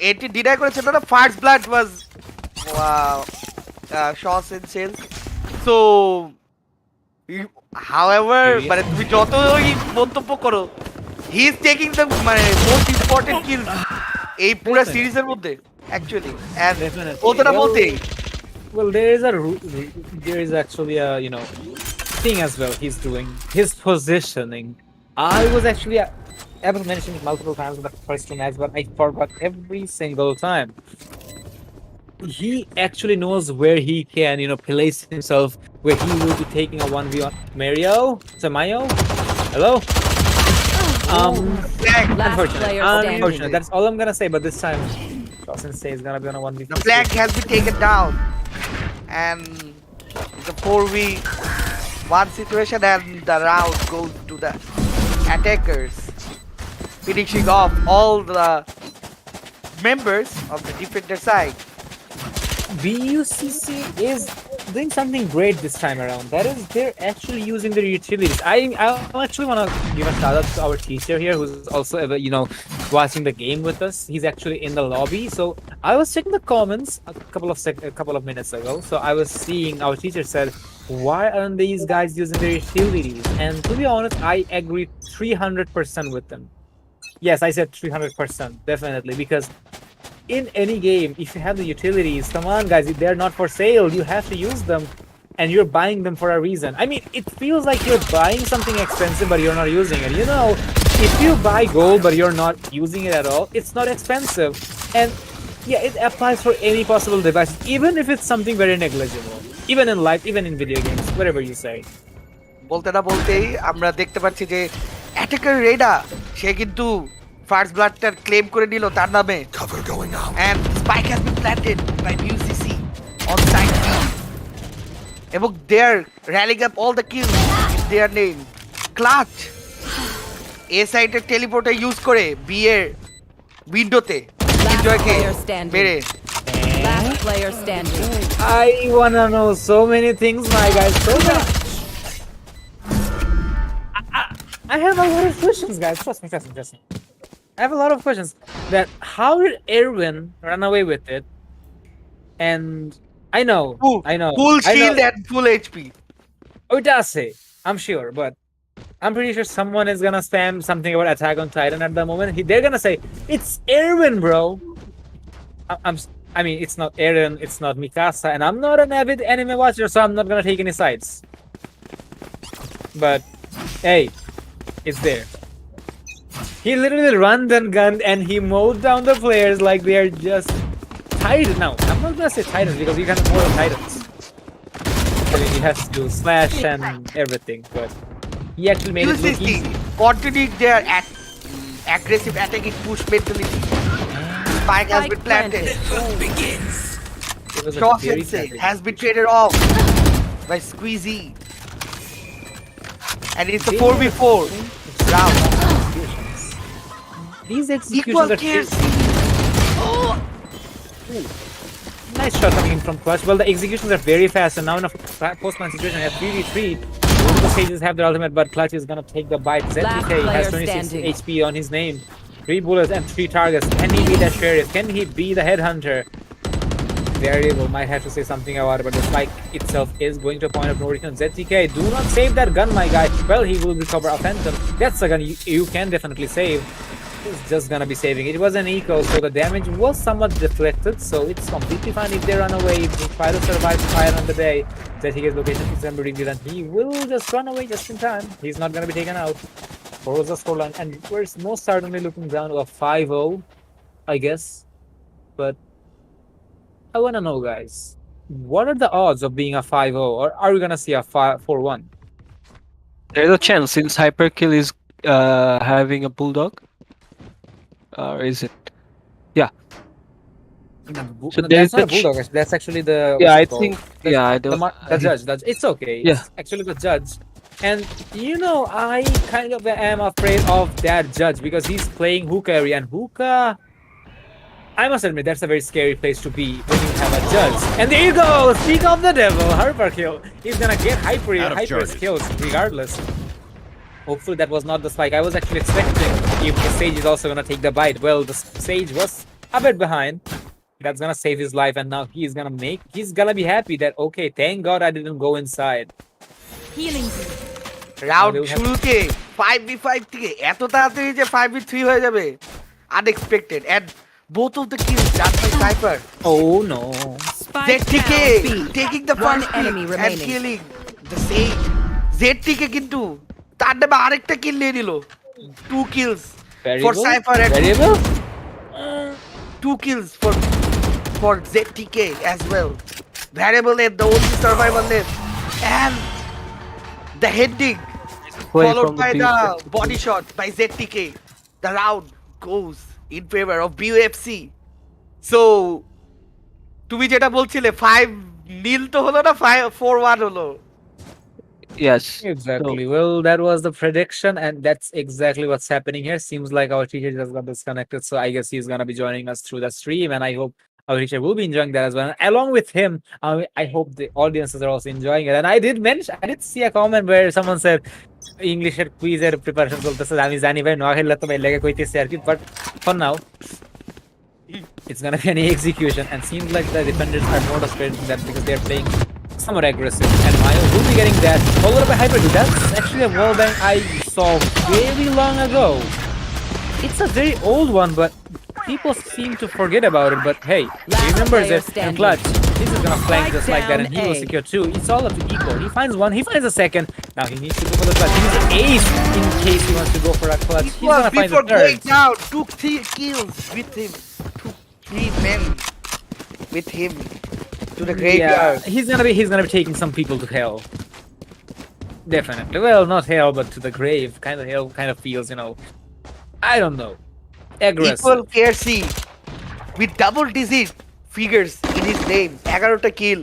Speaker 5: entry deny করেছিল না, ফার্স্ট ব্লাড ওয়াজ শস এন্ড সেলস। সো হাউএভার মানে তুমি যতই মন্তব্য করো, হি ইজ টেকিং দ্য মানে মোস্ট ইম্পর্টেন্ট কিল এই পুরো সিরিজের মধ্যে অ্যাকচুয়ালি, এন্ড ওটা বলতে
Speaker 2: well, there is actually a thing as well he's doing, his positioning. I was actually able to mention it multiple times in the first two matches, but I forgot every single time. He actually knows where he can, place himself, where he will be taking a 1v1. Mario? Mayo? Hello?
Speaker 4: Last player standing.
Speaker 2: Unfortunate. That's all I'm gonna say, but this time, Sensei is gonna be on a 1v1.
Speaker 5: The flag has been taken down. And it's a 4v1 situation, and the round goes to the attackers, finishing off all the members of the defender side.
Speaker 2: BUCC is doing something great this time around. That is, they're actually using their utilities. I actually want to give a shout out to our teacher here, who's also watching the game with us. He's actually in the lobby. So I was checking the comments a couple of minutes ago. So I was seeing our teacher said, "Why aren't these guys using their utilities?" And to be honest, I agree 300% with them. Yes, I said 300%, definitely, because in any game, if you have the utilities, come on guys, they're not for sale. You have to use them, and you're buying them for a reason. I mean, it feels like you're buying something expensive, but you're not using it. If you buy gold, but you're not using it at all, it's not expensive. And yeah, it applies for any possible device, even if it's something very negligible. Even in life, even in video games, whatever you say.
Speaker 5: বলতে না বলতেই আমরা দেখতে পাচ্ছি যে attacker রেডা সে কিন্তু first ব্লাডটার claim করে নিল তার নামে।
Speaker 3: Cover going out.
Speaker 5: And spike has been planted by BUCC on side B. এবং they're rallying up all the kills in their name. Clutch এ সাইডের টেলিপোর্টার ইউজ করে বি এর উইন্ডোতে এনজয়কে
Speaker 4: player standing.
Speaker 5: মেরে
Speaker 4: Last player standing.
Speaker 2: I wanna know so many things, my guys. So many. I have a lot of questions, guys. Trust me. I have a lot of questions. That how did Erwin run away with it? And I know.
Speaker 5: full
Speaker 2: I
Speaker 5: shield
Speaker 2: know.
Speaker 5: and full HP.
Speaker 2: Oh, it does say. I'm sure, but I'm pretty sure someone is gonna spam something about Attack on Titan at the moment. They're gonna say it's Erwin, bro. I mean, it's not Eren, it's not Mikasa, and I'm not an avid anime watcher, so I'm not gonna take any sides. But hey, it's there. He literally ran and gunned, and he mowed down the players like they are just Titans. Now, I'm not gonna say Titans because you can't mow the Titans. I mean, he has to slash and everything, but he actually made it look easy.
Speaker 5: Continuing their aggressive attacking push mentality. Spike has been planted.
Speaker 2: It was a
Speaker 5: Cross
Speaker 2: very
Speaker 5: Sensei
Speaker 2: savage.
Speaker 5: has been traded off by Squeezy. And it's a 4v4 round.
Speaker 2: These
Speaker 5: Equal
Speaker 2: executions are
Speaker 5: kills.
Speaker 2: nice shot coming in from Clutch. Well, the executions are very fast, and now in a post-man situation at 3v3, both the stages have their ultimate, but Clutch is gonna take the bite. ZTK has 26
Speaker 4: standing.
Speaker 2: HP on his name. 3 bullets and 3 targets. Can he be the sheriff? Can he be the headhunter? Variable might have to say something about it, but the spike itself is going to a point of no return. ZTK, do not save that gun, my guy. Well, he will recover a phantom. That's a gun you can definitely save. He's just gonna be saving it. It was an eco, so the damage was somewhat deflected, so it's completely fine if they run away. If they try to survive the fire on the day, ZTK's location is going to be revealed, and he will just run away just in time. He's not gonna be taken out. What was the scoreline? And we're most certainly looking down to a 5-0, I guess. But I want to know, guys, what are the odds of being a 5-0, or are we going to see a 4-1?
Speaker 1: There's a chance since Hyperkill is having a bulldog. Or is it? Yeah. So
Speaker 2: That's not a bulldog, actually. That's actually the...
Speaker 1: Yeah,
Speaker 2: what's
Speaker 1: I
Speaker 2: it called?
Speaker 1: think. Yeah, I don't.
Speaker 2: The judge. It's okay.
Speaker 1: Yeah.
Speaker 2: It's actually the judge. And I kind of am afraid of that judge because he's playing hookah area, and hookah, I must admit, that's a very scary place to be when you have a judge. And there you go! Speak of the devil, Hyperkill. He's gonna get hyper kills regardless. Hopefully that was not the spike. I was actually expecting if the Sage is also gonna take the bite. Well, the Sage was a bit behind. That's gonna save his life, and now he's gonna be happy that, okay, thank God I didn't go inside.
Speaker 8: Healing you.
Speaker 5: Round শুরুতে 5v5 থেকে এত তাড়াতাড়ি যে 5v3 হয়ে যাবে unexpected, and both of the kills done by Cypher.
Speaker 2: Oh no.
Speaker 4: Spike
Speaker 5: ZTK
Speaker 4: down B.
Speaker 5: taking the
Speaker 4: One
Speaker 5: first
Speaker 4: enemy
Speaker 5: pick and
Speaker 4: remaining.
Speaker 5: killing the Sage. ZTK কিন্তু তার নামে আরেকটা কিল নিয়ে নিল 2 kills for
Speaker 2: Variable?
Speaker 5: Cypher and
Speaker 2: Variable?
Speaker 5: 2 kills for ZTK as well. Variable lane, the only survivor lane, and the heading
Speaker 1: Play
Speaker 5: followed
Speaker 1: from
Speaker 5: by
Speaker 1: the
Speaker 5: the
Speaker 1: BUFC.
Speaker 5: body shot by ZTK. The round goes in favor of BUFC. So তুমি যেটা বলছিলে 5-0 তো হলো না 4-1 হলো।
Speaker 1: Yes.
Speaker 2: Exactly. Well, that was the prediction, and that's exactly what's happening here. Seems like our teacher just got disconnected, so I guess he's gonna be joining us through the stream, and I hope our teacher will be enjoying that as well. And along with him, I hope the audiences are also enjoying it. And I did see a comment where someone said English quiz preparation চলতেছে আমি জানি ভাই নোয়াখালী তো ভাই লেগে কইতেছে আর কি, but for now it's gonna be an execution, and seems like the defenders are not afraid of that because they're playing somewhat aggressive, and Mayo will be getting that followed by Hyper. That's actually a wall bang I saw very long ago. It's a very old one, but people seem to forget about it. But hey, he remembers
Speaker 4: player
Speaker 2: it and
Speaker 4: standing.
Speaker 2: clutch. This is gonna flank
Speaker 4: Spike
Speaker 2: just like that, and he will
Speaker 4: down A.
Speaker 2: secure two. It's all up to Eco. He finds one, he finds a second. Now he needs to go for the clutch. He needs an ace in case he wants to go for a clutch. He's
Speaker 5: Well,
Speaker 2: gonna find
Speaker 5: before
Speaker 2: the third.
Speaker 5: going down, took 3 kills with him. Took 3 men with him to the graveyard.
Speaker 2: Yeah, he's gonna be taking some people to hell. Definitely. Well, not hell, but to the grave. Kind of hell kind of feels, I don't know. Aggressive.
Speaker 5: Equal KRC with double digit figures in his name. 11টা kill.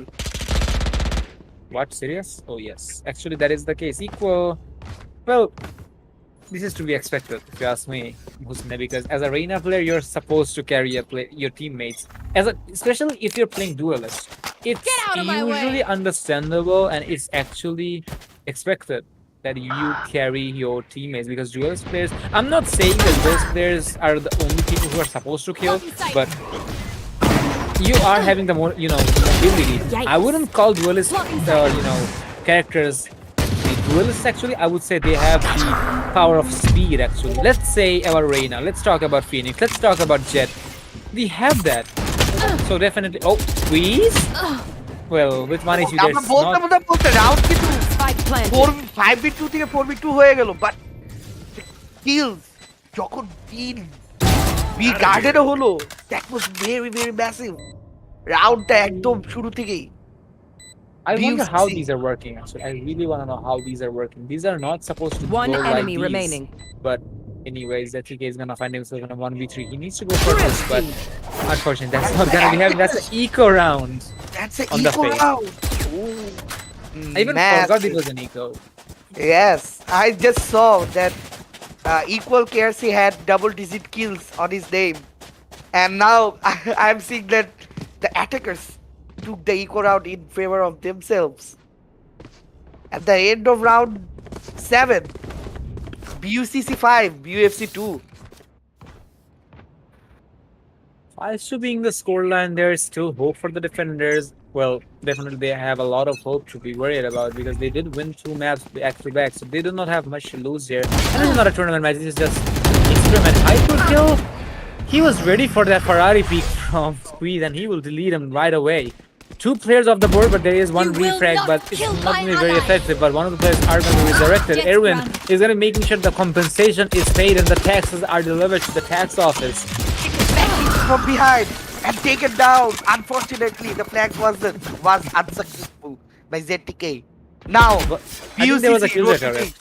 Speaker 2: What? Serious? Oh yes. Actually, that is the case. Equal. Well, this is to be expected, if you ask me, Husne, because as a Reina player, you're supposed to carry your teammates. Especially if you're playing duelist. It's
Speaker 8: out of my
Speaker 2: usually understandable, and it's actually expected that you carry your teammates, because duelist players. I'm not saying that duelist players are the only people who are supposed to kill, but you are having the more, mobility. I wouldn't call duelists characters the duelists. Actually, I would say they have the power of speed. Actually, let's say our Reina. Let's talk about Phoenix. Let's talk about Jet. They have that. So definitely. Oh, squeeze. Well, with one issue,
Speaker 5: আমরা
Speaker 2: there's
Speaker 5: বলতে
Speaker 2: not.
Speaker 5: Round কিন্তু
Speaker 4: Spike planted.
Speaker 5: 5v2 থেকে 4v2 হয়ে গেল, but kills যখন 3 B গার্ডেনও হলো, that was very very massive. রাউন্ডটা একদম শুরু থেকেই
Speaker 2: I wonder how
Speaker 5: BUCC.
Speaker 2: these are working. Actually, I really want to know how these are working. These are not supposed to
Speaker 4: One
Speaker 2: go like
Speaker 4: enemy
Speaker 2: these.
Speaker 4: remaining.
Speaker 2: But anyways, ZTK is gonna find himself in a 1v3. He needs to go for this, but unfortunately, that's not gonna be happening. That's an eco round.
Speaker 5: That's an
Speaker 2: On the
Speaker 5: eco
Speaker 2: face.
Speaker 5: round.
Speaker 2: I even forgot it was an eco.
Speaker 5: Yes, I just saw that Equal KRC had double digit kills on his name. And now I'm seeing that the attackers took the eco round in favor of themselves. At the end of round 7, BUCC 5, BUFC 2.
Speaker 2: 5 to being the scoreline, there is still hope for the defenders. Well, definitely they have a lot of hope to be worried about, because they did win 2 maps back to back, so they do not have much to lose here. And this is not a tournament match, this is just experiment. Hyper kill. He was ready for that Ferrari peak from Squeeze, and he will delete him right away. 2 players off the board, but there is one
Speaker 8: You will
Speaker 2: refrag,
Speaker 8: not
Speaker 2: but it's
Speaker 8: kill
Speaker 2: not
Speaker 8: my
Speaker 2: going to be very
Speaker 8: ally.
Speaker 2: effective. But one of the players are going to be resurrected.
Speaker 8: Just
Speaker 2: Erwin
Speaker 8: run.
Speaker 2: is going to be making sure the compensation is paid and the taxes are delivered to the tax office.
Speaker 5: From behind and taken down. Unfortunately, the flag was unsuccessful by ZTK. Now,
Speaker 2: But I think there was a
Speaker 5: BUCC
Speaker 2: kill there,
Speaker 5: rotating.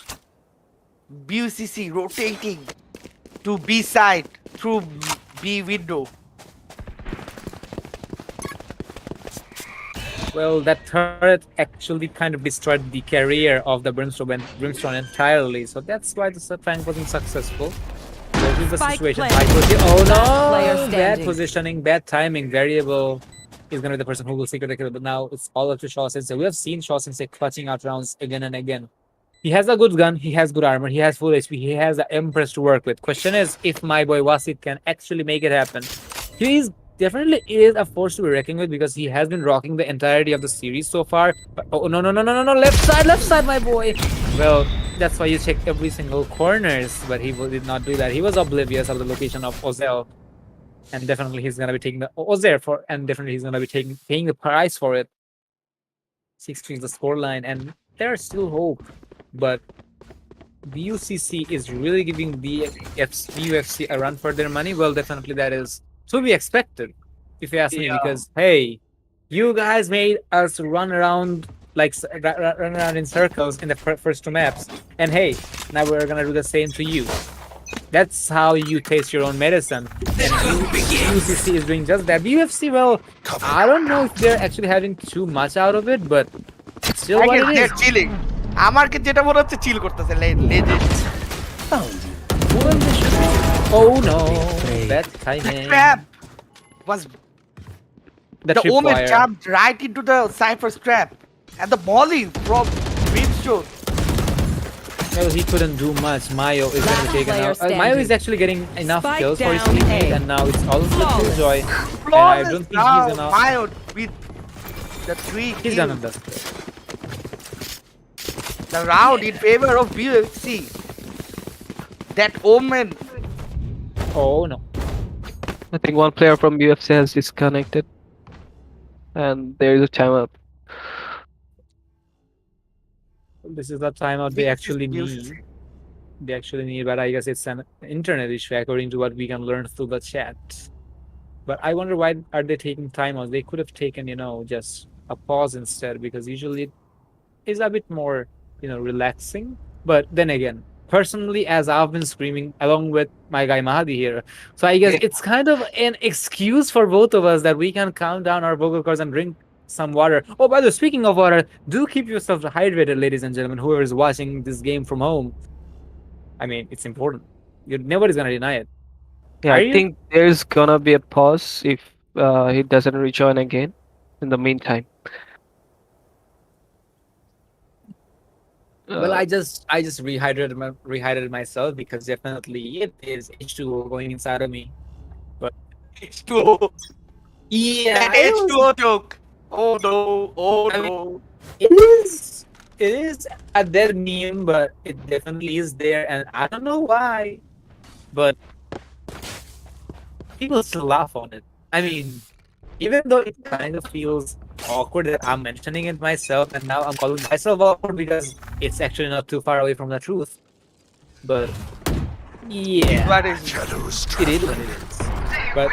Speaker 5: BUCC rotating to B side through B window.
Speaker 2: Well, that turret actually kind of destroyed the career of the Brimstone entirely, so that's why the flank wasn't successful. This is the
Speaker 4: Spike
Speaker 2: situation.
Speaker 4: planted.
Speaker 2: Oh
Speaker 4: Player
Speaker 2: no! Bad
Speaker 4: standing.
Speaker 2: positioning, bad timing. Variable is gonna be the person who will secure the kill, but now it's all up to Shaw Sensei. We have seen Shaw Sensei clutching out rounds again and again. He has a good gun, he has good armor, he has full HP, he has the Empress to work with. Question is if my boy Wasit can actually make it happen. He definitely is a force to be reckoned with, because he has been rocking the entirety of the series so far. But, oh no, left side, my boy. Well, that's why you check every single corners, but he did not do that. He was oblivious of the location of Ozel, and definitely he's gonna be taking the Ozer for, and definitely he's gonna be paying the price for it. 6 the scoreline, and there's still hope. but BUCC is really giving BUFC a run for their money. Well, definitely that is to be expected, if you ask me. Because hey, you guys made us run around run around in circles in the first two maps, and hey, now we're gonna do the same to you. That's how you taste your own medicine. And BUCC is doing just that. BUFC, well, I don't know if they're actually having too much out of it, but still
Speaker 5: I
Speaker 2: what
Speaker 5: guess
Speaker 2: it
Speaker 5: they're
Speaker 2: is.
Speaker 5: chilling. আমাকে যেটা মনে হচ্ছে চিল করতেছে legit.
Speaker 2: Oh no, that timing.
Speaker 5: Trap was
Speaker 2: The
Speaker 5: the Omen
Speaker 2: tripwire.
Speaker 5: jumped right into the Cypher's trap, and the volley from Brimstone.
Speaker 2: Well, he couldn't do much. Mayo is going to
Speaker 4: Last
Speaker 2: take
Speaker 4: player
Speaker 2: out. Mayo is
Speaker 4: standing.
Speaker 2: actually getting enough
Speaker 4: Spike
Speaker 2: kills for his
Speaker 4: down
Speaker 2: teammate,
Speaker 4: A.
Speaker 2: and now it's all the Killjoy. And I
Speaker 5: Flawless
Speaker 2: don't think he's enough.
Speaker 5: Mild with the 3
Speaker 2: He's
Speaker 5: kills.
Speaker 2: done on that.
Speaker 5: The round in favor of BUFC. That Omen.
Speaker 2: Oh no.
Speaker 1: I think one player from BUFC has disconnected, and there is a timeout.
Speaker 2: This is the timeout they actually
Speaker 5: BUFC.
Speaker 2: need. They actually need, but I guess it's an internet issue according to what we can learn through the chat. But I wonder why are they taking timeouts? They could have taken, just a pause instead, because usually it is a bit more, relaxing. But then again, personally, as I've been screaming along with my guy Mahadi here, so I guess it's kind of an excuse for both of us that we can calm down our vocal cords and drink some water. Oh, by the way, speaking of water, do keep yourself hydrated, ladies and gentlemen, whoever is watching this game from home. I mean, it's important. Nobody's gonna deny it.
Speaker 1: Yeah,
Speaker 2: Are
Speaker 1: I
Speaker 2: you?
Speaker 1: think there's gonna be a pause if he doesn't rejoin again. In the meantime,
Speaker 2: Well, I just rehydrated myself because definitely it is H2O going inside of me.
Speaker 5: H2O.
Speaker 2: Yeah,
Speaker 5: That H2O joke. Oh no. Oh
Speaker 2: I mean-
Speaker 5: no.
Speaker 2: it is a dead meme, but it definitely is there, and I don't know why, but people still laugh on it. I mean, even though it kind of feels awkward that I'm mentioning it myself, and now I'm calling myself awkward because it's actually not too far away from the truth. But yeah,
Speaker 5: What is
Speaker 3: Shadows
Speaker 2: it is what it is. But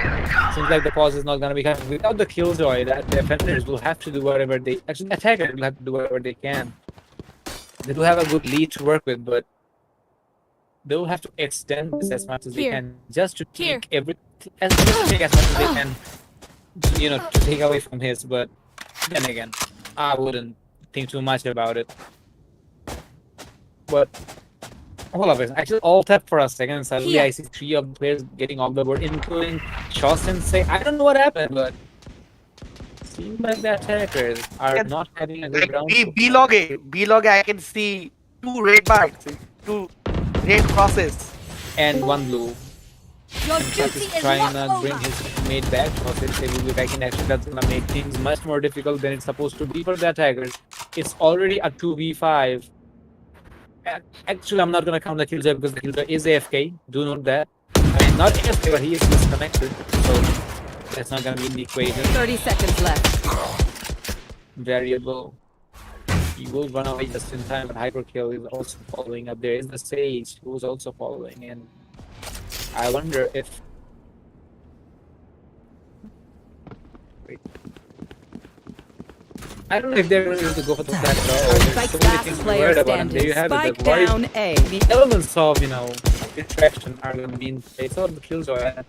Speaker 2: seems like the pause is not gonna be coming without the killjoy. That defenders will have to do whatever they attackers will have to do whatever they can. They do have a good lead to work with, but they will have to extend this as much as they
Speaker 8: Here.
Speaker 2: can just to
Speaker 8: Here.
Speaker 2: take as much as they can, to take away from his. But then again, I wouldn't think too much about it. But all of it, actually, all tap for a second. Suddenly,
Speaker 8: Here.
Speaker 2: I see 3 of the players getting off the board, including Shaw Sensei. I don't know what happened, but seems like the attackers are
Speaker 5: Yeah,
Speaker 2: not having a good
Speaker 5: like
Speaker 2: round.
Speaker 5: B-log I can see 2 red marks, 2 red crosses.
Speaker 2: And 1 blue.
Speaker 8: Your
Speaker 2: Chuck
Speaker 8: duty
Speaker 2: is
Speaker 8: is
Speaker 2: trying
Speaker 8: not
Speaker 2: to bring
Speaker 8: over.
Speaker 2: his teammate back. Since they will be back in action, that's gonna make things much more difficult than it's supposed to be for the attackers. It's already a 2v5. Actually, I'm not gonna count the killjoy because the killjoy is AFK. Do note that. I mean, not AFK, but he is disconnected. So that's not gonna be in the equation.
Speaker 4: 30 seconds left.
Speaker 2: Variable. He will run away just in time, but Hyperkill is also following up. There is the Sage who's also following, and I wonder if. Wait. I don't know if they're going to go for the flat draw or there's
Speaker 4: Spike
Speaker 2: so many
Speaker 4: last
Speaker 2: things to
Speaker 4: player
Speaker 2: worry about, and there you have
Speaker 4: Spike
Speaker 2: it. The worry-
Speaker 4: down A.
Speaker 2: the elements of distraction are going to be in place. So the killjoy.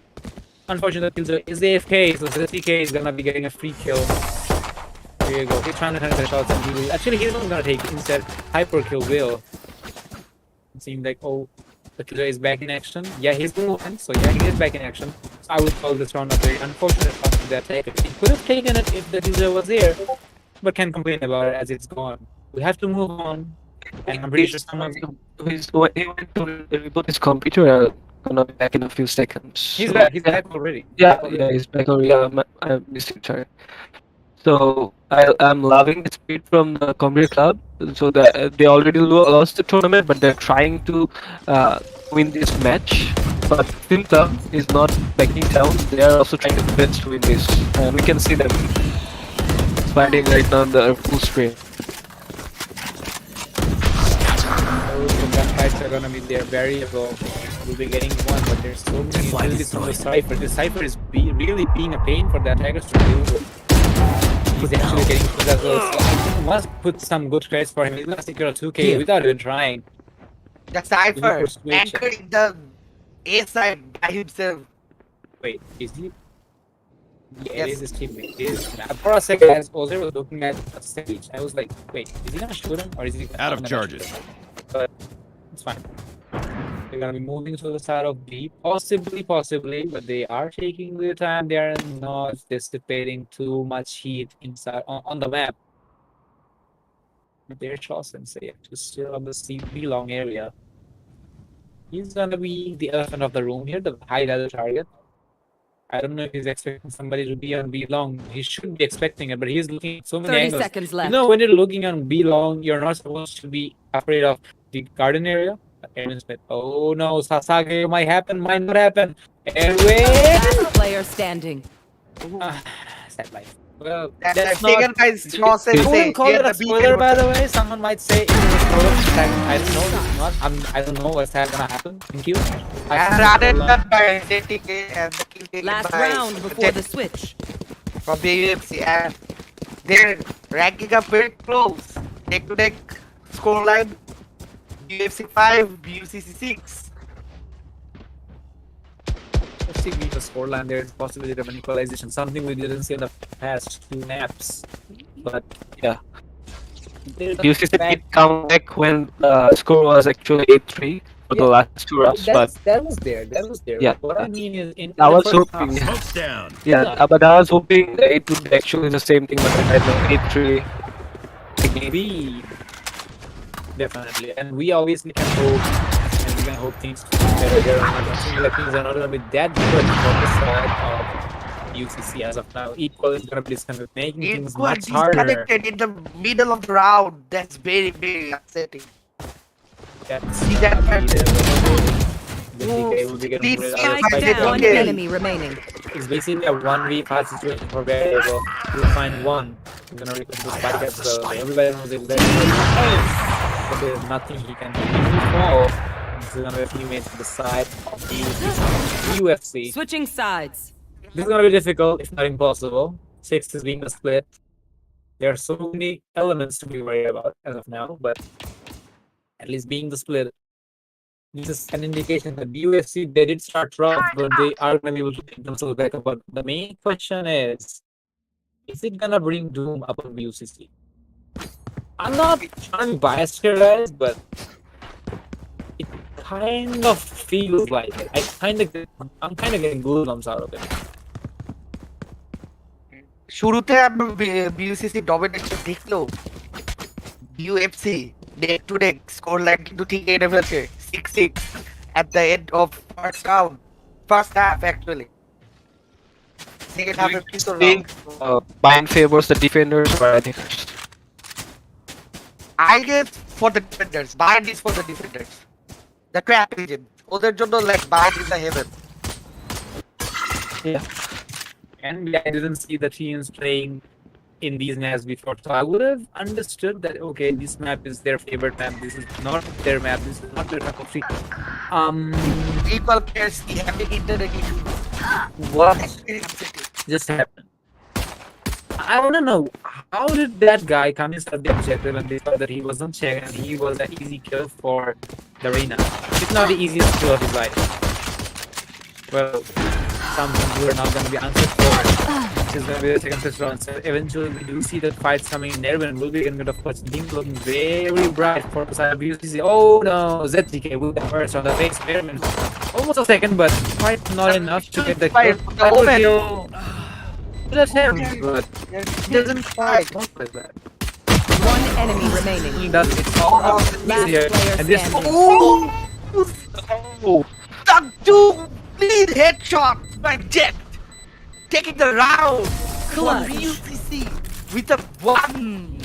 Speaker 2: Unfortunately, the killjoy is AFK, so the TK is going to be getting a free kill. There you go. He's trying to turn the shots, and he will. Actually, he's not going to take it. Instead, Hyperkill will. It seemed like, oh, the killjoy is back in action. Yeah, he's moving, so yeah, he is back in action. So I would call this round a very unfortunate loss to the attacker. He could have taken it if the killjoy was there, but can't complain about it as it's gone. We have to move on. And I'm pretty sure someone's.
Speaker 1: he went to reboot his computer. Gonna be back in a few seconds.
Speaker 2: He's
Speaker 1: So,
Speaker 2: back. He's back already.
Speaker 1: Yeah, he's back already. Yeah, I missed it. Sorry. So I'm loving the spirit from the computer club. So that they already lost the tournament, but they're trying to win this match. But Film Club is not backing down. They are also trying their best to win this, and we can see them fighting right now on the full screen.
Speaker 2: fights are gonna be there variable. We'll be getting one, but there's so many utilities from the Cypher. This Cypher is really being a pain for the attackers to deal with. He's actually getting kills as well. So I think must put some good credits for him. He's gonna secure a 2K without even trying.
Speaker 5: The Cypher
Speaker 2: Persuasion.
Speaker 5: anchoring the A side by himself.
Speaker 2: Wait, is he? Yeah,
Speaker 5: Yes.
Speaker 2: it is his teammate. It is. For a second, as Ozer was looking at the stage, I was like, wait, is he gonna shoot him or is he
Speaker 3: Out of
Speaker 2: gonna
Speaker 3: charges.
Speaker 2: shoot him? But it's fine. They're gonna be moving to the side of B, possibly, but they are taking their time. They are not dissipating too much heat inside on the map. Their shot sensei to still on the CB long area. He's gonna be the elephant of the room here, the high level target. I don't know if he's expecting somebody to be on B long. He should be expecting it, but he's looking at so many
Speaker 4: 30
Speaker 2: angles.
Speaker 4: seconds
Speaker 2: You
Speaker 4: left.
Speaker 2: know, when you're looking on B long, you're not supposed to be afraid of the garden area. Aaron Smith. Oh no, Sasage might happen, might not happen. Airway!
Speaker 4: Last player standing.
Speaker 2: Sad life. Well,
Speaker 5: That
Speaker 2: that's
Speaker 5: second
Speaker 2: not.
Speaker 5: guy's shot
Speaker 2: I
Speaker 5: sensei.
Speaker 2: wouldn't call
Speaker 5: Yeah,
Speaker 2: it a
Speaker 5: the B
Speaker 2: spoiler,
Speaker 5: hero.
Speaker 2: by the way. Someone might say it was a spoiler. I don't know. It's not. I don't know what's gonna happen. Thank you.
Speaker 5: And rather done by ZTK and the kill taken
Speaker 4: Last
Speaker 5: by
Speaker 4: round before the switch.
Speaker 5: from BUFC, and they're ranking up very close. Neck to neck scoreline. BUFC 5, BUCC 6.
Speaker 2: Let's see the scoreline. There's possibility of an equalization. Something we didn't see in the past two maps. But
Speaker 1: Yeah.
Speaker 2: there's a
Speaker 1: BUCC
Speaker 2: back-
Speaker 1: did come back when the score was actually 8-3 for the
Speaker 2: Yeah.
Speaker 1: last two rounds, but
Speaker 2: that was there. That was there.
Speaker 1: Yeah.
Speaker 2: What I mean is, in
Speaker 1: I
Speaker 2: the
Speaker 1: was
Speaker 2: first
Speaker 1: hoping,
Speaker 2: half-
Speaker 3: Smoke's down.
Speaker 1: yeah, but I was hoping that it would be actually the same thing, but I know 8-3.
Speaker 2: We definitely, and we obviously can hope, and we can hope things to be better here. I'm not saying that things are not going to be that good for the side of UCC as of now. Equal is going to be disconnected, making things
Speaker 5: It got
Speaker 2: much harder.
Speaker 5: disconnected in the middle of the round. That's very, very upsetting. See that part?
Speaker 2: The DK will be getting
Speaker 5: Please
Speaker 2: rid
Speaker 5: feel
Speaker 2: of
Speaker 5: like
Speaker 2: it.
Speaker 5: they don't
Speaker 4: One
Speaker 5: get-
Speaker 4: enemy remaining.
Speaker 2: It's basically a 1v5 situation for variable. You'll find one. You're gonna request the spike as well. Everybody knows it very well. But there's nothing he can do. If you fall, this is gonna be a few minutes to the side of the UFC.
Speaker 4: Switching sides.
Speaker 2: This is gonna be difficult, if not impossible. 6 is being the split. There are so many elements to be worried about as of now, but at least being the split, this is an indication that BUFC, they did start rough, but they are gonna be able to pick themselves back up. But the main question is it gonna bring doom upon BUCC? I'm not trying to be biased here, guys, but it kind of feels like it. I'm kind of getting goosebumps out of it.
Speaker 5: শুরুতে আমরা BUCC domination দেখলো BUFC neck to neck score line কিন্তু ঠিক এনে ফেলছে 6-6 at the end of first half actually. Second half of
Speaker 1: I think mine favors the defenders, but I think
Speaker 5: I guess for the defenders, bind is for the defenders. The trap agent. ওদের জন্য like bind is the heaven.
Speaker 1: yeah.
Speaker 2: And I didn't see the teams playing in these maps before, so I would have understood that okay, this map is their favorite map. This is not their map. This is not their cup of tea.
Speaker 5: People players having internet issues.
Speaker 2: What
Speaker 5: Experience it.
Speaker 2: just happened? I want to know how did that guy come inside the objective and they thought that he wasn't checked and he was an easy kill for the arena. It's not the easiest kill of his life. Well, something we're not going to be answered for. This is going to be the second first round. So eventually, we do see that fights coming in there, and we'll be getting rid of first. Things looking very bright for the side of BUCC. Oh no, ZTK with the first on the face. Fairman. Almost a second, but quite not enough to get the
Speaker 5: Fight
Speaker 2: kill.
Speaker 5: for the omen.
Speaker 2: That's him, but
Speaker 5: He doesn't fight.
Speaker 2: not like that.
Speaker 4: One enemy remaining.
Speaker 2: He does it all
Speaker 4: Last
Speaker 2: easier.
Speaker 4: player
Speaker 2: And this
Speaker 4: standing.
Speaker 5: Oh, the two lead headshot by Jet, taking the round for
Speaker 4: Clutch.
Speaker 5: BUCC with a one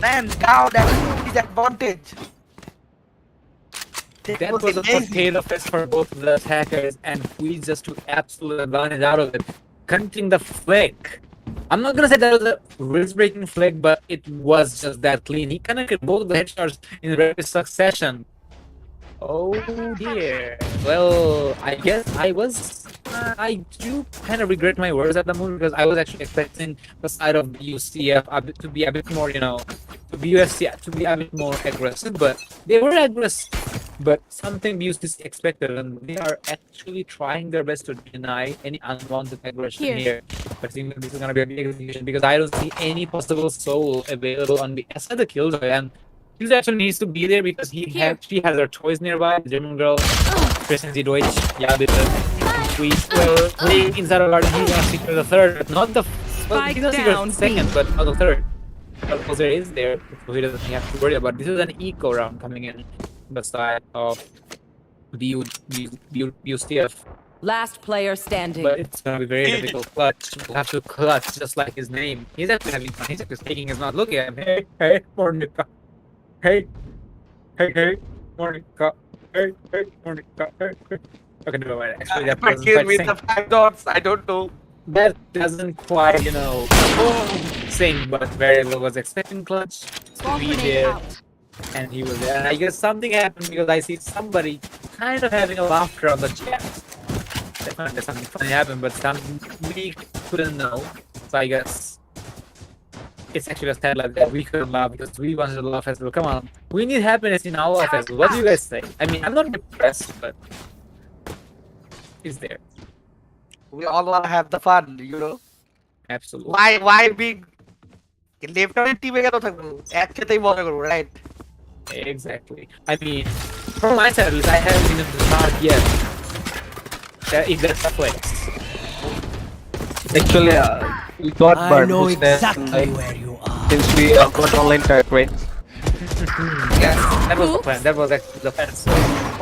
Speaker 5: man down at his advantage.
Speaker 2: that was a potato fest for both of the attackers, and we just took absolute advantage out of it. Cutting the flick. I'm not gonna say that was a wrist-breaking flick, but it was just that clean. He connected both of the headshots in rapid succession. Oh dear. Well, I guess I do kind of regret my words at the moment because I was actually expecting the side of UCF to be a bit more, to BUFC to be a bit more aggressive, but they were aggressive. But something BUFC expected, and they are actually trying their best to deny any unwanted aggression here. But I think this is gonna be a big execution because I don't see any possible soul available on the S side of the Killjoy, and Killjoy actually needs to be there because she has her toys nearby. The German girl, Preston Sie Deutsch, ja bitte. We will play inside of garden. He's gonna secure the third, but not the. Well, he's gonna secure the second, but not the third. Well, because there is there, so he doesn't have to worry about. This is an eco round coming in the side of BUCF.
Speaker 4: Last player standing.
Speaker 2: But it's gonna be very difficult. Clutch. We'll have to clutch just like his name. He's actually having fun. He's actually taking his not looking at him. Hey, Monica. Hey, Monica. Hey, Monica. Hey. Okay, no, wait. Actually, that
Speaker 5: But
Speaker 2: doesn't
Speaker 5: kill
Speaker 2: quite
Speaker 5: with
Speaker 2: sing.
Speaker 5: the 5 dots. I don't know.
Speaker 2: That doesn't quite, sing, but very well was expecting Clutch to be there, and he was there. And I guess something happened because I see somebody kind of having a laughter on the chat. Definitely something funny happened, but we couldn't know. So I guess it's actually a stat like that. We couldn't laugh because we wanted to laugh as well. Come on, we need happiness in our life as well. What do you guys say? I mean, I'm not depressed, but it's there.
Speaker 5: We all want to have the fun,
Speaker 2: Absolutely.
Speaker 5: Why being lieutenant টিমে কেন থাকবো একসাথেই মজা করবো right
Speaker 2: Exactly. I mean, from my side, at least, I haven't been in the start yet. If that's a flex.
Speaker 1: Actually, we got burned where you are since we got online chat, right?
Speaker 2: Yeah, that was the plan. That was actually the plan. So,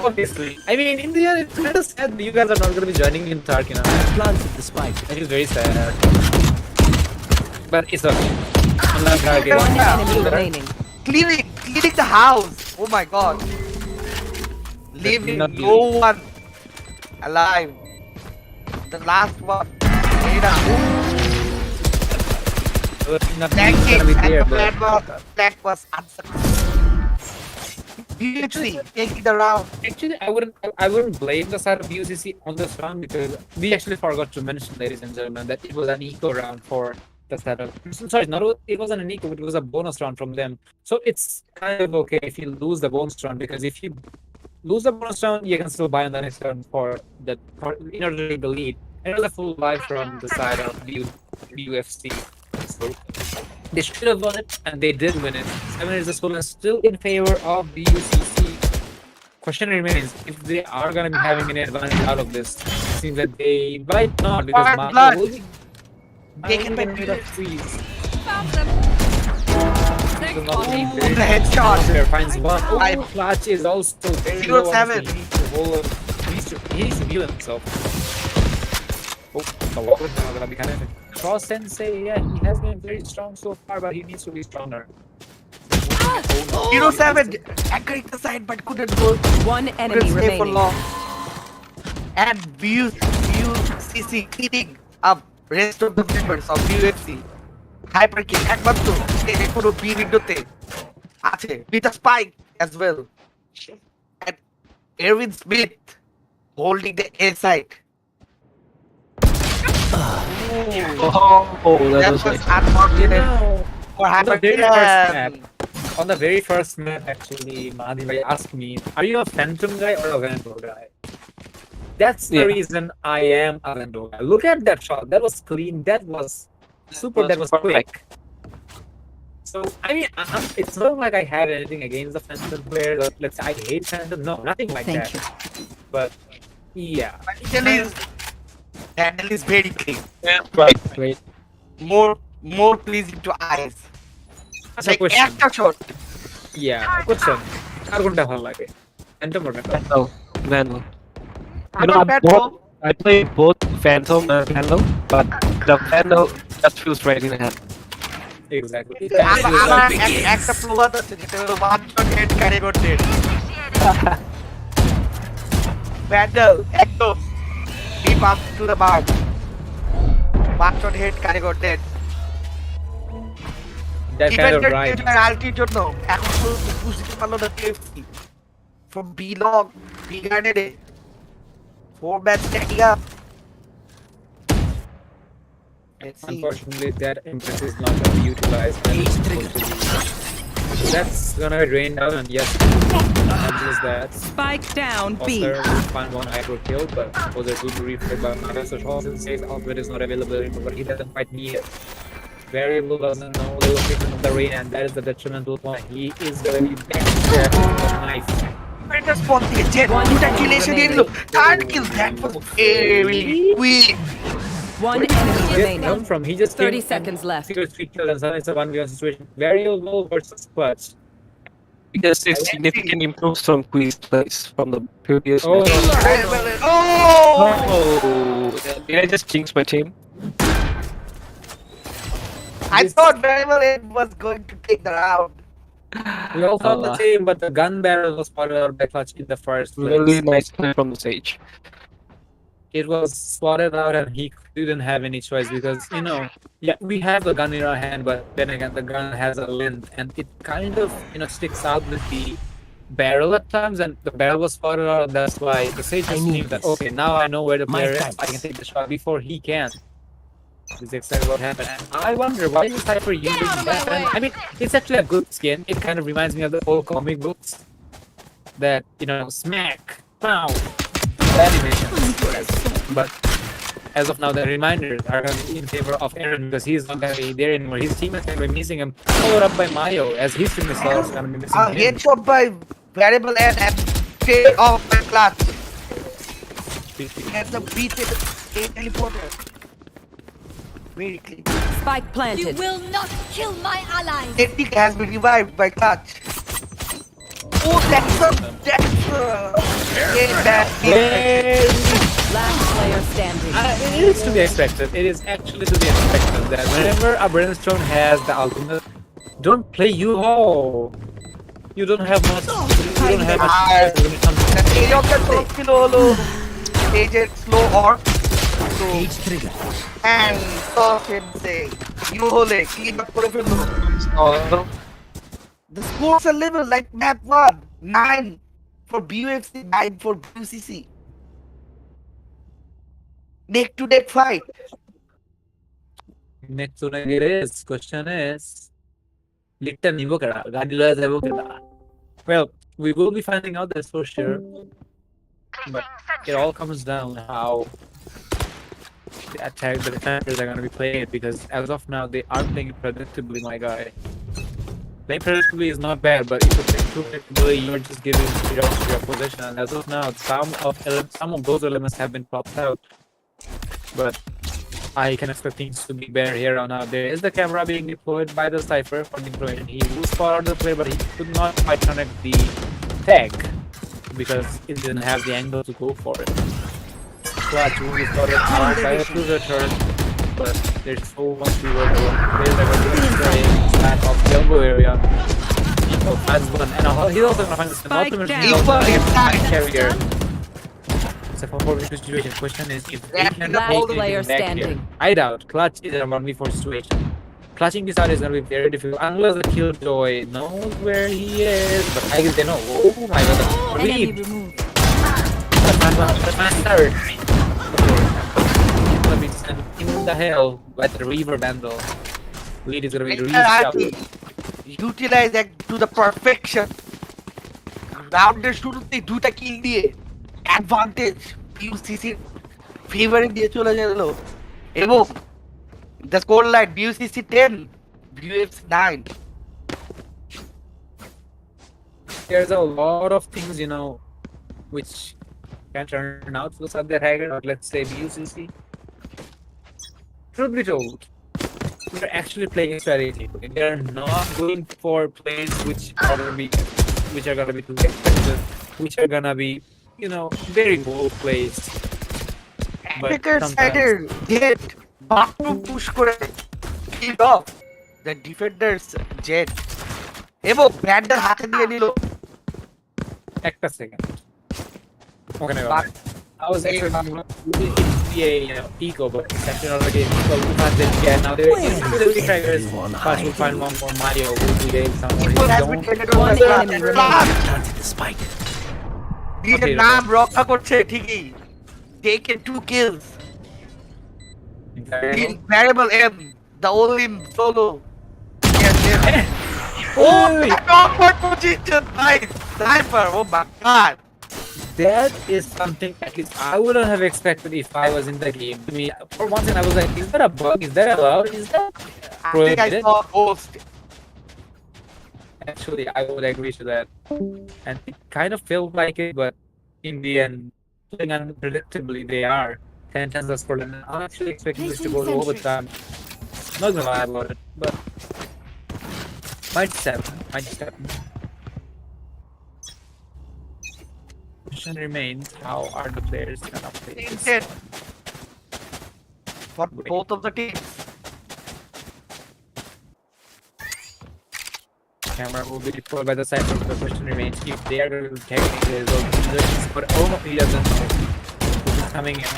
Speaker 2: obviously, I mean, in the end, it's kind of sad that you guys are not going to be joining in Tark, Planted the spike. It is very sad. But it's okay. Unlike target.
Speaker 4: One enemy remaining.
Speaker 5: Cleaning the house. Oh my god. Leaving no one alive. The last one.
Speaker 2: Thank you.
Speaker 5: That was unsuccessful. BUCC taking the round.
Speaker 2: Actually, I wouldn't blame the side of UCC on this round because we actually forgot to mention, ladies and gentlemen, that it was an eco round for the side of. Sorry, it wasn't an eco, it was a bonus round from them. So it's kind of okay if you lose the bonus round because if you lose the bonus round, you can still buy on the next round in order to take the lead. And it was a full buy from the side of BUFC. So they should have won it, and they did win it. 7 is the score is still in favor of BUCC. Question remains if they are going to be having an advantage out of this. It seems that they might not because Marco will be taken by the freeze.
Speaker 5: The headshot.
Speaker 2: There finds one. Oh, Clutch is also very low.
Speaker 5: 0-7.
Speaker 2: He needs to heal himself. Oh, the wall is now gonna be kind of Cross Sensei. Yeah, he has been very strong so far, but he needs to be stronger.
Speaker 5: 0-7. Anchoring the side, but couldn't go.
Speaker 4: One
Speaker 5: Couldn't
Speaker 4: enemy
Speaker 5: stay for
Speaker 4: remaining.
Speaker 5: long. And BUCC cleaning up rest of the members of BUFC. Hyper kill. একমাত্র পুরো B window-তে আছে with a spike as well. And Erwin Smith holding the A side.
Speaker 1: That
Speaker 5: That
Speaker 1: was
Speaker 5: was
Speaker 1: nice.
Speaker 5: unfortunate for
Speaker 2: On the
Speaker 5: Hyper
Speaker 2: very first map,
Speaker 5: kill.
Speaker 2: on the very first map, actually, Mahdi bhai asked me, "Are you a Phantom guy or a Vandal guy?" That's the
Speaker 1: Yeah.
Speaker 2: reason I am a Vandal guy. Look at that shot. That was clean. That was super. That was quick. So I mean, it's not like I have anything against the Phantom player. Let's say I hate Phantom. No, nothing like that. But yeah,
Speaker 5: Handle is very clean.
Speaker 1: Right.
Speaker 5: More pleasing to eyes.
Speaker 2: That's a
Speaker 5: Like
Speaker 2: question.
Speaker 5: একটা shot.
Speaker 2: Yeah, question. কার কোনটা ভালো লাগে? Phantom or Vandal?
Speaker 1: Vandal.
Speaker 5: I'm not bad,
Speaker 1: I played both Phantom and Vandal, but the Vandal just feels right in the hand.
Speaker 2: Exactly.
Speaker 5: আমার একটা প্রবাদ আছে যেটা হলো one shot head carry got dead. Vandal একদম deep up to the bar. One shot head carry got dead.
Speaker 2: That kind of right.
Speaker 5: আলটির জন্য এখন পুরো পুশ দিতে পারলো না BUFC. from B long. B guarded it. 4 men stacking up. Let's see.
Speaker 2: Unfortunately, that Empress is not going to be utilized. That's gonna be drained out, and yes, not just that.
Speaker 7: Spike down B.
Speaker 2: Foster will find one hydro kill, but those are good reflect by Mara. So Charleston says Alfred is not available anymore, but he doesn't quite need it. Variable doesn't know the location of the rain, and that is the detrimental point. He is gonna be back there with a knife.
Speaker 5: Better spot the jet. দুটা kill এসে দিয়ে দিল। Third kill, that was very quick.
Speaker 4: One enemy
Speaker 2: Come
Speaker 4: remaining.
Speaker 2: from he just
Speaker 4: 30
Speaker 2: came
Speaker 4: seconds
Speaker 2: and
Speaker 4: left.
Speaker 2: figured 3 kills, and suddenly it's a 1v1 situation. Variable versus clutch.
Speaker 1: Because it significantly improves from quiz plays from the previous
Speaker 2: Oh,
Speaker 1: match.
Speaker 5: Oh!
Speaker 1: Oh, did I just jinx my team?
Speaker 5: I thought very well it was going to take the round.
Speaker 2: we all thought the same, but the gun barrel was spotted out by clutch in the first place.
Speaker 1: Really nice play from the Sage.
Speaker 2: It was spotted out, and he didn't have any choice because yeah, we have the gun in our hand, but then again, the gun has a length, and it kind of sticks out with the barrel at times, and the barrel was spotted out. And that's why the Sage just knew that okay, now I know where the player is. I can take the shot before he can. This is exactly what happened. And I wonder why is Cypher using that? And, I mean, it's actually a good skin. It kind of reminds me of the old comic books that smack, pow, animation. But as of now, the reminders are going to be in favor of Aaron because he's not going to be there anymore. His team is going to be missing him. Followed up by Mayo, as his team is also going to be missing him.
Speaker 5: Headshot by variable and straight off by clutch. Get the beat it. Teleporter. Very clean.
Speaker 4: Spike
Speaker 8: You
Speaker 4: planted.
Speaker 8: will not kill my allies.
Speaker 5: Technique has been revived by clutch. Oh, that's a
Speaker 4: Last player standing.
Speaker 2: It is to be expected. It is actually to be expected that whenever a Brimstone has the ultimate, don't play you all. You don't have much. You don't have much chance when it comes to
Speaker 5: The area of the top kill holo. Agent slow orc. So, and talk and say, you hole clean up করে ফেললো। The scores are level like map 1, 9 for BUFC, 9 for BUCC. Neck to neck fight.
Speaker 2: next to next it is. Question is, Litta nibo keda? Gadi loya jabo keda? Well, we will be finding out this for sure. But it all comes down how the defenders are going to be playing it, because as of now they are playing it predictably, my guy. Playing predictably is not bad, but if you play too predictably, you're just giving freedom to your position. And as of now, some of those elements have been popped out. But I can expect things to be better here on out. There is the camera being deployed by the Cypher for the information. He will spot the play, but he could not quite connect the tag because it didn't have the angle to go for it. Clutch will be spotted outside of the turn, but there's so much to work on. There's like a good frame back of the elbow area. Oh, that's one. And he's also going to find this penultimate
Speaker 7: down.
Speaker 2: result against carrier. It's a 4v4 situation. Question is if they can
Speaker 4: Last
Speaker 2: take
Speaker 4: player
Speaker 2: anything back
Speaker 4: standing.
Speaker 2: here. I doubt. Clutch is a 1v4 situation. Clutching this out is going to be very difficult unless the killjoy knows where he is. But I guess they know. Oh my god.
Speaker 8: Enemy
Speaker 2: Read.
Speaker 8: removed.
Speaker 2: That's my third. It's gonna be sent in the hell by the Reaver Vandal. Lead is gonna be reached out.
Speaker 5: Utilize that to the perfection. রাউন্ডের শুরুতেই দুটা কিল দিয়ে advantage বিউসিসির ফেভারে দিয়ে চলে গেল এবং the score line বিউসিসি 10 বিউএফসি 9.
Speaker 2: There's a lot of things, which can turn out to the their Hager, or let's say BUCC. Truth be told, they're actually playing a strategy. They're not going for plays which are gonna be too expensive, which are gonna be, very bold plays. But
Speaker 5: attacker
Speaker 2: sometimes-
Speaker 5: সাইডের jet bathroom push করে কিল of the defenders jet এবং bender হাতে দিয়ে নিল
Speaker 2: একটা second. Okay, never
Speaker 5: But-
Speaker 2: mind. I was actually not going to be a eco, but it's actually not like an eco. We can't then get now. There is the retrackers. But we'll find one more Mario who will be there somewhere.
Speaker 5: People has been
Speaker 2: Don't
Speaker 5: traded
Speaker 4: One
Speaker 5: over the
Speaker 4: enemy
Speaker 5: last.
Speaker 3: Planted the spike.
Speaker 5: নিজের নাম রক্ষা করছে ঠিকই, taken 2 kills. Variable M, the only solo. Yes, yes. Oh, that awkward position, nice sniper. Oh my god.
Speaker 2: That is something at least I wouldn't have expected if I was in the game. I mean, for one second I was like, is that a bug? Is that allowed? Is that
Speaker 5: I think I
Speaker 2: prohibited?
Speaker 5: saw a ghost.
Speaker 2: Actually, I would agree to that. And it kind of felt like it, but in the end, playing unpredictably, they are 10 times less for them. I'm actually expecting this to go to overtime. Not gonna lie about it, but might just happen. Might just happen. Question remains: how are the players gonna play this?
Speaker 5: Instead, for both of the teams.
Speaker 2: Camera will be deployed by the side, but the question remains if they are going to technically resolve positions. But oh no, he doesn't know who's coming in.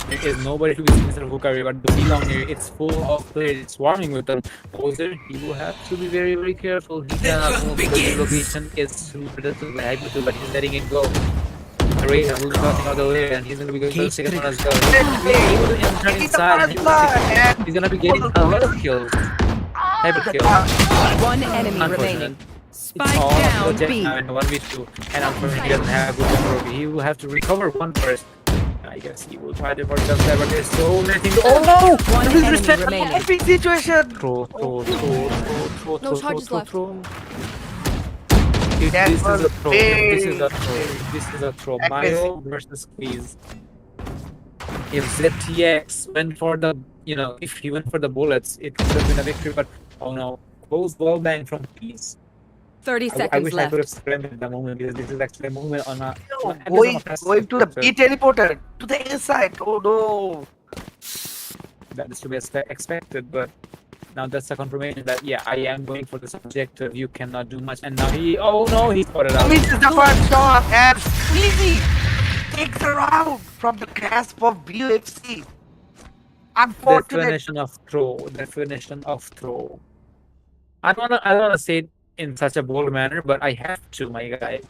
Speaker 2: There is nobody to be seen in the hook area, but the belong here, it's full of players. It's swarming with them. Poser, he will have to be very, very careful. He cannot move because the location is super difficult, but he's letting it go. The Razor will be crossing out the way, and he's going to be going for the second one as well. He will turn inside, and he's going to be getting a lot of kills. Hyper kill.
Speaker 7: One enemy remaining.
Speaker 2: It's
Speaker 7: Spike
Speaker 2: all
Speaker 7: down
Speaker 2: Project
Speaker 7: B.
Speaker 2: now in 1v2, and unfortunately he doesn't have a good recovery. He will have to recover one first. I guess he will try to work just there, but there's so many things. Oh no!
Speaker 7: One enemy remaining.
Speaker 5: Epic situation.
Speaker 2: Throw.
Speaker 8: No charges left.
Speaker 5: That
Speaker 2: This is
Speaker 5: was
Speaker 2: a throw. This is a
Speaker 5: very
Speaker 2: throw. This is a throw.
Speaker 5: aggressive.
Speaker 2: Mayo versus Squeeze. If ZTX went for the, if he went for the bullets, it could have been a victory, but oh no. Close ball bang from Peace.
Speaker 7: 30
Speaker 2: I
Speaker 7: seconds
Speaker 2: wish I could
Speaker 7: left.
Speaker 2: have scrimmed at the moment because this is actually a movement on a
Speaker 5: Going to the B teleporter to the inside. Oh no.
Speaker 2: that is to be expected, but now that's a confirmation that yeah, I am going for this objective. You cannot do much, and now he spotted out.
Speaker 5: Misses the first shot and Squeezy takes her out from the grasp of BUFC. Unfortunate.
Speaker 2: Definition of throw. I don't wanna say it in such a bold manner, but I have to, my guy.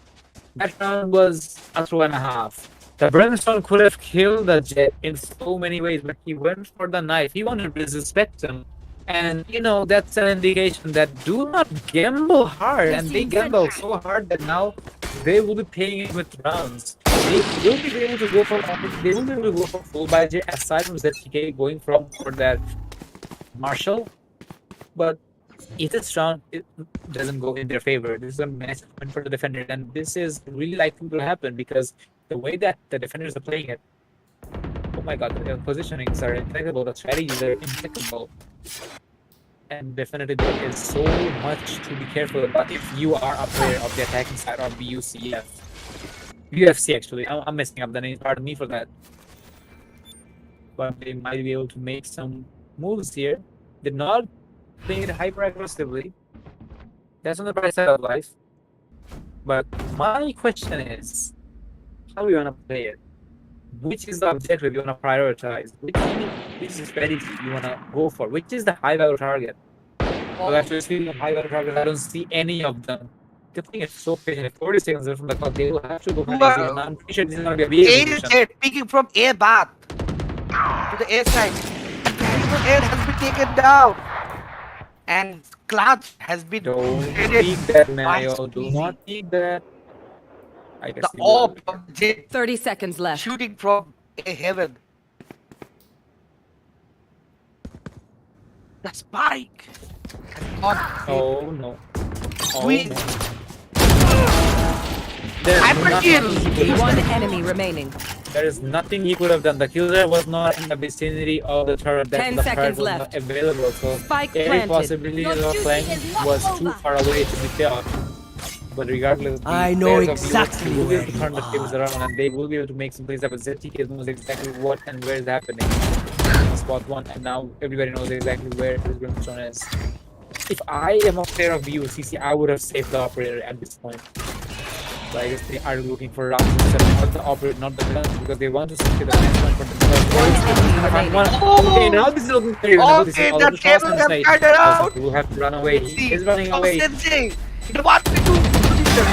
Speaker 2: That round was a throw and a half. The Brimstone could have killed the Jet in so many ways, but he went for the knife. He wanted to disrespect him. And that's an indication that do not gamble hard, and they gamble so hard that now they will be paying it with rounds. They will be able to go for full by J aside from ZTK going for that Marshall. But if this round it doesn't go in their favor, this is a massive win for the defenders, and this is really likely to happen because the way that the defenders are playing it. Oh my god, the positionings are impeccable, the strategies are impeccable. And definitely there is so much to be careful about if you are a player of the attacking side of BUCF. BUFC actually, I'm messing up the name, pardon me for that. But they might be able to make some moves here. Did not play it hyper aggressively. That's on the bright side of life. But my question is, how do you wanna play it? Which is the objective you wanna prioritize? Which is the strategy you wanna go for? Which is the high value target? Well, actually, speaking of high value targets, I don't see any of them. The thing is so patient. 40 seconds left from the clock, they will have to go for an easy, and I'm pretty sure this is gonna be a big
Speaker 5: A
Speaker 2: position.
Speaker 5: jet peeking from A bath to the A side. The A has been taken down. And Clutch has been
Speaker 2: Don't
Speaker 5: headed
Speaker 2: peek that,
Speaker 5: by
Speaker 2: Mayo. Do
Speaker 5: Squeezy.
Speaker 2: not peek that. I guess
Speaker 5: The
Speaker 2: he will.
Speaker 5: orb of Jet
Speaker 7: 30 seconds left.
Speaker 5: shooting from A heaven. The spike has gone.
Speaker 2: Oh no. Oh
Speaker 5: Squeeze.
Speaker 2: no. There's
Speaker 5: Hyper kill.
Speaker 2: nothing-
Speaker 7: One enemy remaining.
Speaker 2: There is nothing he could have done. The killer was not in the vicinity of the turret.
Speaker 7: 10
Speaker 2: The turret
Speaker 7: seconds
Speaker 2: was
Speaker 7: left.
Speaker 2: not available. So
Speaker 7: Spike
Speaker 2: every
Speaker 7: planted.
Speaker 2: possibility
Speaker 8: Your
Speaker 2: of
Speaker 8: duty
Speaker 2: playing
Speaker 8: is not
Speaker 2: was too
Speaker 8: over.
Speaker 2: far away to be fair. But regardless, the
Speaker 9: I know
Speaker 2: players of
Speaker 9: exactly
Speaker 2: BUFC will be
Speaker 9: where
Speaker 2: able to turn the tables around, and they will be able to make some plays up. ZTK knows exactly what and where is happening. Spot one, and now everybody knows exactly where his Brimstone is. If I am a player of BUCC, I would have saved the operator at this point. So I guess they are looking for rounds instead of not the operator, not the guns, because they want to secure the next one for themselves. Okay, now this is looking very reasonable. This is
Speaker 5: Okay,
Speaker 2: all
Speaker 5: the
Speaker 2: the shots
Speaker 5: table
Speaker 2: on
Speaker 5: has
Speaker 2: side.
Speaker 5: started out.
Speaker 2: He will have to run away. He is running
Speaker 5: Oh,
Speaker 2: away.
Speaker 5: Sensei. In the 1v2 position.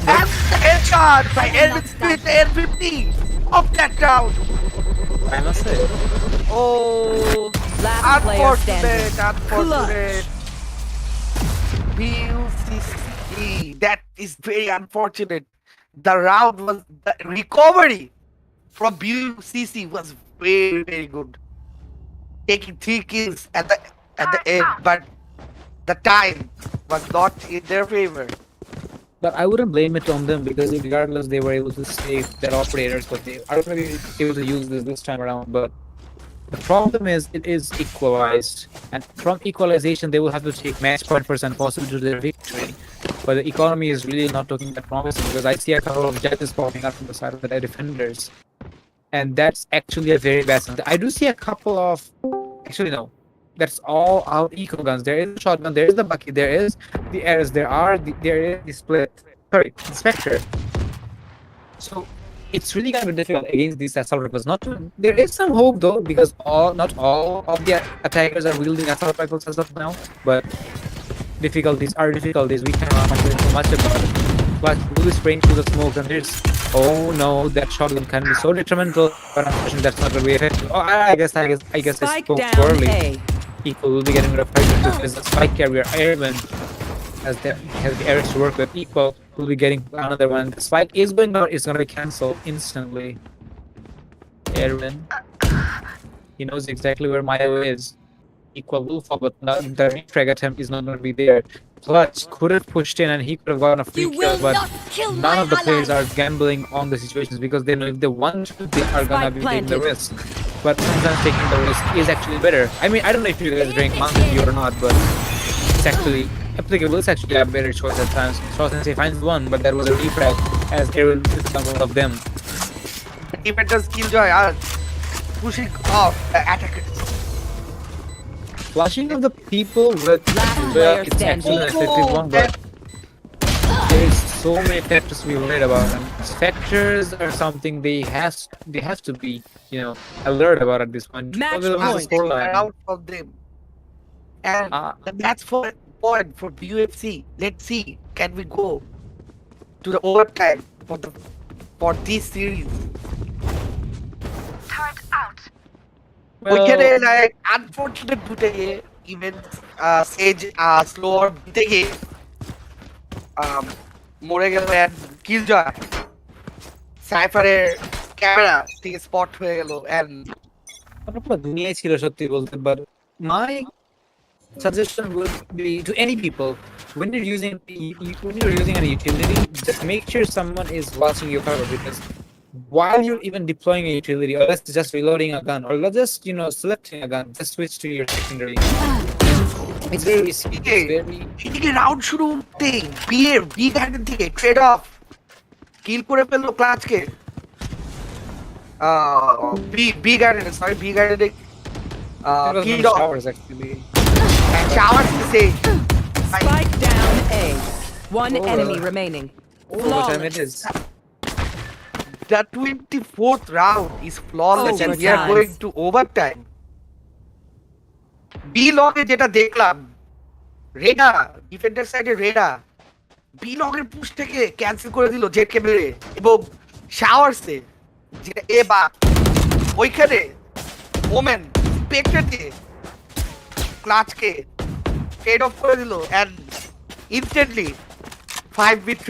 Speaker 5: And the shot by Elvin Smith, the MVP of that round.
Speaker 2: I must say.
Speaker 5: Oh,
Speaker 7: Last player
Speaker 5: unfortunate,
Speaker 7: standing.
Speaker 5: unfortunate. BUCC, that is very unfortunate. The round was, the recovery from BUCC was very, very good. Taking 3 kills at the end, but the time was not in their favor.
Speaker 2: But I wouldn't blame it on them because regardless they were able to save their operators, but they are going to be able to use this time around. But the problem is it is equalized, and from equalization they will have to take match point first and possibly to their victory. But the economy is really not looking that promising because I see a couple of judges popping up from the side of the defenders, and that's actually a very bad sign. I do see a couple of, actually no, that's all out eco guns. There is the shotgun, there is the bucket, there is the airs, there is the split. Sorry, the spectre. So it's really gonna be difficult against these assault rifles. There is some hope though, because not all of the attackers are wielding assault rifles as of now. But difficulties are difficulties. We cannot complain too much about it. But blue is spraying through the smoke, and there's, oh no, that shotgun can be so detrimental. But unfortunately, that's not gonna be effective. Oh, I guess I
Speaker 7: Spike
Speaker 2: spoke
Speaker 7: down
Speaker 2: poorly.
Speaker 7: A.
Speaker 2: Equal will be getting rid of fighter because the spike carrier airman has the airs to work with. Equal will be getting another one. The spike is going out, it's gonna be cancelled instantly. Airman, he knows exactly where Maya is. Equal will fall, but the refrag attempt is not gonna be there. Clutch could have pushed in and he could have gotten a free kill, but none of the players are gambling on the situations because they know if they want to, they are gonna be taking the risk. But sometimes taking the risk is actually better. I mean, I don't know if you guys drink Mountain Dew or not, but it's actually applicable. It's actually a better choice at times. Say finds one, but that was a refrag as Aaron took some of them.
Speaker 5: Defenders Killjoy are pushing off the attackers.
Speaker 2: Flushing of the people with
Speaker 7: player
Speaker 2: it's actually an
Speaker 7: standing.
Speaker 2: effective one, but there's so many factors to be worried about, and factors are something they have to be, alert about at this point.
Speaker 7: Match
Speaker 2: Because of the
Speaker 7: point.
Speaker 2: scoreline.
Speaker 5: Out from them. And the match point for BUFC. Let's see, can we go to the overtime for this series? ওইখানে like unfortunate দুটে event সেজ slower দিতে গিয়ে মরে গেল কিল জয় সাইফারের camera থেকে spot হয়ে গেল and
Speaker 2: পুরো দুনিয়ায় ছিল সত্যি বলতে, but my suggestion would be to any people when you're using an utility, just make sure someone is watching your cover, because while you're even deploying a utility, or let's just reloading a gun, or let's just selecting a gun, just switch to your secondary. It's very risky. It's very
Speaker 5: এদিকে round শুরু হতেই B garden থেকে trade off kill করে ফেললো ক্লাচকে B garden kill off
Speaker 2: showers actually.
Speaker 5: showers to say
Speaker 7: Spike down A. One
Speaker 2: Oh.
Speaker 7: enemy remaining.
Speaker 2: What time it is?
Speaker 5: the 24th round is flawless and we are
Speaker 7: Overtime.
Speaker 5: going to overtime. B লগে যেটা দেখলাম, Reda defender সাইডে Reda B লগের push থেকে cancel করে দিল জেটকে মেরে, এবং শাওয়ারসে যেটা এ বা ওইখানে ওমেন স্পেক্টর দিয়ে ক্লাচকে ট্রেড অফ করে দিল and instantly 5v3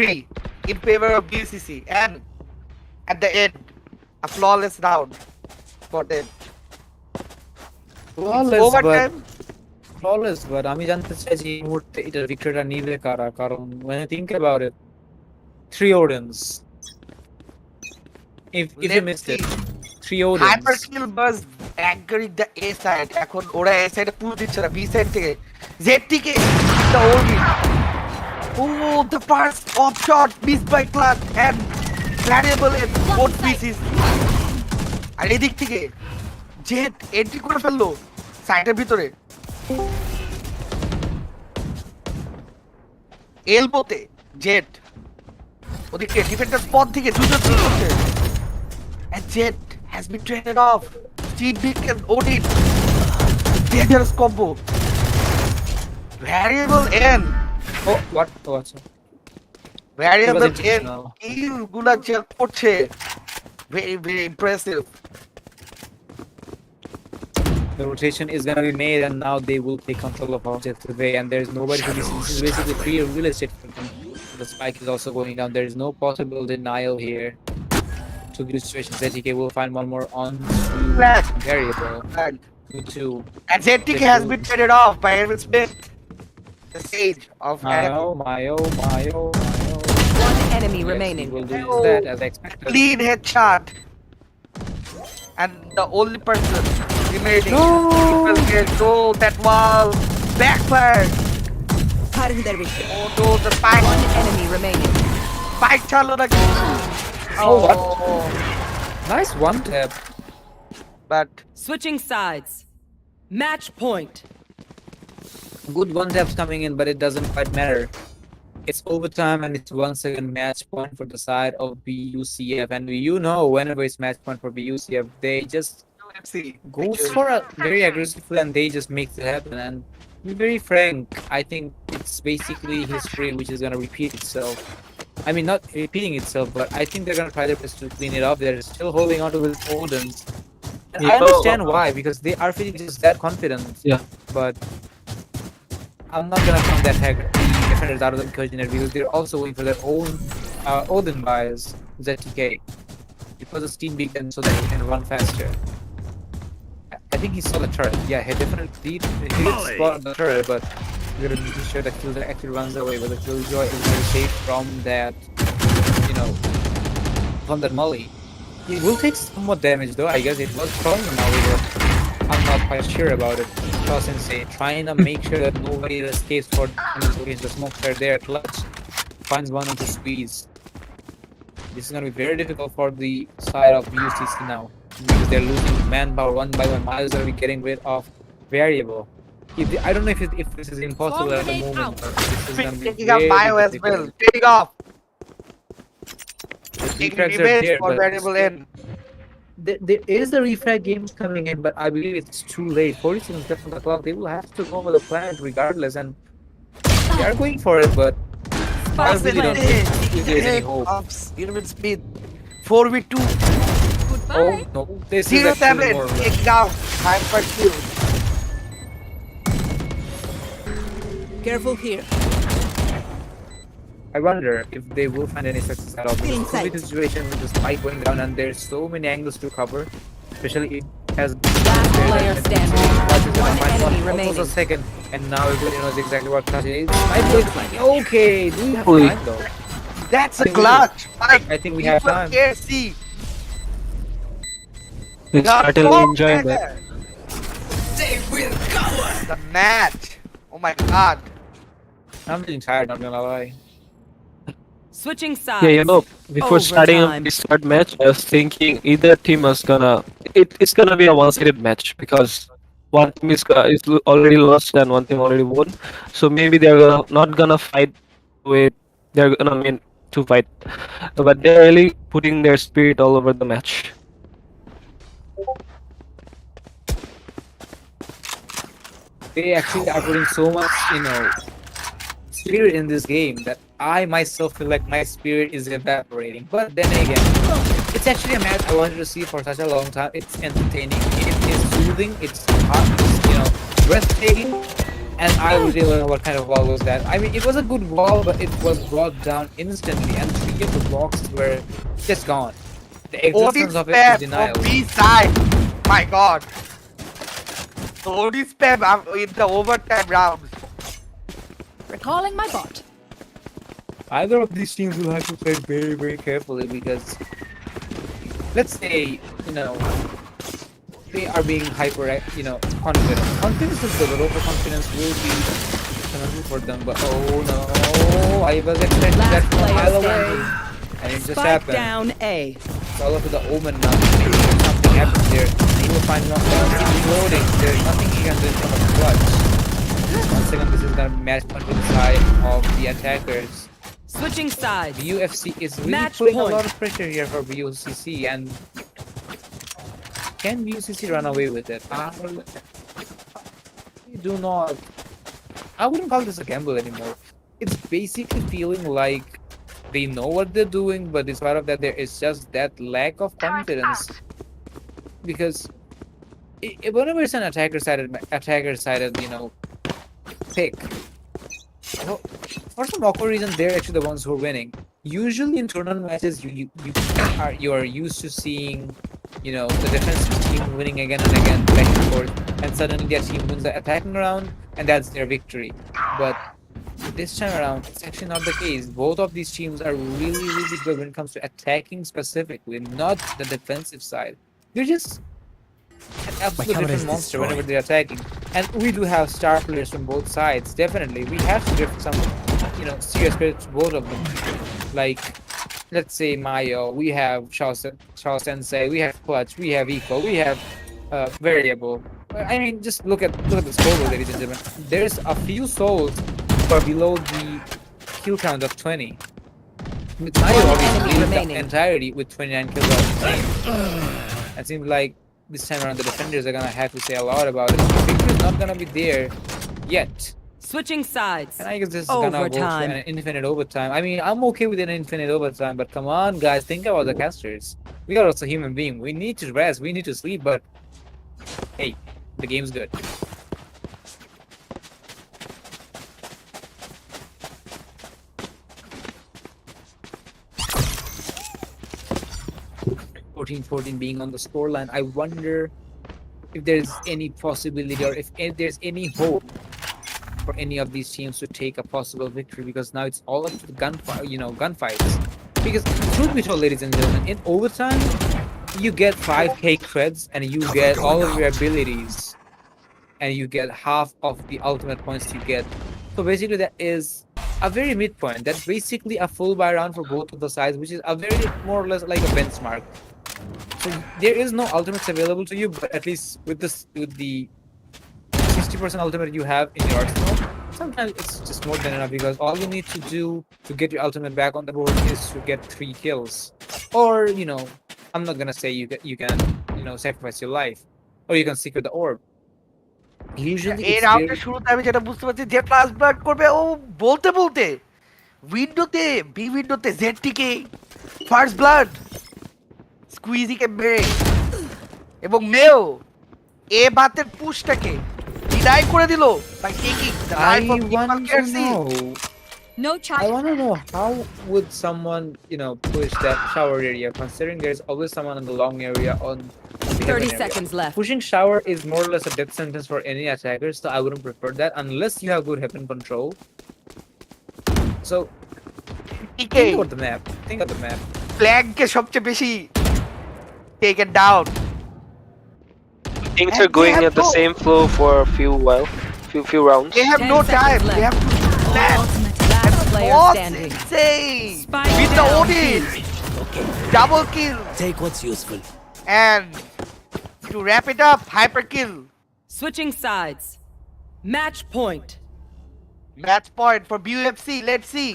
Speaker 5: in favor of BCC, and at the end a flawless round for them.
Speaker 2: Flawless, but আমি জানতে চাই যে এই মুহূর্তে এটা ভিক্টরিটা নিবে কারা, কারণ when I think about it, 3 Odins. If you missed it, 3 Odins.
Speaker 5: Hyperskill was anchoring the A side. এখন ওরা A side পুরো দিচ্ছে না, B side থেকে ZTK the Odin. Oh, the first off shot missed by Clark and variable in both pieces. আর এদিক থেকে jet entry করে ফেললো সাইটের ভিতরে এলবোতে, জেট ওদিকে ডিফেন্ডার স্পট থেকে দুটো থ্রি করছে and Jet has been traded off. Steve Dick and Odin, dangerous combo. Variable N.
Speaker 2: Oh, what? Oh, sorry.
Speaker 5: Variable in
Speaker 2: intentional.
Speaker 5: kill গুলা যে করছে very impressive.
Speaker 2: The rotation is gonna be made, and now they will take control of objective A, and there's nobody to be seen. This is basically free real estate for them. The spike is also going down. There is no possible denial here. To the situation, ZTK will find one more on
Speaker 5: Flag.
Speaker 2: variable.
Speaker 5: Flag.
Speaker 2: 2-2.
Speaker 5: And ZTK has been traded off by Evan Smith, the sage of
Speaker 2: Mayo.
Speaker 7: One enemy
Speaker 2: Yes,
Speaker 7: remaining.
Speaker 2: he will do that as expected.
Speaker 5: clean headshot. And the only person remaining will get goal that was backfired. Oh no, the spike.
Speaker 7: One enemy remaining.
Speaker 5: Spike chalo na
Speaker 2: Oh, what? Nice one tap.
Speaker 5: But
Speaker 7: Switching sides. Match point.
Speaker 2: Good one taps coming in, but it doesn't quite matter. It's overtime, and it's once again match point for the side of BUCF. And you know, whenever it's match point for BUCF, they just
Speaker 5: UFC
Speaker 2: go for a very aggressive play, and they just make it happen. And to be very frank, I think it's basically history which is gonna repeat itself. I mean, not repeating itself, but I think they're gonna try their best to clean it up. They're still holding on to the Odins. And I understand why, because they are feeling just that confident.
Speaker 1: Yeah.
Speaker 2: But I'm not gonna count that hack the defenders out of the equation there, because they're also waiting for their own Odin bias, ZTK. Because of Steam Beacon, so that he can run faster. I think he saw the turret. Yeah, he definitely did spot the turret, but we're gonna be sure that Killjoy actually runs away. But the Killjoy is very safe from that, from that molly. It will take somewhat damage though. I guess it was from the molly, but I'm not quite sure about it. Cross Sensei trying to make sure that nobody escapes for the smokes are there. Clutch finds one of the squeeze. This is gonna be very difficult for the side of UCC now, because they're losing manpower one by one. Miles are getting rid of variable. I don't know if this is impossible at the moment, but this is gonna be
Speaker 5: taking up
Speaker 2: very
Speaker 5: bio as
Speaker 2: difficult.
Speaker 5: well. Take off.
Speaker 2: The
Speaker 5: Taking
Speaker 2: defracts are
Speaker 5: revenge
Speaker 2: there,
Speaker 5: for
Speaker 2: but
Speaker 5: variable N.
Speaker 2: there is a refrag game coming in, but I believe it's too late. 40 seconds left on the clock. They will have to go with the plan regardless, and they are going for it, but I really don't think there's any hope.
Speaker 5: Irvin Smith. 4v2.
Speaker 2: Oh no, this is
Speaker 5: Zero
Speaker 2: actually
Speaker 5: tablet.
Speaker 2: more.
Speaker 5: Take down. Hyper kill.
Speaker 7: Careful here.
Speaker 2: I wonder if they will find any success at all. Because
Speaker 7: Inside.
Speaker 2: the situation with the spike going down, and there's so many angles to cover, especially it has
Speaker 7: Last player standing. One enemy
Speaker 2: almost a
Speaker 7: remaining.
Speaker 2: second, and now everybody knows exactly what clutch it is. Spike going flying. Okay, do we have
Speaker 1: Holy.
Speaker 2: time though?
Speaker 5: That's
Speaker 2: I
Speaker 5: a
Speaker 2: think we
Speaker 5: clutch.
Speaker 2: I think we have time.
Speaker 5: KFC.
Speaker 1: He's certainly enjoying that.
Speaker 5: The match. Oh my god.
Speaker 2: I'm getting tired, not gonna lie.
Speaker 7: Switching sides.
Speaker 1: Yeah, before starting
Speaker 7: Overtime.
Speaker 1: this third match, I was thinking either team was it's gonna be a one-sided match, because one team is already lost and one team already won. So maybe they're not gonna fight to fight, but they're really putting their spirit all over the match.
Speaker 2: They actually are putting so much, spirit in this game that I myself feel like my spirit is evaporating. But then again, it's actually a match I wanted to see for such a long time. It's entertaining, it is soothing, it's hot, it's breathtaking, and I really don't know what kind of wall was that. I mean, it was a good wall, but it was brought down instantly, and 3 of the blocks were just gone. The existence of it is denial.
Speaker 5: B side. My god. Only spam in the overtime rounds.
Speaker 8: Recalling my bot.
Speaker 2: Either of these teams will have to play very, very carefully, because let's say, they are being confident. Confidence is good, but overconfidence will be detrimental for them. But oh no, I was expecting that
Speaker 7: Last
Speaker 2: from a
Speaker 7: player
Speaker 2: mile away,
Speaker 7: standing.
Speaker 2: and it just
Speaker 7: Spike
Speaker 2: happened.
Speaker 7: down A.
Speaker 2: Follow to the omen now. Maybe something happens there. He will find knockdown. He's reloading. There's nothing he can do in front of the clutch. Once again, this is gonna be match point with the side of the attackers.
Speaker 7: Switching sides.
Speaker 2: BUFC is really
Speaker 7: Match
Speaker 2: putting
Speaker 7: point.
Speaker 2: a lot of pressure here for BUCC, and can BUCC run away with it? I do not. I wouldn't call this a gamble anymore. It's basically feeling like they know what they're doing, but despite of that, there is just that lack of confidence. Because whenever it's an attacker-sided, pick, well, for some awkward reason, they're actually the ones who are winning. Usually in tournament matches, you are used to seeing, the defensive team winning again and again, back and forth, and suddenly their team wins the attacking round, and that's their victory. But this time around, it's actually not the case. Both of these teams are really, really good when it comes to attacking specifically, not the defensive side. They're just an absolute different monster whenever they're attacking. And we do have star players from both sides, definitely. We have to give some, serious credit to both of them. Like, let's say Mayo, we have Shao Sensei, we have Clutch, we have Eco, we have Variable. I mean, just look at the scoreboard, ladies and gentlemen. There's a few souls who are below the kill count of 20. With Mayo, obviously, leading the entirety with 29 kills out of the team. It seems like this time around the defenders are gonna have to say a lot about it. The victory is not gonna be there yet.
Speaker 7: Switching sides.
Speaker 2: And I guess this is gonna go to
Speaker 7: Overtime.
Speaker 2: an infinite overtime. I mean, I'm okay with an infinite overtime, but come on, guys, think about the casters. We are also human beings. We need to rest, we need to sleep, but hey, the game's good. 14-14 being on the scoreline, I wonder if there's any possibility or if there's any hope for any of these teams to take a possible victory, because now it's all up to the gunfights. Because truth be told, ladies and gentlemen, in overtime, you get 5k creds and you get all of your abilities and you get half of the ultimate points you get. So basically that is a very midpoint. That's basically a full buy round for both of the sides, which is a very more or less like a benchmark. So there is no ultimates available to you, but at least with the 60% ultimate you have in your arsenal, sometimes it's just more than enough, because all you need to do to get your ultimate back on the board is to get 3 kills. Or, I'm not gonna say you can sacrifice your life, or you can secure the orb. Usually
Speaker 5: এই
Speaker 2: it's
Speaker 5: রাউন্ডের
Speaker 2: very...
Speaker 5: শুরুতে আমি যেটা বুঝতে পারছি, যে class blood করবে ও বলতে বলতে বি উইন্ডোতে জেডটিকে ফার্স্ট ব্লাড স্কুইজিকে মেরে এবং মেও এ বাতের পুশটাকে ডিনাই করে দিল by taking the
Speaker 2: I
Speaker 5: life of
Speaker 2: want
Speaker 5: equal
Speaker 2: to
Speaker 5: কেয়ারসি।
Speaker 2: know.
Speaker 8: No
Speaker 2: I
Speaker 8: charge.
Speaker 2: want to know how would someone, push that shower area, considering there's always someone in the long area on the
Speaker 7: 30
Speaker 2: heaven area.
Speaker 7: seconds left.
Speaker 2: Pushing shower is more or less a death sentence for any attacker, so I wouldn't prefer that unless you have good heaven control. So
Speaker 5: টিকে
Speaker 2: think about the map. Think of the map.
Speaker 5: ফ্ল্যাগকে সবচেয়ে বেশি taken down.
Speaker 1: Things
Speaker 5: And
Speaker 1: are going
Speaker 5: they have
Speaker 1: at the
Speaker 5: no-
Speaker 1: same flow for a few rounds.
Speaker 5: They have
Speaker 7: 10
Speaker 5: no
Speaker 7: seconds
Speaker 5: time.
Speaker 7: left.
Speaker 5: They have to plan.
Speaker 7: Last player
Speaker 5: What's
Speaker 7: standing.
Speaker 5: insane?
Speaker 7: Spike
Speaker 5: With the
Speaker 7: down.
Speaker 5: Odin, double kill,
Speaker 3: Take what's useful.
Speaker 5: and to wrap it up, hyper kill.
Speaker 7: Switching sides. Match point.
Speaker 5: Match point for BUFC. Let's see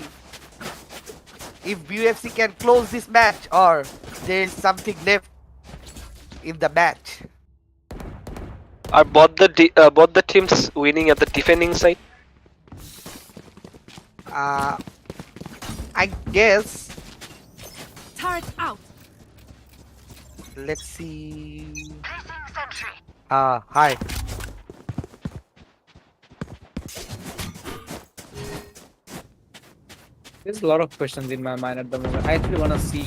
Speaker 5: if BUFC can close this match or there is something left in the match.
Speaker 1: Are both the teams winning at the defending side?
Speaker 5: I guess.
Speaker 8: Turret out.
Speaker 5: Let's see. Hi.
Speaker 2: There's a lot of questions in my mind at the moment. I actually want to see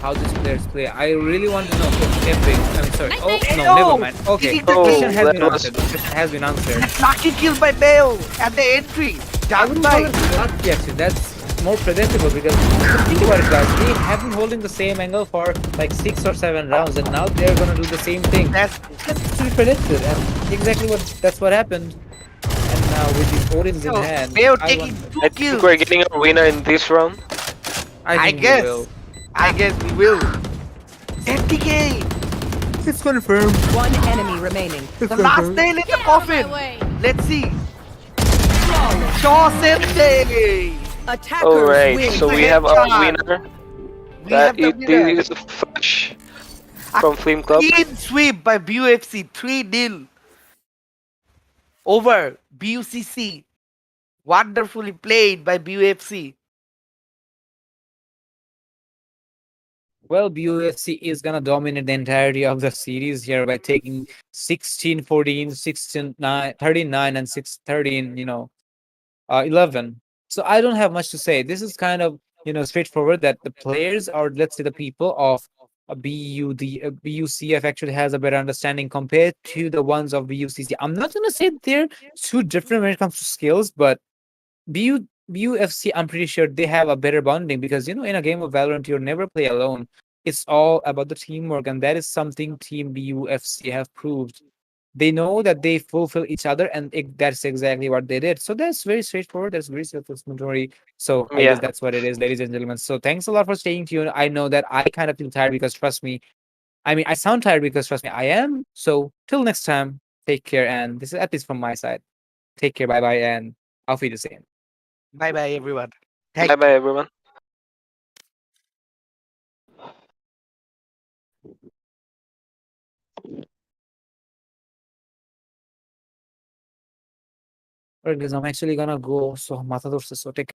Speaker 2: how these players play. I really want to know if Epic. I'm sorry. Oh no,
Speaker 5: No!
Speaker 2: never mind. Okay,
Speaker 5: Eating
Speaker 2: the
Speaker 5: the
Speaker 2: question
Speaker 1: kill.
Speaker 2: has
Speaker 1: That
Speaker 2: been
Speaker 1: was-
Speaker 2: answered. The question has been answered.
Speaker 5: Lucky kill by Bale at the entry.
Speaker 2: I
Speaker 5: Done
Speaker 2: wouldn't
Speaker 5: by.
Speaker 2: call it lucky actually. That's more predictable, because think about it, guys. They have been holding the same angle for like 6 or 7 rounds, and now they're gonna do the same thing.
Speaker 5: That's
Speaker 2: That's to be predicted, and exactly that's what happened. And now with these Odins in
Speaker 5: so
Speaker 2: hand,
Speaker 5: Bale
Speaker 2: I
Speaker 5: taking
Speaker 2: wonder-
Speaker 5: 2
Speaker 1: I think
Speaker 5: kills.
Speaker 1: we're getting a winner in this round.
Speaker 2: I
Speaker 5: I
Speaker 2: think we
Speaker 5: guess.
Speaker 2: will.
Speaker 5: I guess we will. ZTK,
Speaker 2: It's confirmed.
Speaker 7: One enemy remaining.
Speaker 5: the last nail in the
Speaker 8: Get out of my
Speaker 5: coffin.
Speaker 8: way.
Speaker 5: Let's see. Shaw Sensei.
Speaker 7: Attackers
Speaker 1: Alright,
Speaker 7: win.
Speaker 1: so we have a
Speaker 5: Headshot.
Speaker 1: winner.
Speaker 5: We
Speaker 1: That
Speaker 5: have the
Speaker 1: it
Speaker 5: winner.
Speaker 1: is Flash from Film Club.
Speaker 5: Clean sweep by BUFC 3-0 over BUCC. Wonderfully played by BUFC.
Speaker 2: Well, BUFC is gonna dominate the entirety of the series here by taking 16, 14, 16, 9, 39, and 6, 13, 11. So I don't have much to say. This is kind of, straightforward that the players, or let's say the people of BUCF actually has a better understanding compared to the ones of BUCC. I'm not gonna say they're too different when it comes to skills, but BUFC, I'm pretty sure they have a better bonding because, in a game of Valorant, you'll never play alone. It's all about the teamwork, and that is something Team BUFC have proved. They know that they fulfill each other, and that's exactly what they did. So that's very straightforward. That's very self-explanatory. So I
Speaker 1: Yeah.
Speaker 2: guess that's what it is, ladies and gentlemen. So thanks a lot for staying tuned. I know that I kind of feel tired because trust me, I mean, I sound tired because trust me, I am. So till next time, take care. And this is at least from my side. Take care. Bye bye. And auf Wiedersehen.
Speaker 5: Bye bye, everyone.
Speaker 1: Bye
Speaker 5: Thank
Speaker 1: bye,
Speaker 5: you.
Speaker 1: everyone.
Speaker 2: Alright, guys, I'm actually gonna go. So, Matador, so take